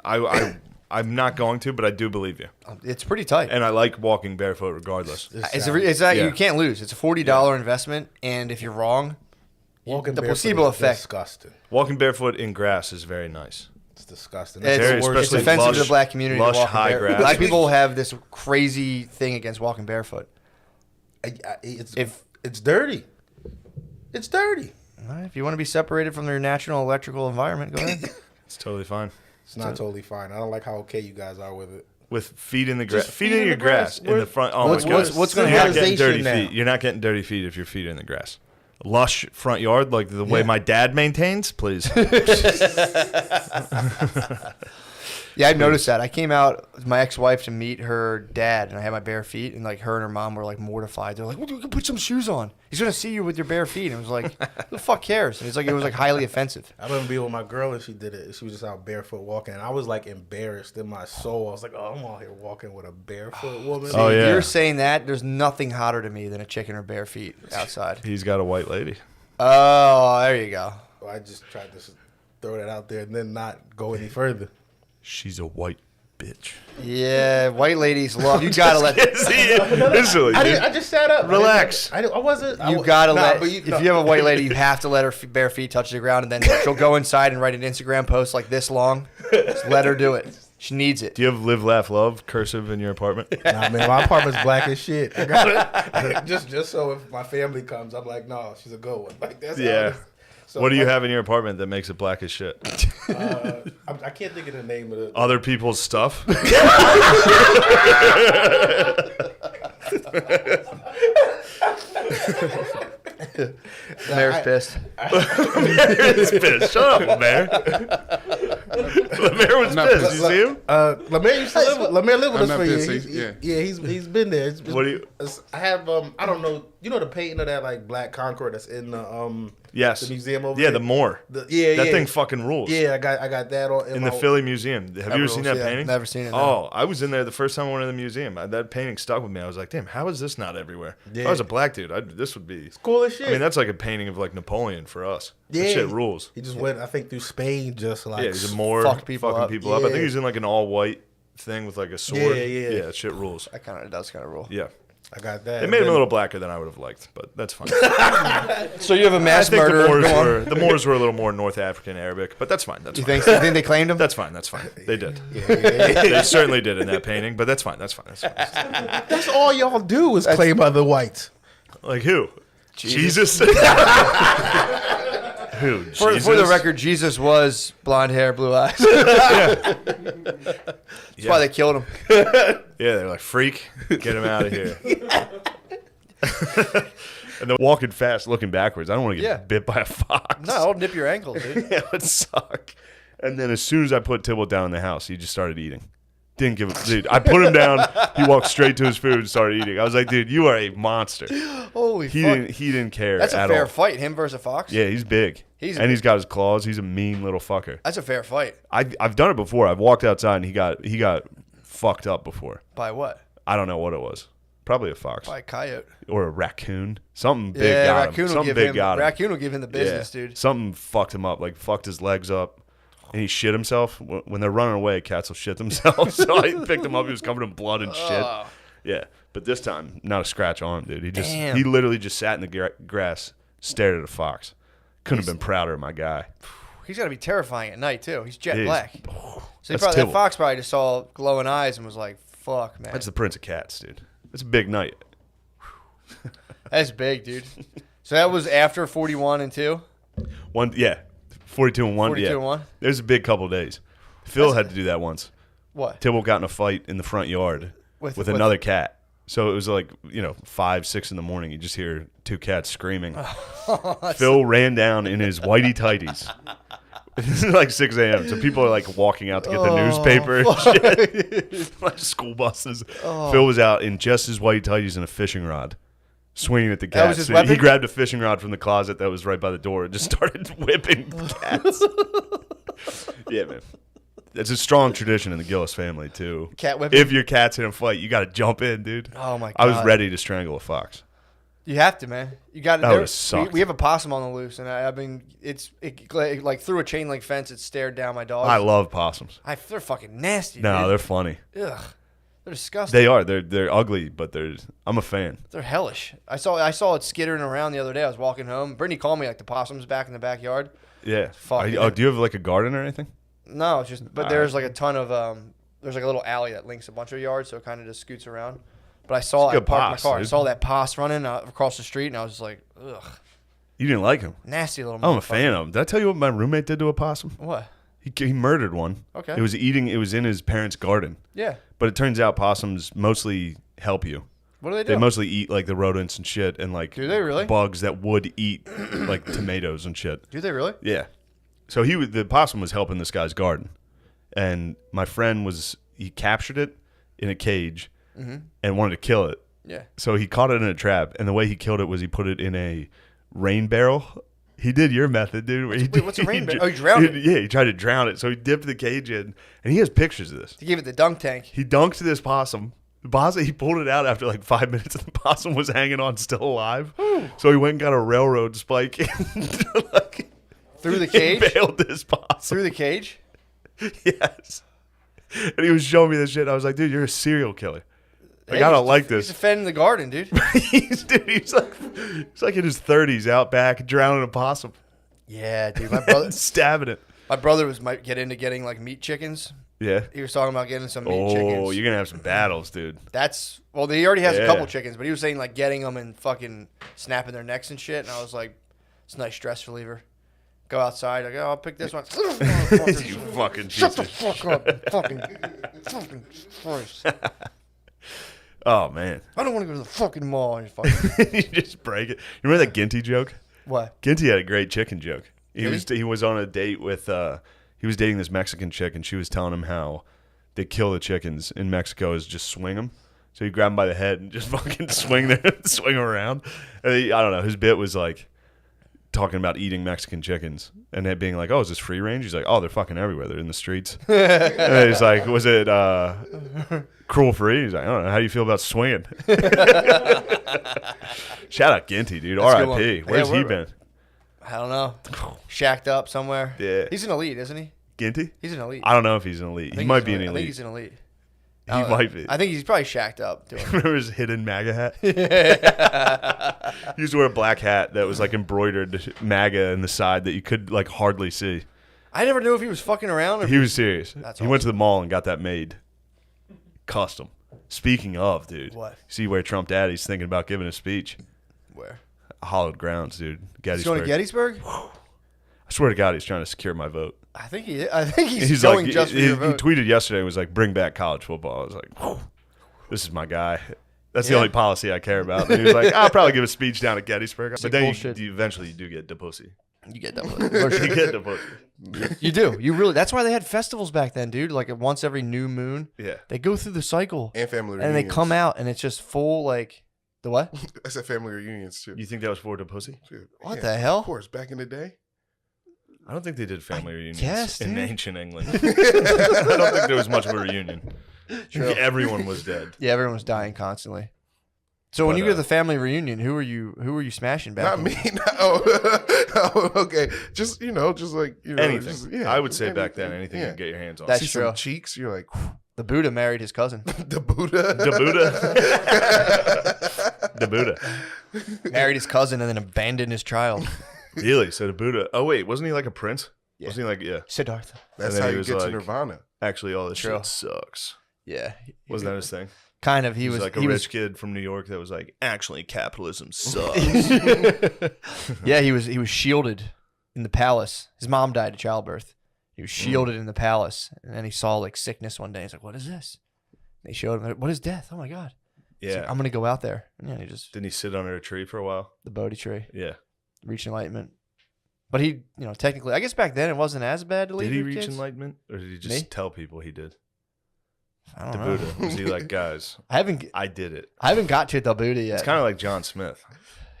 I'm not going to, but I do believe you. It's pretty tight. And I like walking barefoot regardless. It's that Yeah. you can't lose. It's a $40 investment, and if you're wrong, Walking the barefoot placebo is effect. disgusting. Walking barefoot in grass is very nice. It's disgusting. It's, Very- it's especially offensive to the lush- black community. lush to walk high barefoot. grass. Black people have this crazy thing against walking barefoot. It's dirty. It's dirty. All right, if you want to be separated from your natural electrical environment, go ahead. It's totally fine. It's not totally fine. I don't like how okay you guys are with it. With feet in the grass. Just Feet in your grass. In the front. Oh, What's- my God. what's- what's gonna You're not happen? getting dirty Civilization feet. now. You're not getting dirty feet if your feet are in the grass. Lush front yard, like the way my dad maintains, please. Yeah, I've noticed that. I came out with my ex-wife to meet her dad, and I had my bare feet, and like her and her mom were like mortified. They're like, "Well, you can put some shoes on. He's gonna see you with your bare feet." And it was like, "Who the fuck cares?" And it was like highly offensive. I remember being with my girl and she did it. She was just out barefoot walking. And I was like embarrassed in my soul. I was like, oh, I'm out here walking with a barefoot woman. Oh, yeah. You're saying that there's nothing hotter to me than a chick in her bare feet outside. He's got a white lady. Oh, there you go. So I just tried to throw that out there and then not go any further. She's a white bitch. Yeah, white ladies love. You gotta let. Instantly, dude. I just sat up. Relax. I wasn't. You gotta let. But If you have a white lady, you have to let her bare feet touch the ground, and then she'll go inside and write an Instagram post like this long. Just let her do it. She needs it. Do you have live, laugh, love cursive in your apartment? Nah, man, my apartment's black as shit. I got it. just so if my family comes, I'm like, no, she's a good one. Like that's how it Yeah. is. So What do you like, have in your apartment that makes it black as shit? I can't think of the name of the. Other people's stuff? Mayor's pissed. He's pissed. Shut up, Lemaire. Lemaire was pissed. You see him? Lemaire used to live. Lemaire lived with I'm us not for years. pissed. He's been there. What do you? I have I don't know. You know the painting of that like black Concorde that's in the Yes. the museum over Yeah, there? the Moor. That thing fucking rules. Yeah, I got that on In the Philly Museum. Have you ever seen that painting? Never seen it. No. Oh, I was in there the first time I went to the museum. That painting stuck with me. I was like, damn, how is this not everywhere? If I was a black dude, this would be cool as shit. I mean, that's like a painting of like Napoleon for us. That shit rules. He just went, I think, through Spain, just like He's a Moor, fucked people fucking up. people up. I think he's in like an all white thing with like a sword. Yeah. Yeah, that shit rules. That kind of does kind of rule. Yeah. I got that. It made him a little blacker than I would have liked, but that's fine. So you have a mass I think murderer. the Moors were a little more North African Arabic, but that's fine. That's You fine. think they claimed him? That's fine. That's fine. They did. They certainly did in that painting, but that's fine. That's fine. That's fine. That's all y'all do is claim other whites. Like who? Jesus. Who? For the record, Jesus was blonde hair, blue eyes. That's why they killed him. Yeah, they're like, freak, get him out of here. And then walking fast, looking backwards. I don't want to get bit by a fox. No, I'll nip your ankle, dude. Yeah, it would suck. And then as soon as I put Tybalt down in the house, he just started eating. Didn't give a dude. I put him down. He walked straight to his food and started eating. I was like, dude, you are a monster. Holy He fuck. didn't care. That's a at fair all. fight, him versus a fox. Yeah, he's big. He's got his claws. He's a mean little fucker. That's a fair fight. I've done it before. I've walked outside and he got fucked up before. By what? I don't know what it was. Probably a fox. By a coyote. Or a raccoon. Something big Yeah, got raccoon him. will Something give big him. got him. Raccoon will give him the business, dude. Something fucked him up. Like fucked his legs up. And he shit himself. When they're running away, cats will shit themselves. So I picked him up. He was covered in blood and shit. Yeah. But this time, not a scratch on him, dude. He literally just sat in the grass, stared at a fox. Couldn't have been prouder of my guy. He's got to be terrifying at night, too. He's jet black. So That's that fox probably just saw glowing eyes and was like, fuck, man. That's the Prince of Cats, dude. It's a big night. That's big, dude. So that was after 41 and 2? 42 and 1. 42 yeah. and 1? There's a big couple days. Phil had to do that once. What? Tybalt got in a fight in the front yard with another cat. So it was like, 5, 6 in the morning. You just hear two cats screaming. Phil ran down in his whitey tighties. It's like 6 a.m. So people are like walking out to get the newspaper and shit. Like school buses. Phil was out in just his whitey tighties and a fishing rod, swinging at the cats. That was his So weapon? he grabbed a fishing rod from the closet that was right by the door and just started whipping cats. Yeah, man. It's a strong tradition in the Gillis family, too. Cat whipping? If your cat's in a fight, you got to jump in, dude. Oh, my God. I was ready to strangle a fox. You have to, man. You got That to. would've sucked. We have a possum on the loose, and it like through a chain link fence. It stared down my dog. I love possums. They're fucking nasty. No, dude. they're funny. Ugh, they're disgusting. They are. They're ugly, but I'm a fan. They're hellish. I saw it skittering around the other day. I was walking home. Brittany called me like the possum's back in the backyard. Yeah. Fuck. Do you have like a garden or anything? No, it's just. But there's like a ton of there's like a little alley that links a bunch of yards, so it kind of just scoots around. But I saw It's a I good parked my poss, car. I dude. saw that poss running across the street, and I was just like, ugh, You didn't like him? nasty little. I'm a motherfucker. fan of him. Did I tell you what my roommate did to a possum? What? He murdered one. Okay. It was in his parents' garden. Yeah. But it turns out possums mostly help you. What do they do? They mostly eat like the rodents and shit and like Do they really? bugs that would eat like tomatoes and shit. Do they really? Yeah. So the possum was helping this guy's garden. And my friend he captured it in a cage and wanted to kill it. Yeah. So he caught it in a trap, and the way he killed it was he put it in a rain barrel. He did your method, dude. What's a rain barrel? Oh, he drowned it? Yeah, he tried to drown it. So he dipped the cage in, and he has pictures of this. To give it the dunk tank. He dunked this possum. The possum, he pulled it out after like 5 minutes, and the possum was hanging on still alive. So he went and got a railroad spike and Through the cage? bailed this possum. Through the cage? Yes. And he was showing me this shit. I was like, dude, you're a serial killer. Like, I don't like this. He's defending the garden, dude. He's like in his 30s out back drowning a possum. Yeah, dude. My brother stabbing it. My brother might get into getting like meat chickens. Yeah. He was talking about getting some meat chickens. Oh, you're gonna have some battles, dude. He already has a Yeah. couple chickens, but he was saying like getting them and fucking snapping their necks and shit. And I was like, it's a nice stress reliever. Go outside. Like, I'll pick this one. You fucking shut the piece fuck up, fucking Christ. Oh man, I don't want to go to the fucking mall. And fucking you just break it. You remember that Ginty joke? what? Ginty had a great chicken joke. Really? He was on a date with he was dating this Mexican chick, and she was telling him how they kill the chickens in Mexico is just swing them. So you grab them by the head and just fucking swing them around. And I don't know. His bit was like talking about eating Mexican chickens and it being like, "Oh, is this free range?" He's like, "Oh, they're fucking everywhere. They're in the streets." And he's like, "Was it cruel free?" He's like, "I don't know. How do you feel about swinging?" Shout out Ginty, dude. That's a good R.I.P. one. Where's Yeah, he where- been? I don't know. Shacked up somewhere. Yeah. He's an elite, isn't he? Ginty? He's an elite. I don't know if he's an elite. I He think might he's be an I think elite. he's an elite. He might be. I think he's probably shacked up. Doing Remember his hidden MAGA hat? He used to wear a black hat that was like embroidered MAGA in the side that you could like hardly see. I never knew if he was fucking around or He was serious. That's He went to the mall and got that made. Custom. Speaking of, dude. What? See where Trump Daddy's thinking about giving a speech. Where? Hollowed grounds, dude. He's Gettysburg. going to Gettysburg? I swear to God, he's trying to secure my vote. I think he's going like, just for he your vote. tweeted yesterday and was like, "Bring back college football." I was like, "Whew, this is my guy. That's the Yeah. only policy I care about." And he was like, "I'll probably give a speech down at Gettysburg." But like then bullshit. you eventually do get the pussy. You get that. You get the pussy. You do. You really. That's why they had festivals back then, dude. Like once every new moon. Yeah. They go through the cycle And family and they reunions. come out and it's just full like the what? I said family reunions too. You think that was for the pussy? Dude, What the hell? Of course, back in the day. I don't think they did family reunions guess, in dude. ancient England. I don't think there was much of a reunion. Everyone was dead. Yeah, everyone was dying constantly. So when But, you go to the family reunion, who are you smashing back? Not in? me. Oh, okay. Just just like Anything. just- yeah, I would say back then, anything you Yeah. could get your hands on. That's See true. some cheeks. You're like The Buddha married his cousin. the Buddha. The Buddha. The Buddha. Married his cousin and then abandoned his child. Really? So the Buddha. Oh, wait. Wasn't he like a prince? Yeah. Wasn't he like, yeah. Siddhartha. That's And then how he you was get to like- Nirvana. Actually, all this True. shit sucks. Yeah. Wasn't that his thing? Kind of. He was like a he rich kid from New York that was like, actually, capitalism sucks. Yeah, he was shielded in the palace. His mom died of childbirth. He was shielded in the palace, and then he saw like sickness one day. He's like, "What is this?" And they showed him, "What is death? Oh my god!" He's like, Yeah. I'm gonna go out there. And yeah, he just Didn't he sit under a tree for a while? the Bodhi tree, Yeah. reach enlightenment. But he, technically, I guess back then it wasn't as bad to leave Did he your reach kids. enlightenment? Or did he just Me? tell people he did? I The don't know. Buddha. Was he like, guys, I haven't I did it? got to the Buddha yet. It's kind of like John Smith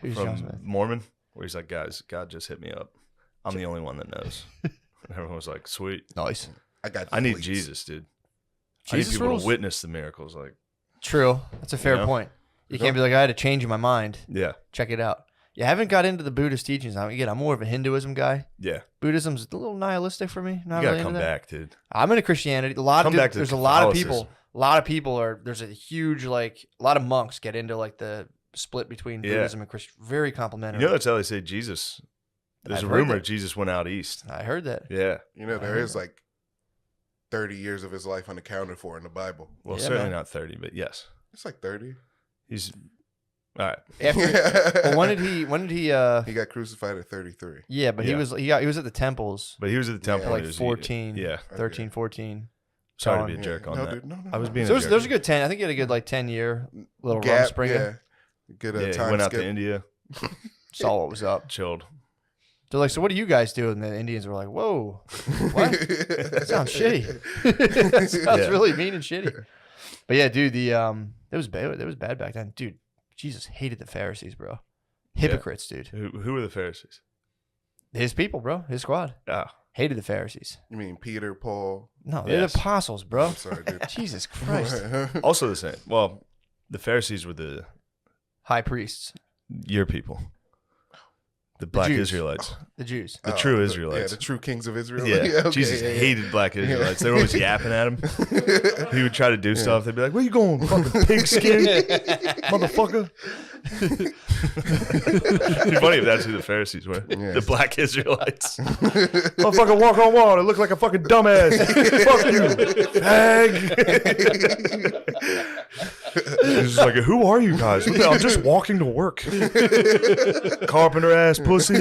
Who's from John Smith? Mormon, where he's like, guys, God just hit me up. I'm the only one that knows. And everyone was like, sweet. Nice. I need Jesus, dude. I need Jesus people rules? to witness the miracles. Like, True. That's a fair You know? point. You can't be like, I had a change in my mind. yeah, Check it out. You haven't got into the Buddhist teachings. Again, I'm more of a Hinduism guy. yeah. Buddhism's a little nihilistic for me. Not You really gotta come into that. back, dude. I'm into Christianity. Come back to There's a lot of people. Catholicism. A lot of people are. There's a huge a lot of monks get into like the split between Yeah. Buddhism and Christian. Very complimentary. You know that's how they say Jesus. There's I've a heard rumor that. Jesus went out east. I heard that. Yeah. There is like 30 years of his life unaccounted for in the Bible. Well, Yeah, certainly man. not 30, but yes. It's like 30. He's all right. After, well, when did he? He got crucified at 33. Yeah, but he Yeah. was at the temples. But he was at the temple. At when like he was 14, Yeah. 13, 14. Sorry to on. be a jerk on No, that. dude, no. I was being So a jerk. there's a good 10. I think he had a good 10-year little rum Gap, springer. yeah. Good Yeah, time he went out skip. to India, Saw what was up. chilled. They're like, so what do you guys do? And the Indians were like, whoa, what? That sounds shitty. That sounds Yeah. really mean and shitty. But yeah, dude, it was bad. It was bad back then, dude. Jesus hated the Pharisees, bro. Hypocrites, dude. Who were the Pharisees? His people, bro. His squad Ah, hated the Pharisees. You mean Peter, Paul? No, they're Yes. the apostles, bro. I'm sorry, dude. Jesus Christ. also the same. Well, the Pharisees were the High priests, your people, the black Jews. Israelites, the Jews. the true Yeah, Israelites. the true kings of Israel. Yeah, okay, Jesus yeah, yeah. hated black Israelites. They were always yapping at him. He would try to do stuff. They'd be like, "Where you going, fucking pigskin, motherfucker?" It'd be funny if that's who the Pharisees were. Yeah. The black Israelites. Motherfucker walk on water. Look like a fucking dumbass. Fuck you, fag. He's just like, "Who are you guys? I'm just walking to work." Carpenter ass pussy.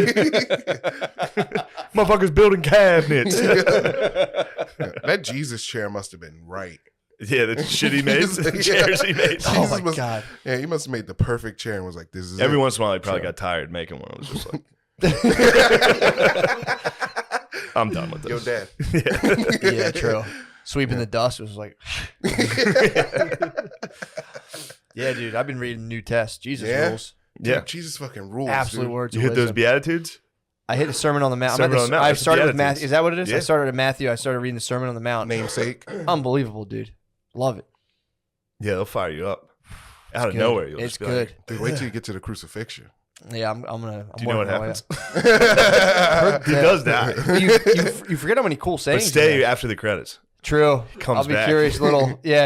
Motherfuckers building cabinets. That Jesus chair must have been right. Yeah, the shit he made, the chairs he made. Oh my must, God. Yeah, he must have made the perfect chair and was like, "This is." Every it. once in a while, he probably got tired making one. It was just like, I'm done with Yo, this. Dad. Yeah, true. Sweeping the dust was like. Yeah, dude. I've been reading New Test. Jesus rules. Dude, Yeah. Jesus fucking rules. Absolute dude. words. You of hit those wisdom. Beatitudes? I hit the Sermon on the Mount. Sermon on the Mount. I That's the started with Beatitudes. Matthew. Is that what it is? Yeah. I started at Matthew. I started reading the Sermon on the Mount. Namesake. Unbelievable, dude. Love it. Yeah, they'll fire you up. Out of good. nowhere, you'll It's just be good. like, Dude, wait till you get to the crucifixion. Yeah, I'm gonna. do you know what happens? He He does die. You forget how many cool But sayings. stay he has. after the credits. True. Comes I'll be back. curious. Little. Yeah.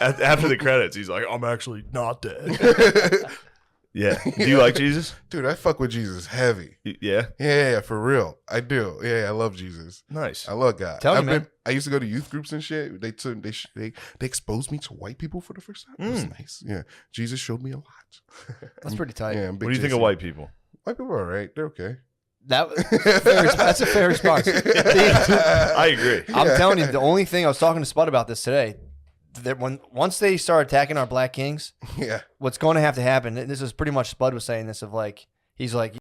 After the credits, he's like, I'm actually not dead. Yeah. Do you like Jesus? Dude, I fuck with Jesus heavy. Yeah. Yeah, for real. I do. Yeah, I love Jesus. Nice. I love God. Tell me, man. I used to go to youth groups and shit. They exposed me to white people for the first time. It was nice. Yeah, Jesus showed me a lot. That's pretty tight. Yeah, What do you think of white people? White people are alright. They're okay. That's a fair response. I agree. I'm telling you, the only thing I was talking to Spud about this today. That once they start attacking our black kings, Yeah. what's going to have to happen? This is pretty much Spud was saying this of like he's like